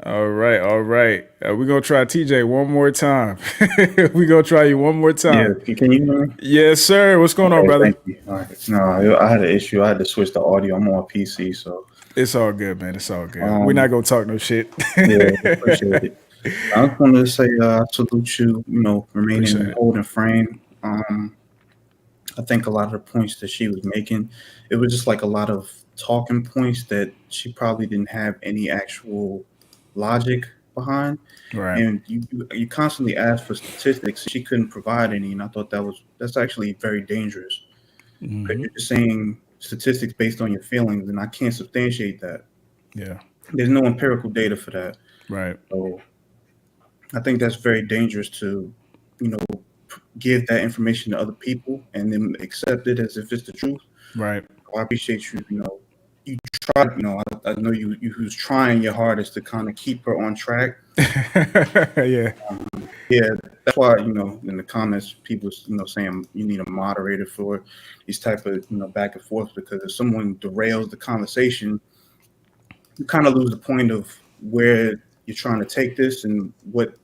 All right, all right. We're gonna try TJ one more time. We're gonna try you one more time. Yeah, can you hear me? Yes, sir. What's going on, Okay, brother? thank you. All right. No, I had an issue. I had to switch the audio. I'm on PC, so It's all good, man. It's all good. We're not gonna talk no shit. yeah, appreciate it. I just wanted to say I salute you. You know, remaining Appreciate in it. holding frame. I think a lot of the points that she was making, it was just like a lot of talking points that she probably didn't have any actual logic behind. Right. And you constantly asked for statistics. She couldn't provide any, and I thought that's actually very dangerous. Because you're just saying statistics based on your feelings, and I can't substantiate that. Yeah. There's no empirical data for that. Right. So I think that's very dangerous to, you know, give that information to other people and then accept it as if it's the truth. Right. I appreciate you. You know, you try. You know, I know you who's trying your hardest to kind of keep her on track. Yeah. Yeah, that's why, you know, in the comments, people, you know, saying you need a moderator for these type of, you know, back and forth, because if someone derails the conversation, you kind of lose the point of where you're trying to take this and what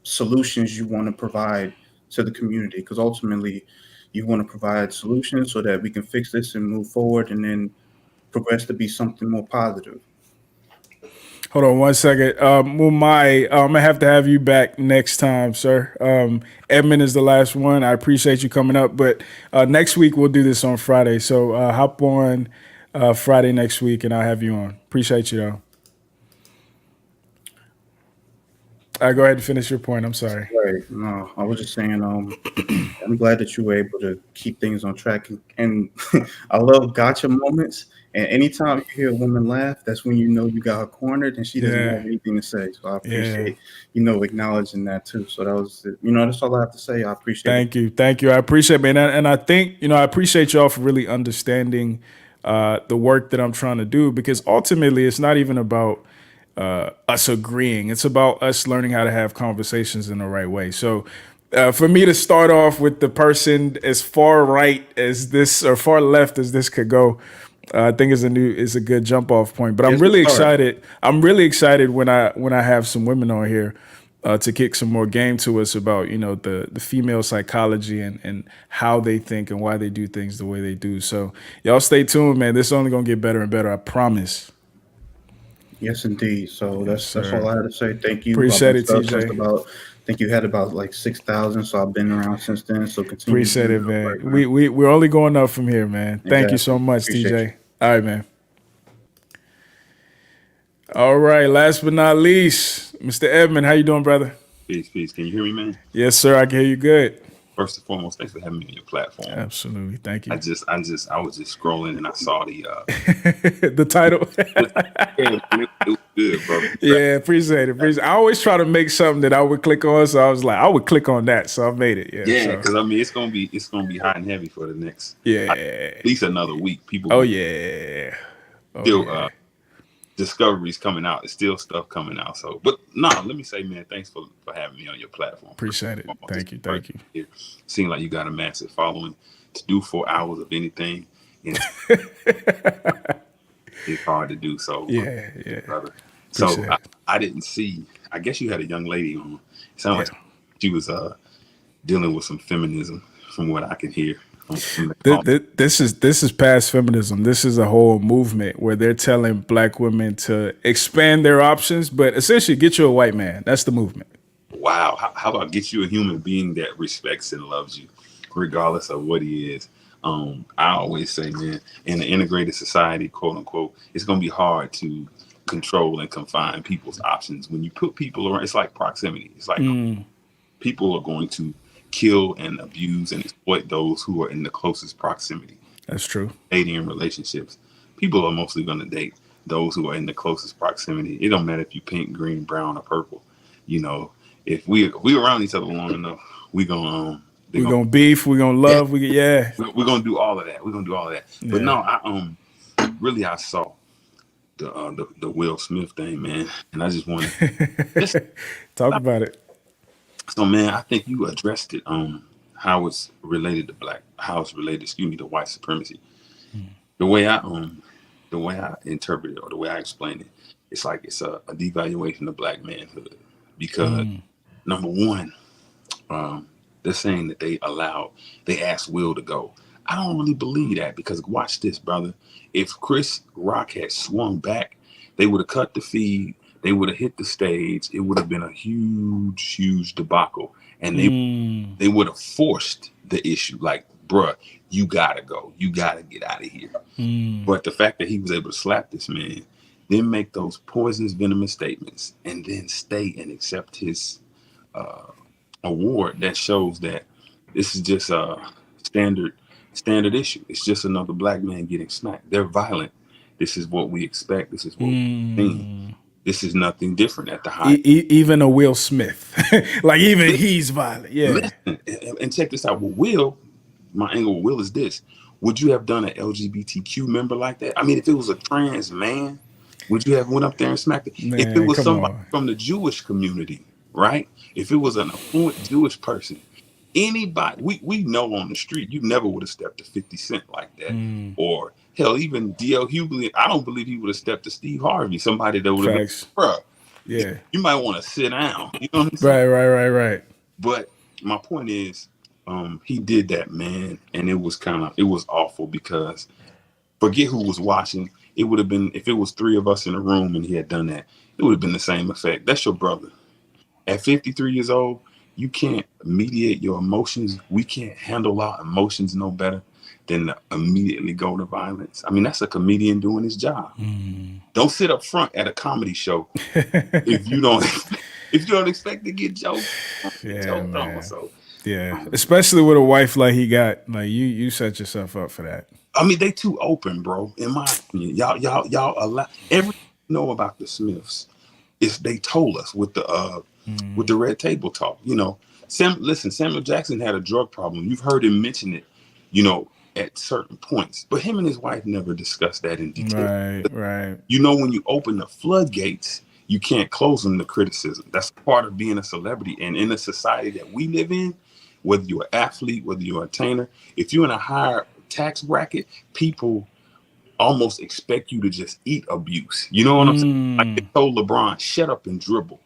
solutions you want to provide to the community, because ultimately you want to provide solutions so that we can fix this and move forward and then progress to be something more positive. Hold on one second. Mumai, I'm gonna have to have you back next time, sir. Edmund is the last one. I appreciate you coming up, but next week we'll do this on Friday. So hop on Friday next week, and I'll have you on. Appreciate you, though. All right, go ahead and finish your point. I'm sorry. Right. No, I was just saying, I'm glad that you were able to keep things on track. And I love gotcha moments. And anytime you hear a woman laugh, that's when you know you got her cornered and she doesn't have anything to say. So I appreciate, you know, acknowledging that too. So that was, you know, that's all I have to say. I appreciate it. Thank you. Thank you. I appreciate it, man. And I think, you know, I appreciate y'all for really understanding the work that I'm trying to do, because ultimately it's not even about us agreeing. It's about us learning how to have conversations in the right way. So for me to start off with the person as far right as this or far left as this could go, I think is a good jump off point. But I'm really excited. I'm really excited when I have some women on here to kick some more game to us about, you know, the female psychology and how they think and why they do things the way they do. So y'all stay tuned, man. This is only gonna get better and better. I promise. Yes, indeed. So that's all I had to say. Thank you. Appreciate it, TJ. I think you had about like 6,000. So I've been around since then. So continue. Appreciate it, man. Right, man. We're only going up from here, man. Exactly. Thank you so much, TJ. All right, man. All right. Last but not least, Mr. Edmund, how you doing, brother? Peace, peace. Can you hear me, man? Yes, sir. I can hear you good. First and foremost, thanks for having me on your platform. Absolutely. Thank you. I was just scrolling and I saw the the title. It was good, bro. Yeah, appreciate it. I always try to make something that I would click on, so I was like, I would click on that, so I made it. Yeah, because I mean, it's gonna be hot and heavy for the next at least another week. People. Still discoveries coming out. There's still stuff coming out. So, but no, let me say, man, thanks for having me on your platform. Appreciate it. Thank you. It seems like you got a massive following. To do 4 hours of anything, it's hard to do. So, brother. So I didn't see. I guess you had a young lady on. It sounded like she was dealing with some feminism, from what I can hear. This is past feminism. This is a whole movement where they're telling black women to expand their options, but essentially get you a white man. That's the movement. Wow. How about get you a human being that respects and loves you, regardless of what he is? I always say, man, in an integrated society, quote unquote, it's going to be hard to control and confine people's options. When you put people around, it's like proximity. It's like people are going to kill and abuse and exploit those who are in the closest proximity. That's true. Dating relationships, people are mostly going to date those who are in the closest proximity. It don't matter if you pink, green, brown, or purple. You know, if we around each other long enough, we're gonna beef, we're gonna love, we're gonna do all of that. We're gonna do all of that. But no, I saw the Will Smith thing, man, and I just want to talk about it. So, man, I think you addressed it on how it's related to to white supremacy. The way I interpret it, or the way I explain it, it's like it's a devaluation of black manhood because number one, they're saying that they asked Will to go. I don't really believe that because watch this, brother. If Chris Rock had swung back, they would have cut the feed. They would have hit the stage. It would have been a huge, huge debacle. And they would have forced the issue. Like, bruh, you gotta go. You gotta get out of here. But the fact that he was able to slap this man, then make those poisonous, venomous statements, and then stay and accept his award, that shows that this is just a standard issue. It's just another black man getting smacked. They're violent. This is what we expect. This is what we've seen. This is nothing different at the high. Even a Will Smith, like even he's violent. Yeah. Listen, and check this out. With Will, my angle with Will is this: would you have done an LGBTQ member like that? I mean, if it was a trans man, would you have went up there and smacked it? Man, if it was somebody from the Jewish community, right? If it was an affluent Jewish person, anybody we know on the street, you never would have stepped to 50 Cent like that, or hell, even D.L. Hughley. I don't believe he would have stepped to Steve Harvey, somebody that would have been, bruh, yeah, you might want to sit down. You know what I'm saying? Right. But my point is, he did that, man, and it was awful because forget who was watching. It would have been, if it was three of us in a room and he had done that, it would have been the same effect. That's your brother. At 53 years old, you can't mediate your emotions. We can't handle our emotions no better than to immediately go to violence. I mean, that's a comedian doing his job. Don't sit up front at a comedy show if you don't expect to get joked. Especially with a wife like he got. Like you set yourself up for that. I mean, they too open, bro. In my opinion, y'all allow everything you know about the Smiths. Is they told us with the Red Table Talk. You know, Samuel Jackson had a drug problem. You've heard him mention it, you know, at certain points, but him and his wife never discussed that in detail. Right. You know, when you open the floodgates, you can't close them to criticism. That's part of being a celebrity. And in the society that we live in, whether you're an athlete, whether you're an entertainer, if you're in a higher tax bracket, people almost expect you to just eat abuse. You know what I'm saying? Like they told LeBron, shut up and dribble.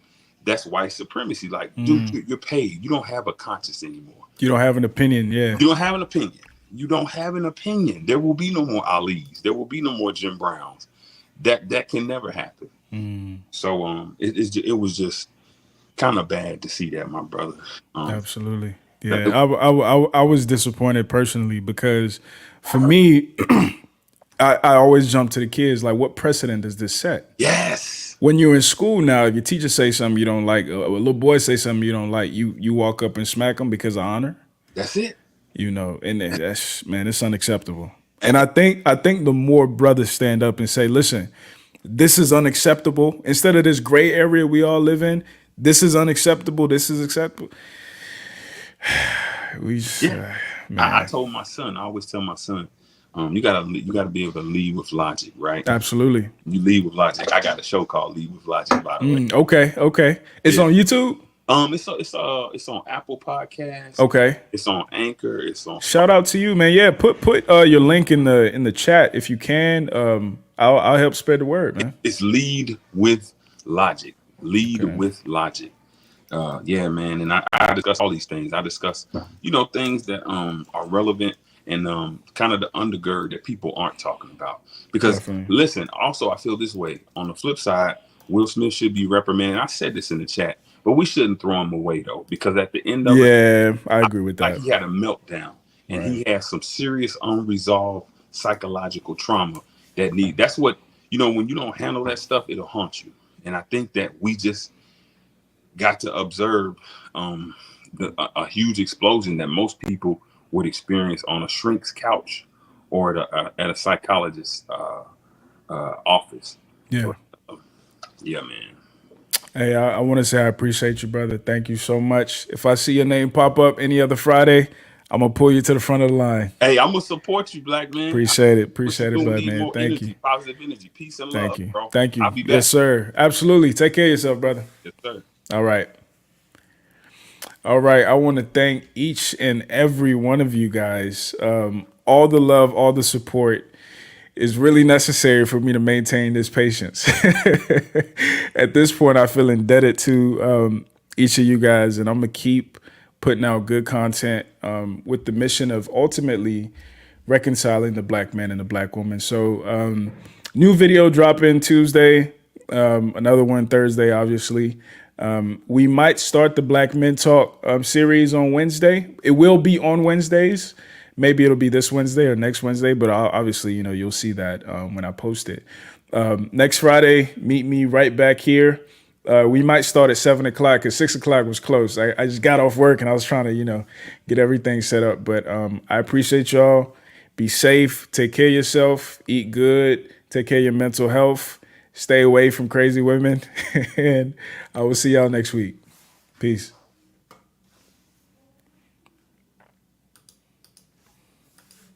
That's white supremacy. Like, dude, you're paid. You don't have a conscience anymore. You don't have an opinion. Yeah. You don't have an opinion. You don't have an opinion. There will be no more Ali's. There will be no more Jim Browns. That can never happen. So it was just kind of bad to see that, my brother. Absolutely. Yeah. I was disappointed personally because for me, I always jump to the kids like, what precedent does this set? Yes. When you're in school now, if your teacher say something you don't like, a little boy say something you don't like, you walk up and smack them because of honor. That's it. You know, and that's, man, it's unacceptable. And I think the more brothers stand up and say, listen, this is unacceptable. Instead of this gray area we all live in, this is unacceptable. This is acceptable. I told my son, I always tell my son, you gotta be able to lead with logic, right? Absolutely. You lead with logic. I got a show called Lead with Logic, by the way. Okay. It's on YouTube? It's on Apple Podcasts. Okay. It's on Anchor. It's on. Shout out to you, man. Yeah, put your link in the chat if you can. I'll help spread the word, man. It's Lead with Logic. Lead with Logic. Yeah, man. And I discuss all these things. I discuss, things that are relevant and kind of the undergird that people aren't talking about. Because listen, also I feel this way. On the flip side, Will Smith should be reprimanded. I said this in the chat, but we shouldn't throw him away though, because at the end of it, I agree with that. Like he had a meltdown and he had some serious unresolved psychological trauma that's what, when you don't handle that stuff, it'll haunt you. And I think that we just got to observe a huge explosion that most people would experience on a shrink's couch or at a psychologist's office. Yeah. Yeah, man. Hey, I want to say I appreciate you, brother. Thank you so much. If I see your name pop up any other Friday, I'm going to pull you to the front of the line. Hey, I'm going to support you, black man. Appreciate it, brother, man. Thank you. Positive energy, peace and love, bro. Thank you. I'll be back. Yes, sir. Absolutely. Take care of yourself, brother. Yes, sir. All right. I want to thank each and every one of you guys. All the love, all the support. is really necessary for me to maintain this patience. At this point, I feel indebted to each of you guys, and I'm going to keep putting out good content with the mission of ultimately reconciling the black man and the black woman. So new video dropping Tuesday, another one Thursday, obviously. We might start the Black Men Talk series on Wednesday. It will be on Wednesdays. Maybe it'll be this Wednesday or next Wednesday, but obviously, you'll see that when I post it. Next Friday, meet me right back here. We might start at 7 o'clock because 6 o'clock was close. I just got off work and I was trying to, get everything set up. But I appreciate y'all. Be safe. Take care of yourself. Eat good. Take care of your mental health. Stay away from crazy women. And I will see y'all next week. Peace.